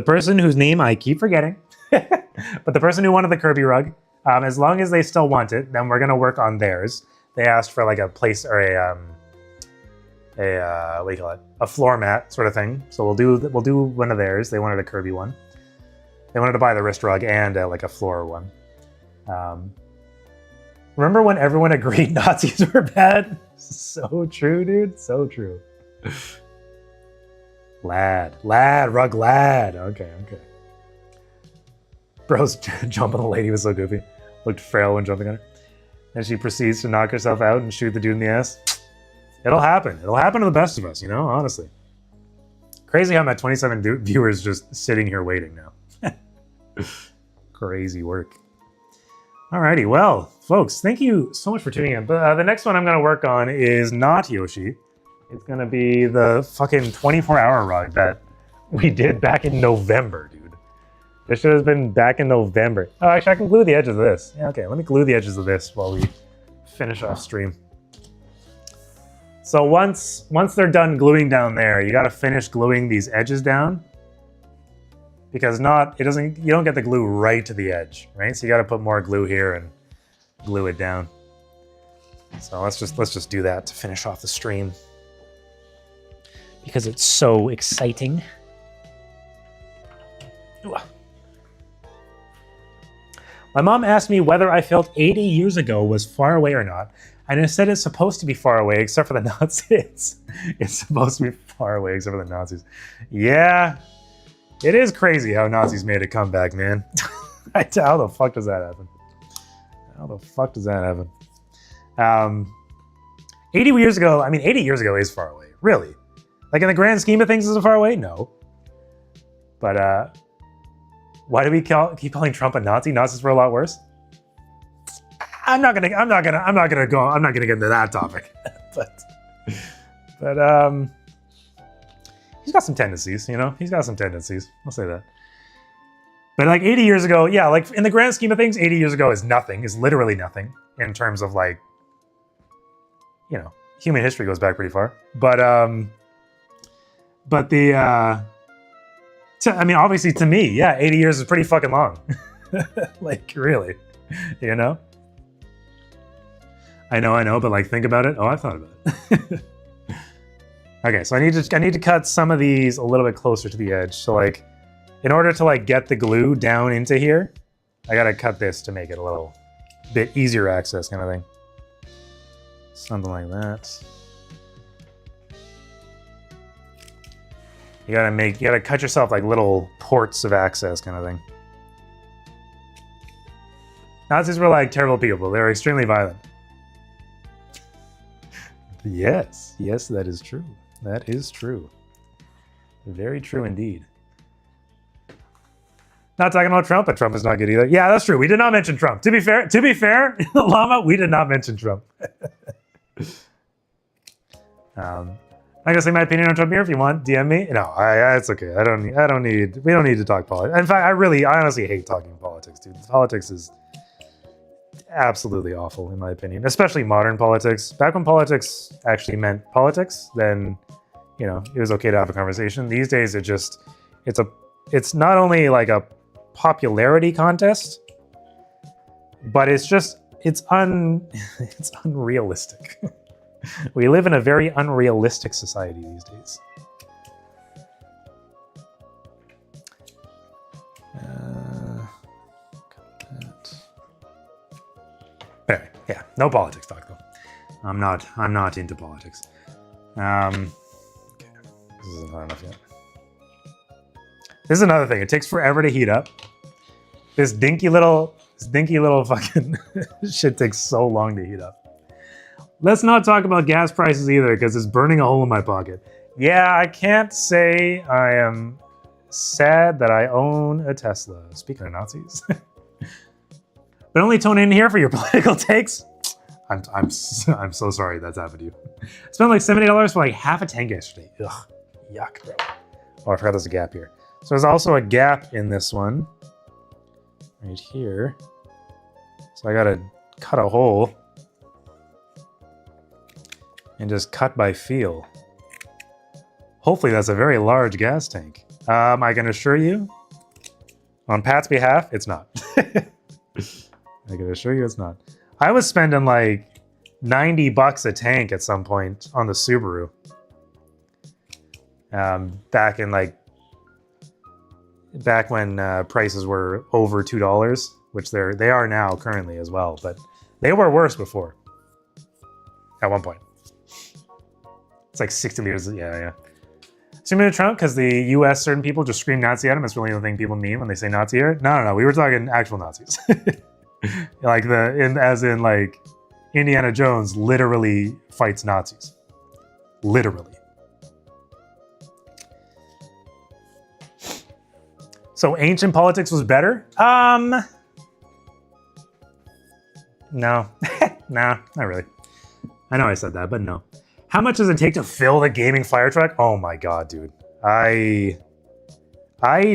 person whose name I keep forgetting, but the person who wanted the Kirby rug, as long as they still want it, then we're gonna work on theirs. They asked for like a place or a what do you call it? A floor mat sort of thing. So we'll do one of theirs. They wanted a Kirby one. They wanted to buy the wrist rug and like a floor one. Remember when everyone agreed Nazis were bad? So true, dude. So true. Lad, rug lad. Okay. Bro's jumping the lady was so goofy. Looked frail when jumping on her. And she proceeds to knock herself out and shoot the dude in the ass. It'll happen. It'll happen to the best of us, you know, honestly. Crazy how I'm at 27 viewers just sitting here waiting now. Crazy work. Alrighty, well, folks, thank you so much for tuning in. But the next one I'm going to work on is not Yoshi. It's going to be the fucking 24-hour rug that we did back in November, dude. This should have been back in November. Oh, actually, I can glue the edges of this. Yeah, okay, let me glue the edges of this while we finish off stream. So once they're done gluing down there, you got to finish gluing these edges down, because you don't get the glue right to the edge, right? So you got to put more glue here and glue it down. So let's just do that to finish off the stream, because it's so exciting. Ooh. My mom asked me whether I felt 80 years ago was far away or not, and I said it's supposed to be far away except for the Nazis. It's supposed to be far away except for the Nazis. Yeah, it is crazy how Nazis made a comeback, man. How the fuck does that happen? How the fuck does that happen? 80 years ago, I mean, 80 years ago is far away, really. Like, in the grand scheme of things, is it far away? No. But, why do we keep calling Trump a Nazi? Nazis were a lot worse. I'm not gonna get into that topic. but, he's got some tendencies, you know? He's got some tendencies. I'll say that. But like 80 years ago, yeah, like in the grand scheme of things, 80 years ago is nothing, is literally nothing in terms of like, you know, human history goes back pretty far. But I mean, obviously to me, yeah, 80 years is pretty fucking long. Like, really, you know? I know, but like, think about it. Oh, I thought about it. Okay, so I need to cut some of these a little bit closer to the edge. So like, in order to like get the glue down into here, I gotta cut this to make it a little bit easier access kind of thing. Something like that. You gotta cut yourself like little ports of access kind of thing. Nazis were like terrible people. They were extremely violent. Yes, that is true. That is true. Very true indeed. Not talking about Trump, but Trump is not good either. Yeah, that's true. We did not mention Trump. To be fair, Llama, we did not mention Trump. I can say my opinion on Trump here if you want. DM me. No, it's okay. We don't need to talk politics. In fact, I honestly hate talking politics, dude. Politics is absolutely awful in my opinion, especially modern politics. Back when politics actually meant politics, then, you know, it was okay to have a conversation. These days, it's not only like a popularity contest, but it's unrealistic. We live in a very unrealistic society these days. Anyway, yeah, no politics talk though. I'm not into politics. Okay, this isn't hot enough yet. This is another thing. It takes forever to heat up. This dinky little fucking shit takes so long to heat up. Let's not talk about gas prices either, because it's burning a hole in my pocket. Yeah, I can't say I am sad that I own a Tesla. Speaking of Nazis. But only tune in here for your political takes. I'm so sorry that's happened to you. I spent like $70 for like half a tank yesterday. Ugh, yuck, bro. Oh, I forgot there's a gap here. So there's also a gap in this one. Right here. So I gotta cut a hole. And just cut by feel. Hopefully that's a very large gas tank. I can assure you, on Pat's behalf, it's not. I can assure you it's not. I was spending like $90 a tank at some point on the Subaru. Back when prices were over $2, which they are now currently as well, but they were worse before. At one point. It's like 60 liters, yeah. Assuming Trump, because the US, certain people just scream Nazi at him. It's really the thing people mean when they say Nazi here. No, we were talking actual Nazis. Like as in like Indiana Jones literally fights Nazis. Literally. So ancient politics was better? No. No, not really. I know I said that, but no. How much does it take to fill the gaming fire truck? Oh my god, dude. I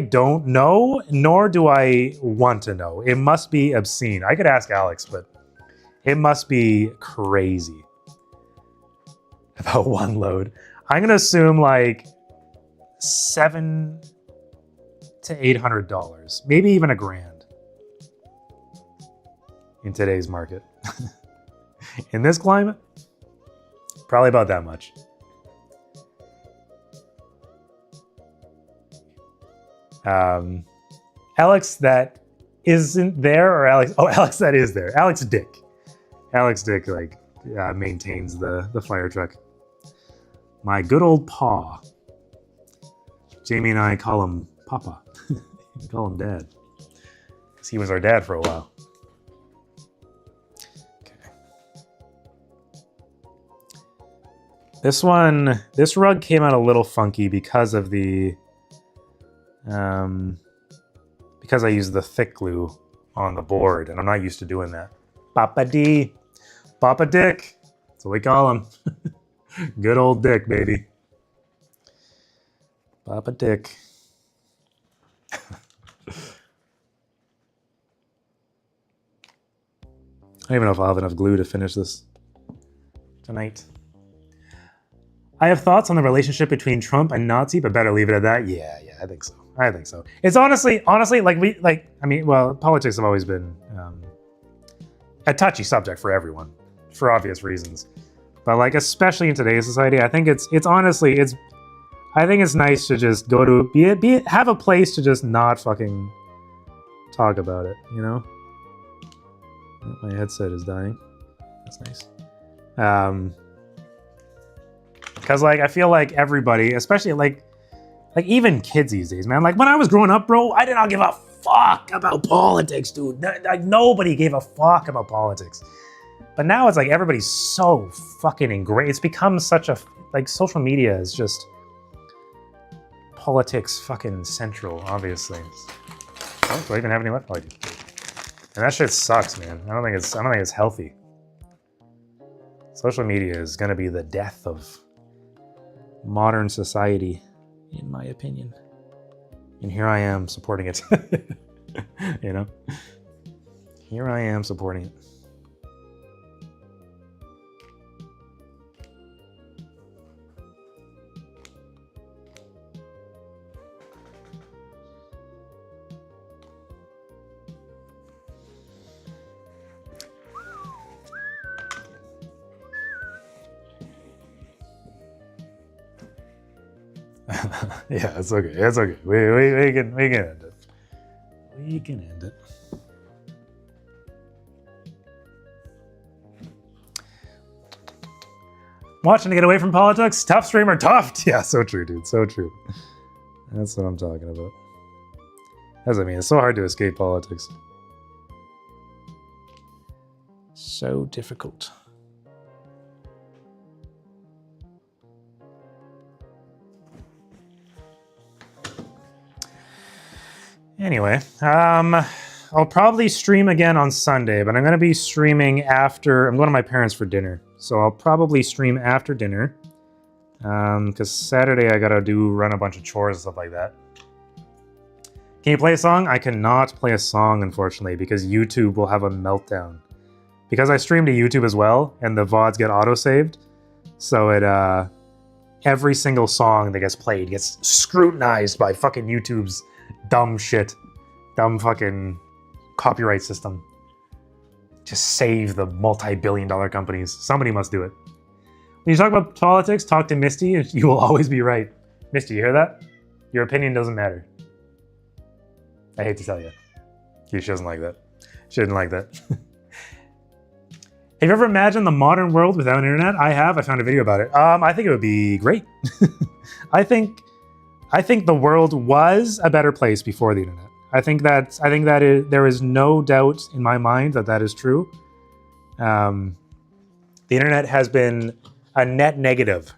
don't know, nor do I want to know. It must be obscene. I could ask Alex, but it must be crazy. about one load. I'm gonna assume like $700 to $800, maybe even $1,000 in today's market. In this climate, probably about that much. Alex that isn't there, or Alex? Oh, Alex that is there. Alex Dick. Alex Dick like maintains the fire truck. My good old paw. Jamie and I call him Papa. We call him Dad, because he was our dad for a while. Okay. This rug came out a little funky because of the because I used the thick glue on the board, and I'm not used to doing that. Papa D, Papa Dick, that's what we call him. Good old Dick, baby. Papa Dick. I don't even know if I'll have enough glue to finish this tonight. I have thoughts on the relationship between Trump and Nazi, but better leave it at that. Yeah, I think so. I think so. It's honestly, politics have always been a touchy subject for everyone, for obvious reasons. But like, especially in today's society, I think it's I think it's nice to just go to have a place to just not fucking talk about it, you know? Oh, my headset is dying. That's nice. Because like I feel like everybody, especially like even kids these days, man. Like when I was growing up, bro, I did not give a fuck about politics, dude. Like nobody gave a fuck about politics. But now it's like everybody's so fucking ingrained. It's become such a like social media is just politics fucking central, obviously. Oh, do I even have any left? Oh, I do. And that shit sucks, man. I don't think it's healthy. Social media is gonna be the death of modern society, in my opinion. And here I am supporting it. You know? Here I am supporting it. Yeah, it's okay. It's okay. We can end it. We can end it. Watching to get away from politics? Tough streamer, tough. Yeah, so true, dude. So true. That's what I'm talking about. As I mean, it's so hard to escape politics. So difficult. Anyway, I'll probably stream again on Sunday, but I'm going to be streaming after... I'm going to my parents for dinner, so I'll probably stream after dinner. Because Saturday I got to run a bunch of chores and stuff like that. Can you play a song? I cannot play a song, unfortunately, because YouTube will have a meltdown. Because I stream to YouTube as well, and the VODs get auto-saved, so it, every single song that gets played gets scrutinized by fucking YouTube's dumb shit. Dumb fucking copyright system. Just save the multi-billion-dollar companies. Somebody must do it. When you talk about politics, talk to Misty, and you will always be right. Misty, you hear that? Your opinion doesn't matter. I hate to tell you. She doesn't like that. She didn't like that. Have you ever imagined the modern world without internet? I have. I found a video about it. I think it would be great. I think the world was a better place before the internet. There is no doubt in my mind that is true. The internet has been a net negative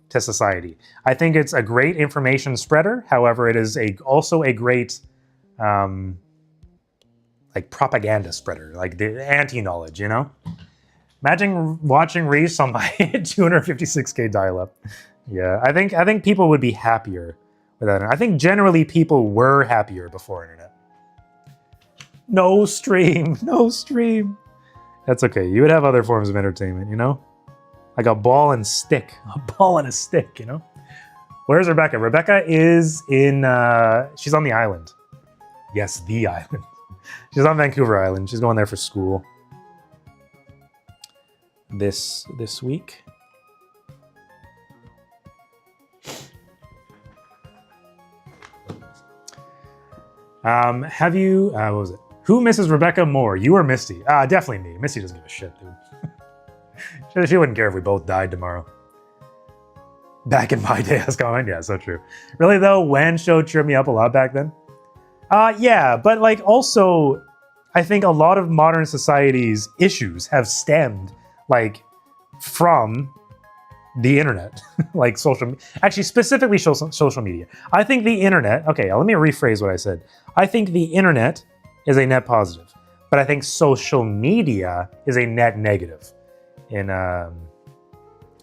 to society. I think it's a great information spreader. However, it is also a great like propaganda spreader, like the anti-knowledge, you know? Imagine watching Reese on my 256K dial-up. Yeah, I think people would be happier without it. I think generally people were happier before internet. No stream, no stream. That's okay. You would have other forms of entertainment, you know? Like a ball and stick. A ball and a stick, you know? Where's Rebecca? Rebecca is in, she's on the island. Yes, the island. She's on Vancouver Island. She's going there for school this week. Have you, what was it? Who misses Rebecca more, you or Misty? Definitely me. Misty doesn't give a shit, dude. She wouldn't care if we both died tomorrow. Back in my day, I was going, yeah, so true. Really though, WAN show cheered me up a lot back then. Yeah, but like also, I think a lot of modern society's issues have stemmed like from the internet, like actually specifically social media. I think the internet, okay, let me rephrase what I said. I think the internet is a net positive, but I think social media is a net negative in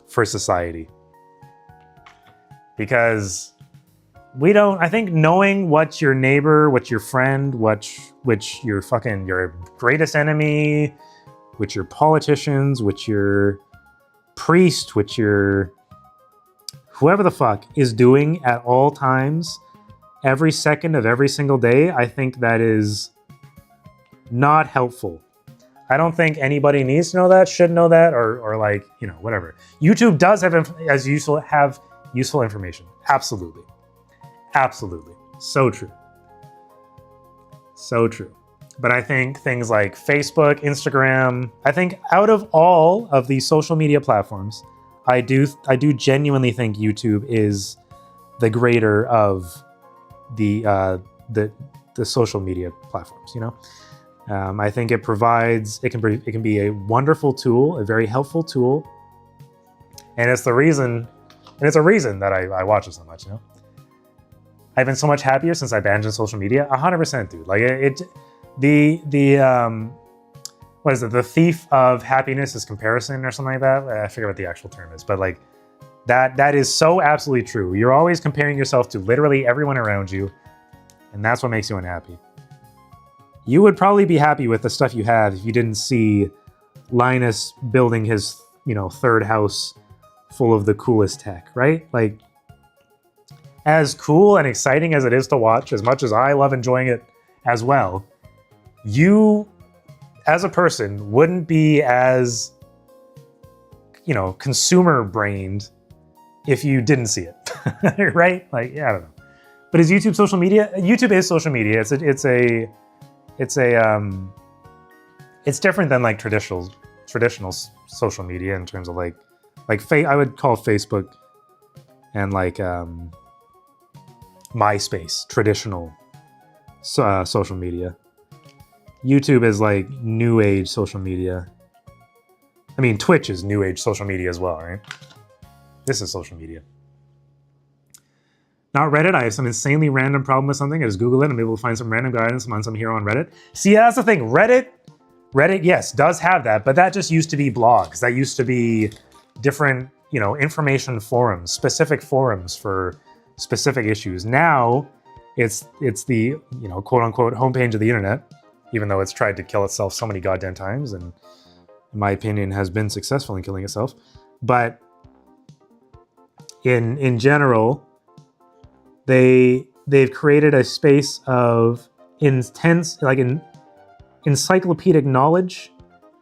for society. Because I think knowing what your neighbor, what your friend, which your greatest enemy, which your politicians, which your priest, which your whoever the fuck is doing at all times, every second of every single day, I think that is not helpful. I don't think anybody needs to know that, should know that, or like, you know, whatever. YouTube does have useful information. Absolutely. Absolutely. So true. So true. But I think things like Facebook, Instagram, I think out of all of these social media platforms, I do genuinely think YouTube is the greater of the social media platforms, you know? I think it can be a wonderful tool, a very helpful tool. And it's a reason that I watch it so much, you know? I've been so much happier since I abandoned social media. 100%, dude. Like what is it? The thief of happiness is comparison or something like that. I forget what the actual term is, but like that is so absolutely true. You're always comparing yourself to literally everyone around you, and that's what makes you unhappy. You would probably be happy with the stuff you have if you didn't see Linus building his, third house full of the coolest tech, right? Like, as cool and exciting as it is to watch, as much as I love enjoying it as well, you, as a person, wouldn't be as, consumer-brained if you didn't see it, right? Like, yeah, I don't know. But is YouTube social media? YouTube is social media. It's different than like traditional social media in terms of like I would call Facebook and like MySpace traditional social media. YouTube is like new age social media. I mean, Twitch is new age social media as well, right? This is social media. Not Reddit. I have some insanely random problem with something. I just Google it and I'm able to find some random guidance on some hero on Reddit. See, that's the thing. Reddit, yes, does have that, but that just used to be blogs. That used to be different, information forums, specific forums for specific issues. Now, it's the, quote unquote homepage of the internet, even though it's tried to kill itself so many goddamn times, and in my opinion has been successful in killing itself. But in general, they've created a space of intense, like encyclopedic knowledge.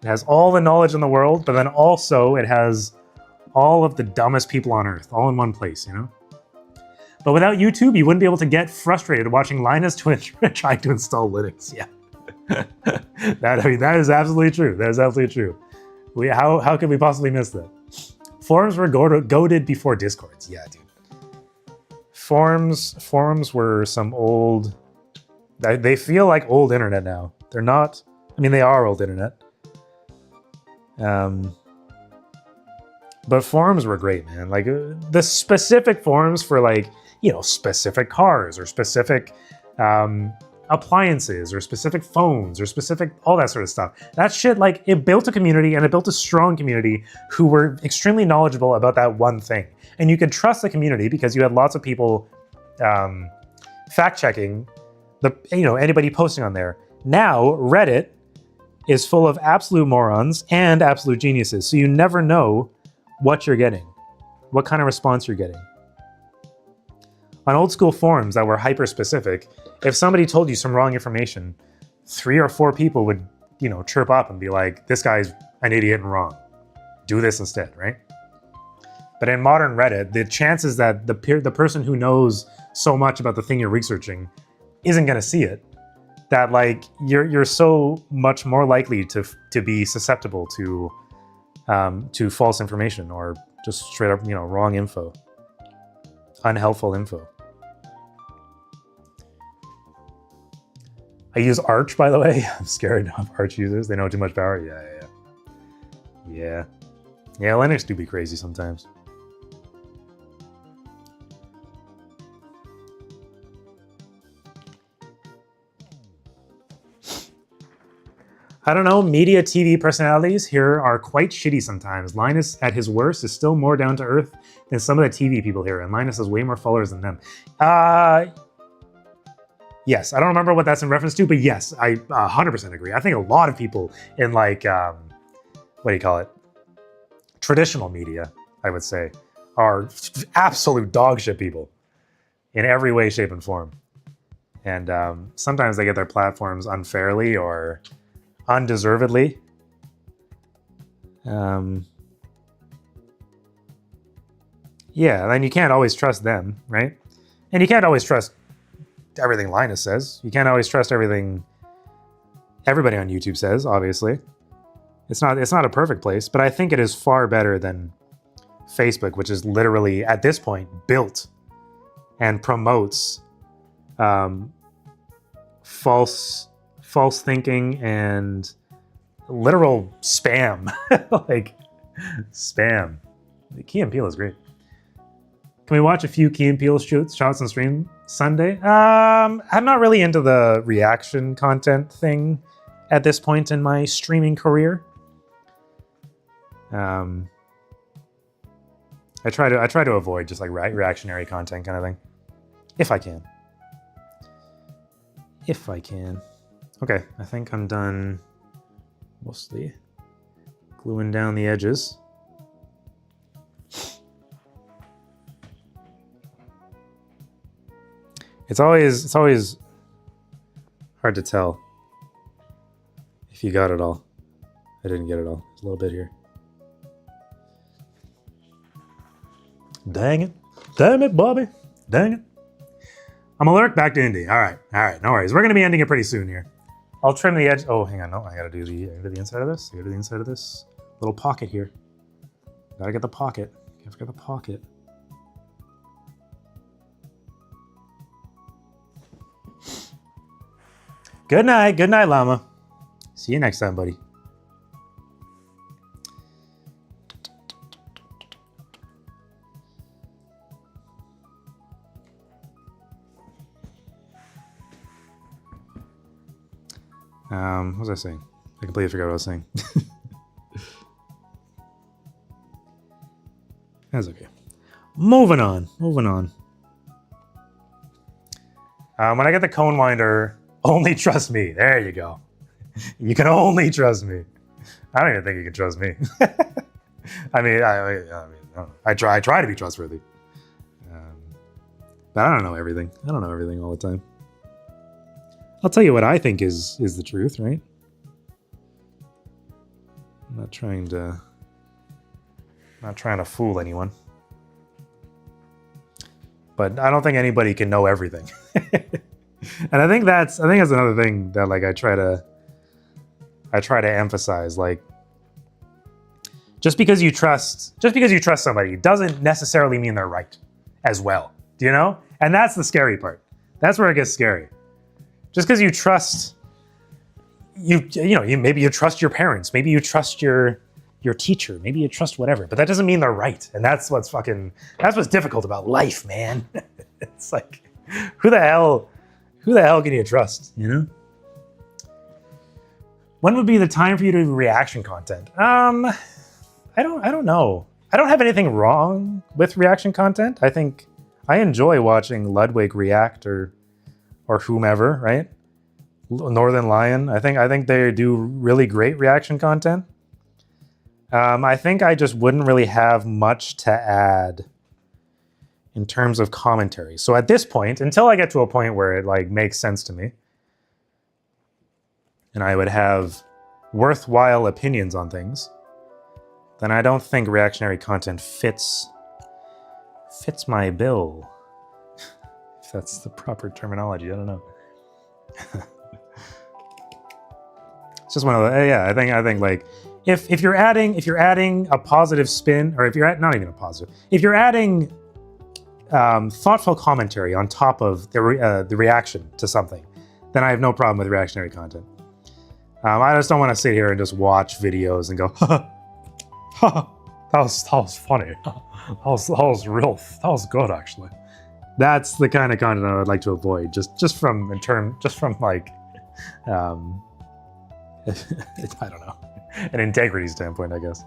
It has all the knowledge in the world, but then also it has all of the dumbest people on earth, all in one place, But without YouTube, you wouldn't be able to get frustrated watching Linus Twitch trying to install Linux. Yeah, that is absolutely true. That is absolutely true. How could we possibly miss that? Forums were goated before Discords. Yeah, dude. Forums were some old. They feel like old internet now. They're not. I mean, they are old internet. But forums were great, man. Like the specific forums for like, specific cars or specific appliances or specific phones or specific, all that sort of stuff. That shit, like, it built a community, and it built a strong community who were extremely knowledgeable about that one thing. And you could trust the community because you had lots of people fact-checking anybody posting on there. Now, Reddit is full of absolute morons and absolute geniuses. So you never know what you're getting, what kind of response you're getting. On old school forums that were hyper specific, if somebody told you some wrong information, 3 or 4 people would, chirp up and be like, this guy's an idiot and wrong. Do this instead, right? But in modern Reddit, the chances that the person who knows so much about the thing you're researching isn't going to see it, that like you're so much more likely to be susceptible to false information or just straight up wrong info, unhelpful info. I use Arch, by the way. I'm scared of Arch users. They know too much power. Yeah. Linux do be crazy sometimes. I don't know, media TV personalities here are quite shitty sometimes. Linus, at his worst, is still more down to earth than some of the TV people here, and Linus has way more followers than them. Yes, I don't remember what that's in reference to, but yes, I 100% agree. I think a lot of people in like, traditional media, I would say, are absolute dog shit people in every way, shape, and form. And sometimes they get their platforms unfairly or undeservedly. Yeah, then you can't always trust them, right? And you can't always trust everything Linus says. You can't always trust everything everybody on YouTube says, obviously. It's not a perfect place, but I think it is far better than Facebook, which is literally, at this point, built and promotes false thinking and literal spam. Like, spam. The Key and Peele is great. Can we watch a few Key and Peele shots on stream Sunday? I'm not really into the reaction content thing at this point in my streaming career. I try to avoid just like reactionary content kind of thing, if I can. Okay, I think I'm done mostly gluing down the edges. It's always hard to tell if you got it all. I didn't get it all. There's a little bit here. Dang it, Bobby. Dang it. I'm alert back to Indy. All right, no worries. We're gonna be ending it pretty soon here. I'll trim the edge. Oh, hang on, no, I gotta do the inside of this. I gotta do the inside of this little pocket here. Gotta get the pocket. Can't forget the pocket. Good night, Llama. See you next time, buddy. What was I saying? I completely forgot what I was saying. That's okay. Moving on. When I get the cone winder, only trust me. There you go. You can only trust me. I don't even think you can trust me. I try to be trustworthy. But I don't know everything. I don't know everything all the time. I'll tell you what I think is the truth, right? I'm not trying to fool anyone. But I don't think anybody can know everything. And I think that's another thing that like I try to emphasize. Like, just because you trust somebody doesn't necessarily mean they're right as well. Do you know? And that's the scary part. That's where it gets scary. Just because you trust, maybe you trust your parents, maybe you trust your teacher, maybe you trust whatever, but that doesn't mean they're right. And that's what's difficult about life, man. It's like, who the hell can you trust, you know? When would be the time for you to do reaction content? I don't know. I don't have anything wrong with reaction content. I think I enjoy watching Ludwig react or whomever, right? Northern Lion. I think they do really great reaction content. I think I just wouldn't really have much to add in terms of commentary. So at this point, until I get to a point where it like makes sense to me, and I would have worthwhile opinions on things, then I don't think reactionary content fits my bill. If that's the proper terminology, I don't know. It's just one of the I think like if you're adding a positive spin, or if you're not even a positive, if you're adding thoughtful commentary on top of the reaction to something, then I have no problem with reactionary content. I just don't want to sit here and just watch videos and go, that was funny. That was good actually. That's the kind of content I would like to avoid, just from like I don't know, an integrity standpoint, I guess.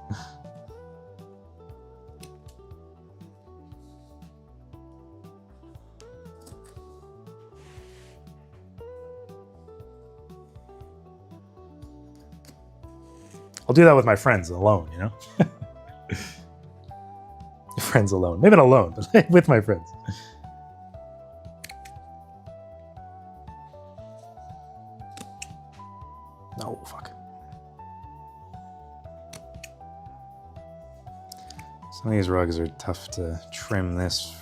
I'll do that with my friends alone, you know? Friends alone. Maybe not alone, but with my friends. No, fuck. Some of these rugs are tough to trim this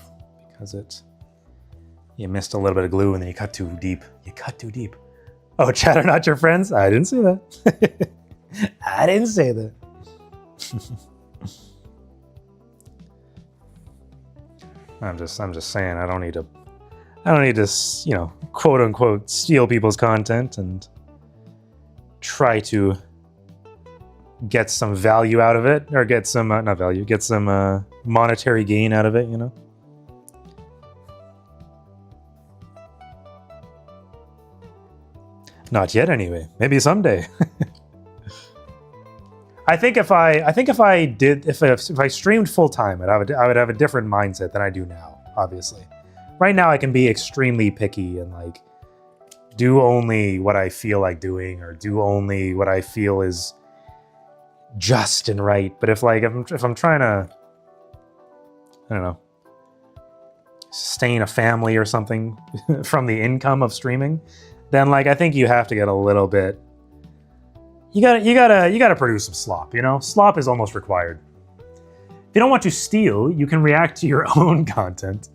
because you missed a little bit of glue and then you cut too deep. You cut too deep. Oh, chat are not your friends? I didn't say that. I didn't say that. I'm just saying I don't need to, you know, quote unquote steal people's content and try to get some value out of it, or get some not value, get some monetary gain out of it, you know. Not yet, anyway. Maybe someday. I think if I streamed full time, I would have a different mindset than I do now. Obviously, right now I can be extremely picky and like do only what I feel like doing, or do only what I feel is just and right. But if I'm trying to, I don't know, sustain a family or something from the income of streaming, then like I think you have to get a little bit. You gotta produce some slop, you know? Slop is almost required. If you don't want to steal, you can react to your own content.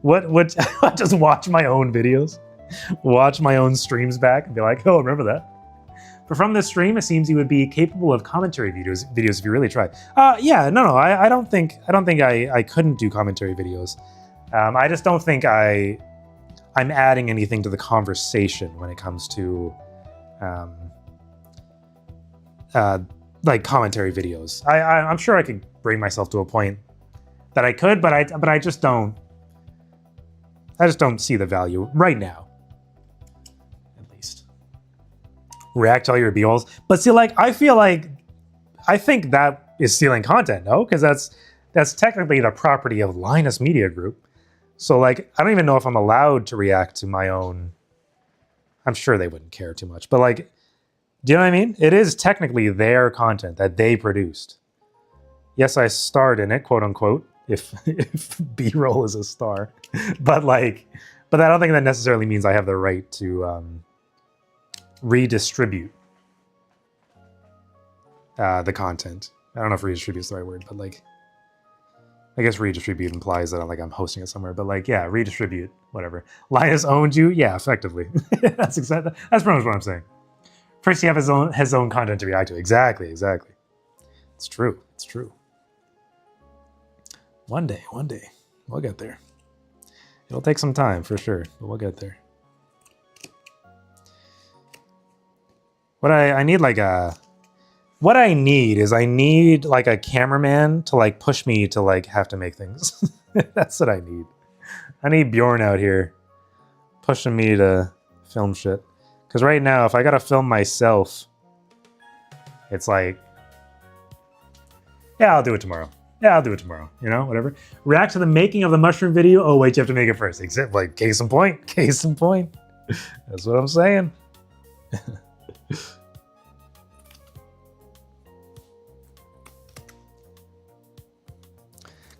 What just watch my own videos? Watch my own streams back and be like, oh, remember that? But from this stream, it seems you would be capable of commentary videos if you really tried. Yeah, no, I don't think I couldn't do commentary videos. I just don't think I'm adding anything to the conversation when it comes to like commentary videos. I'm sure I could bring myself to a point that I could, but I just don't see the value right now, at least. React to all your b-rolls, but see, like I think that is stealing content, no? Because that's technically the property of Linus Media Group. So like I don't even know if I'm allowed to react to my own. I'm sure they wouldn't care too much, but like, do you know what I mean? It is technically their content that they produced. Yes, I starred in it, quote unquote, if B-roll is a star. But I don't think that necessarily means I have the right to redistribute the content. I don't know if redistribute is the right word, but like, I guess redistribute implies that I'm hosting it somewhere. But like, yeah, redistribute, whatever. Linus owned you, yeah, effectively. That's pretty much what I'm saying. First, you have his own content to react to. Exactly. It's true. One day, we'll get there. It'll take some time for sure, but we'll get there. What I need is like a cameraman to like push me to like have to make things. That's what I need. I need Bjorn out here pushing me to film shit. Because right now, if I gotta film myself, it's like, yeah, I'll do it tomorrow. You know, whatever. React to the making of the mushroom video. Oh, wait, you have to make it first. Except, like, case in point. That's what I'm saying.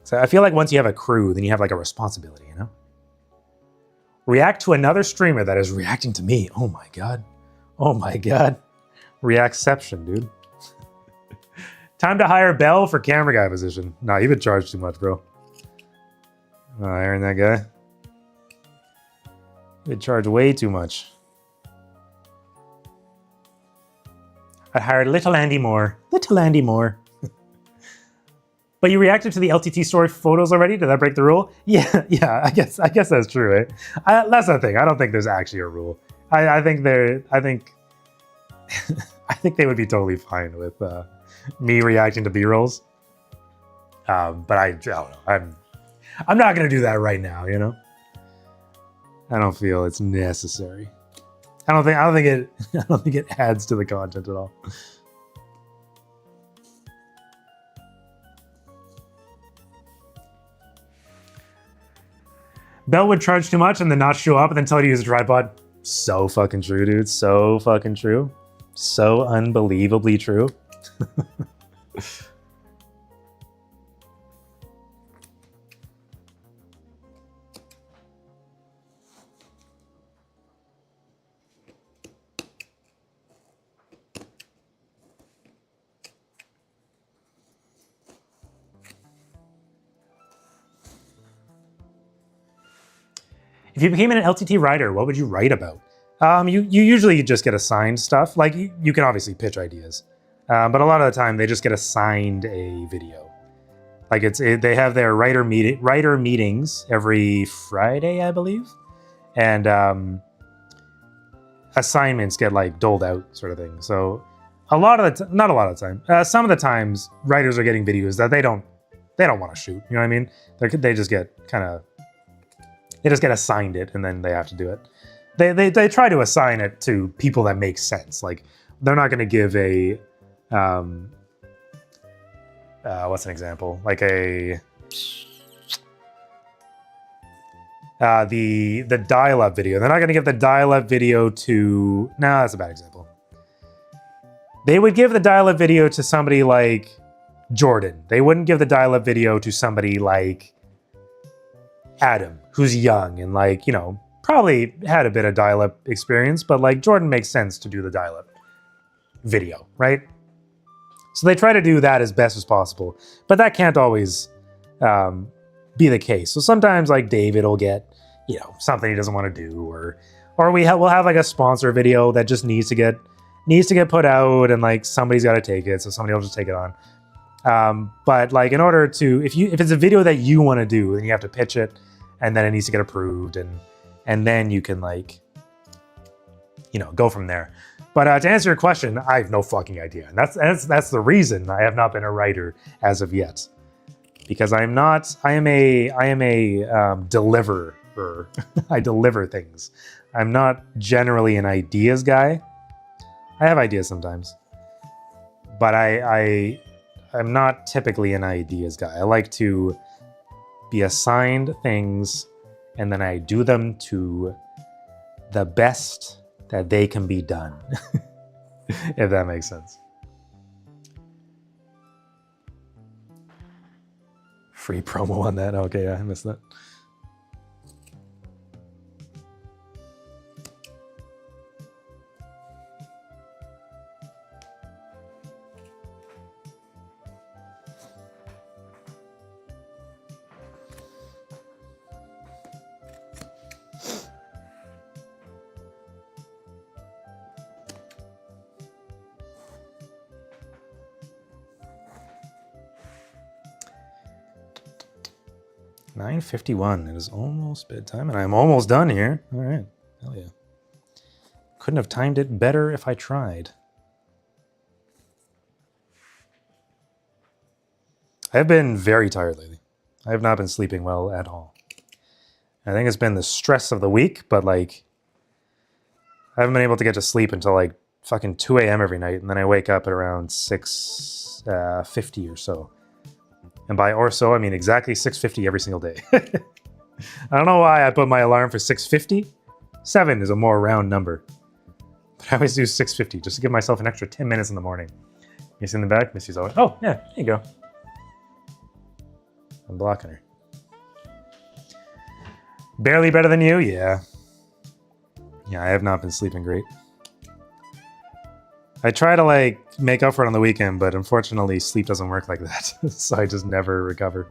So I feel like once you have a crew, then you have like a responsibility, you know? React to another streamer that is reacting to me. Oh my God. Oh my God. Reactception, dude. Time to hire Bell for camera guy position. Nah, you've been charged too much, bro. Not hiring that guy. You've been charged way too much. I hired little Andy Moore. Little Andy Moore. But you reacted to the LTT story photos already? Did that break the rule? Yeah, I guess that's true, right? That's the thing. I don't think there's actually a rule. I think I think they would be totally fine with me reacting to B-rolls. But I don't know. I'm not gonna do that right now, you know? I don't feel it's necessary. I don't think it adds to the content at all. Bell would charge too much and then not show up and then tell you to use a tripod. So fucking true, dude. So fucking true. So unbelievably true. If you became an LTT writer, what would you write about? You usually just get assigned stuff. Like you can obviously pitch ideas, but a lot of the time they just get assigned a video. Like they have their writer meetings every Friday, I believe, and assignments get like doled out, sort of thing. So not a lot of the time. Some of the times writers are getting videos that they don't want to shoot. You know what I mean? They just get they just get assigned it and then they have to do it. They try to assign it to people that make sense. Like they're not going to give a what's an example? Like the dial-up video. They're not going to give the dial-up video to. No, that's a bad example. They would give the dial-up video to somebody like Jordan. They wouldn't give the dial-up video to somebody like Adam, who's young and like, you know, probably had a bit of dial-up experience, but like Jordan makes sense to do the dial-up video, right? So they try to do that as best as possible, but that can't always be the case. So sometimes like David will get, you know, something he doesn't want to do, or we'll have like a sponsor video that just needs to get put out, and like somebody's got to take it, so somebody will just take it on. But like in order to, if it's a video that you want to do, then you have to pitch it, and then it needs to get approved, and then you can like, you know, go from there. But to answer your question, I have no fucking idea, and that's the reason I have not been a writer as of yet, because I am a deliverer. I deliver things. I'm not generally an ideas guy. I have ideas sometimes, but I'm not typically an ideas guy. I like to be assigned things, and then I do them to the best that they can be done, if that makes sense. Free promo on that? Okay, yeah, I missed that. $9:51. It is almost bedtime, and I'm almost done here. All right. Hell yeah. Couldn't have timed it better if I tried. I have been very tired lately. I have not been sleeping well at all. I think it's been the stress of the week, but like, I haven't been able to get to sleep until like fucking 2 a.m. every night, and then I wake up at around 6:50 or so. And by or so, I mean exactly 6:50 every single day. I don't know why I put my alarm for 6:50. 7 is a more round number. But I always do 6:50 just to give myself an extra 10 minutes in the morning. Missy in the back, Missy's always. Oh, yeah, there you go. I'm blocking her. Barely better than you? Yeah. Yeah, I have not been sleeping great. I try to like make up for it on the weekend, but unfortunately sleep doesn't work like that. So I just never recover.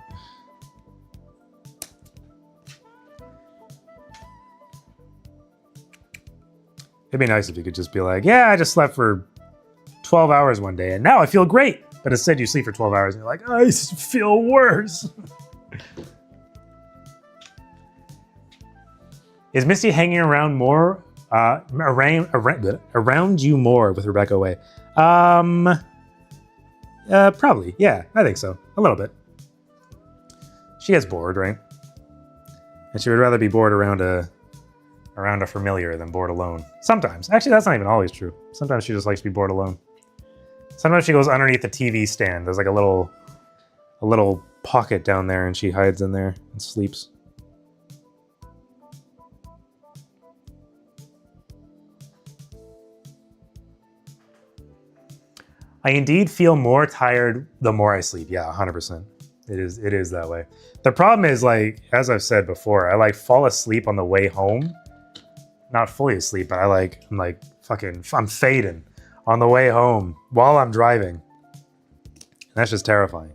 It'd be nice if you could just be like, yeah, I just slept for 12 hours one day and now I feel great. But instead you sleep for 12 hours and you're like, I feel worse. Is Misty hanging around more, around you more with Rebecca away? Probably, yeah, I think so. A little bit. She gets bored, right? And she would rather be bored around a familiar than bored alone. Sometimes. Actually, that's not even always true. Sometimes she just likes to be bored alone. Sometimes she goes underneath the TV stand. There's like a little pocket down there and she hides in there and sleeps. I indeed feel more tired the more I sleep. Yeah, 100%. It is that way. The problem is, like, as I've said before, I like fall asleep on the way home. Not fully asleep, but I'm fading on the way home while I'm driving. And that's just terrifying.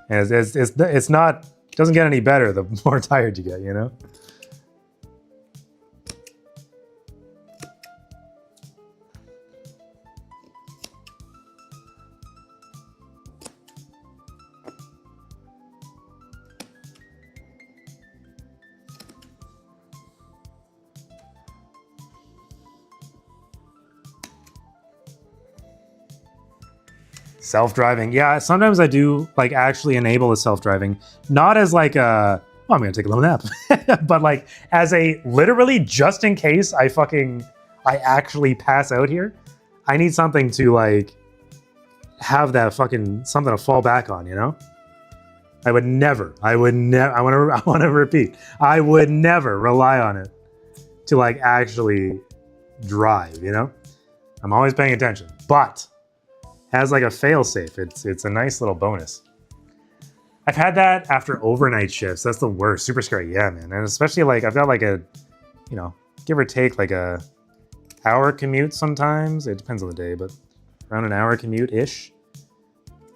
And it's not, it doesn't get any better the more tired you get, you know? Self-driving. Yeah, sometimes I do like actually enable the self-driving. Not as like a, oh, I'm gonna take a little nap. But like as a literally just in case I actually pass out here, I need something to like have that fucking something to fall back on, you know? I would never, I wanna repeat, I would never rely on it to like actually drive, you know? I'm always paying attention, but has like a fail-safe. It's a nice little bonus. I've had that after overnight shifts. That's the worst. Super scary. Yeah, man. And especially like I've got like a, you know, give or take like a hour commute sometimes. It depends on the day, but around an hour commute-ish.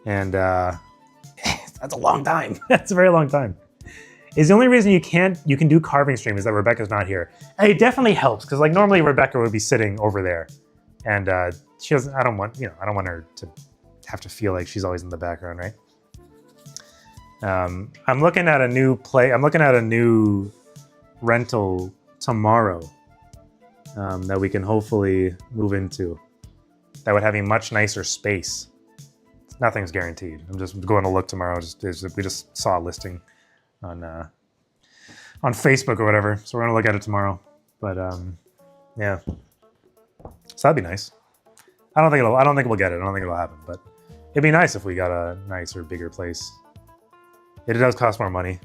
And that's a long time. That's a very long time. Is the only reason you can do carving stream is that Rebecca's not here. And it definitely helps because like normally Rebecca would be sitting over there. And she doesn't, I don't want her to have to feel like she's always in the background, right? I'm looking at a new rental tomorrow that we can hopefully move into. That would have a much nicer space. Nothing's guaranteed. I'm just going to look tomorrow. We just saw a listing on Facebook or whatever, so we're gonna look at it tomorrow. But yeah. So that'd be nice. I don't think we'll get it. I don't think it'll happen, but it'd be nice if we got a nicer, bigger place. It does cost more money,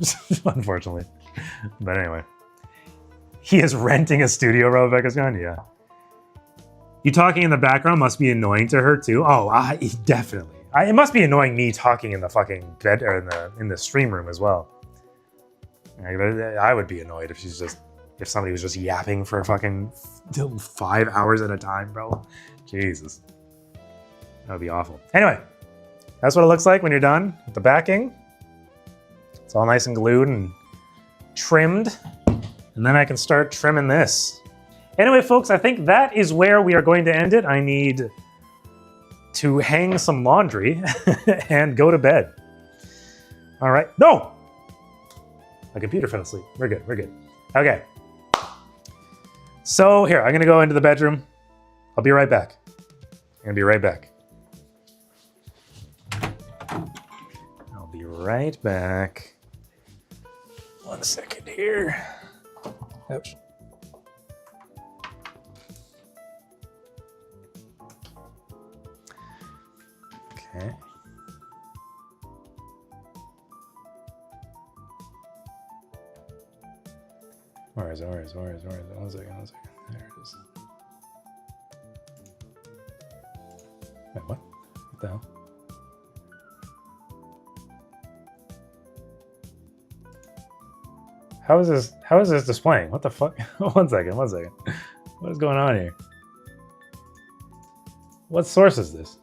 unfortunately. But anyway. He is renting a studio, Rebecca's gone? Yeah. You talking in the background must be annoying to her too. Oh, definitely. It must be annoying me talking in the fucking bed or in the stream room as well. I would be annoyed if somebody was just yapping for fucking 5 hours at a time, bro. Jesus. That would be awful. Anyway, that's what it looks like when you're done with the backing. It's all nice and glued and trimmed. And then I can start trimming this. Anyway, folks, I think that is where we are going to end it. I need to hang some laundry and go to bed. All right. No! My computer fell asleep. We're good. We're good. Okay. So here, I'm going to go into the bedroom. I'll be right back. I'm going to be right back. I'll be right back. 1 second here. Ouch. Okay. Where is it? 1 second. There it is. Wait, what? What the hell? How is this? How is this displaying? What the fuck? One second. What is going on here? What source is this?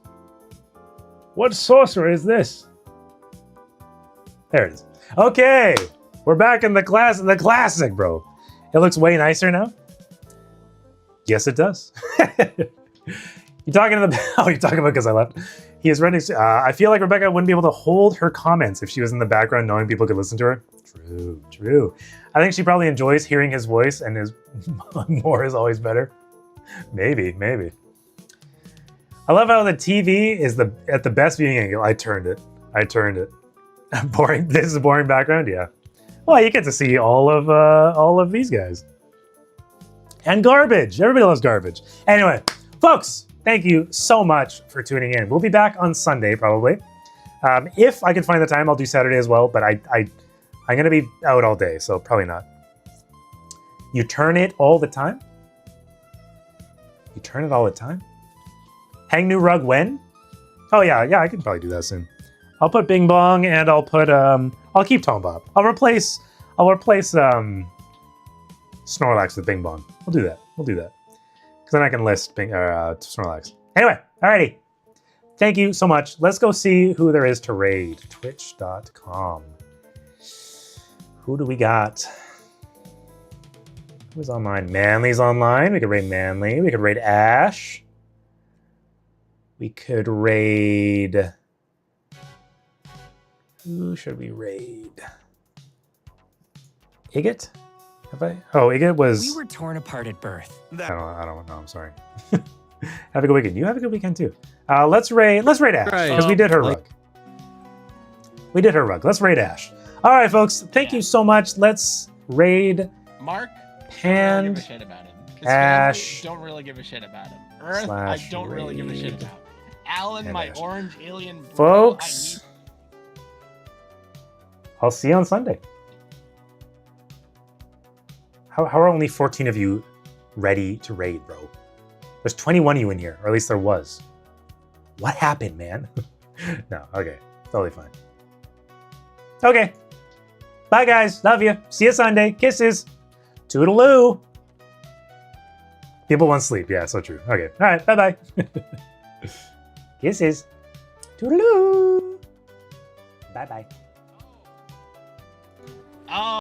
What sorcerer is this? There it is. Okay, we're back in the classic, bro. It looks way nicer now. Yes, it does. You talking to the? Oh, you're talking about because I left. He is running. I feel like Rebecca wouldn't be able to hold her comments if she was in the background, knowing people could listen to her. True. I think she probably enjoys hearing his voice, and his more is always better. Maybe. I love how the TV is at the best viewing angle. I turned it. Boring. This is a boring background. Yeah. Well, you get to see all of these guys. And garbage. Everybody loves garbage. Anyway, folks, thank you so much for tuning in. We'll be back on Sunday probably. If I can find the time, I'll do Saturday as well. But I'm gonna be out all day, so probably not. You turn it all the time. You turn it all the time. Hang new rug when? Oh yeah, I can probably do that soon. I'll put Bing Bong and I'll put I'll keep Tom Bob. I'll replace Snorlax with Bing Bong. We'll do that. Because then I can list Snorlax. Anyway, alrighty. Thank you so much. Let's go see who there is to raid. Twitch.com. Who do we got? Who's online? Manly's online. We could raid Manly. We could raid Ash. We could raid... Who should we raid? Igot? Have I? Oh, Igot was... We were torn apart at birth. I don't know. I'm sorry. Have a good weekend. You have a good weekend too. Let's raid Ash because we did her rug. Let's raid Ash. All right, folks. Thank you so much. Let's raid Mark. Pan. Don't give a shit about him. 'Cause Ash. Don't really give a shit about him. Earth. I don't really give a shit raid about. Alan, my Ash. orange alien. Bro, Folks, I'll see you on Sunday. How are only 14 of you ready to raid, bro? There's 21 of you in here, or at least there was. What happened, man? No, okay. Totally fine. Okay. Bye, guys. Love you. See you Sunday. Kisses. Toodaloo. People want sleep. Yeah, so true. Okay. All right. Bye-bye. Kisses. Toodaloo. Bye-bye. Oh.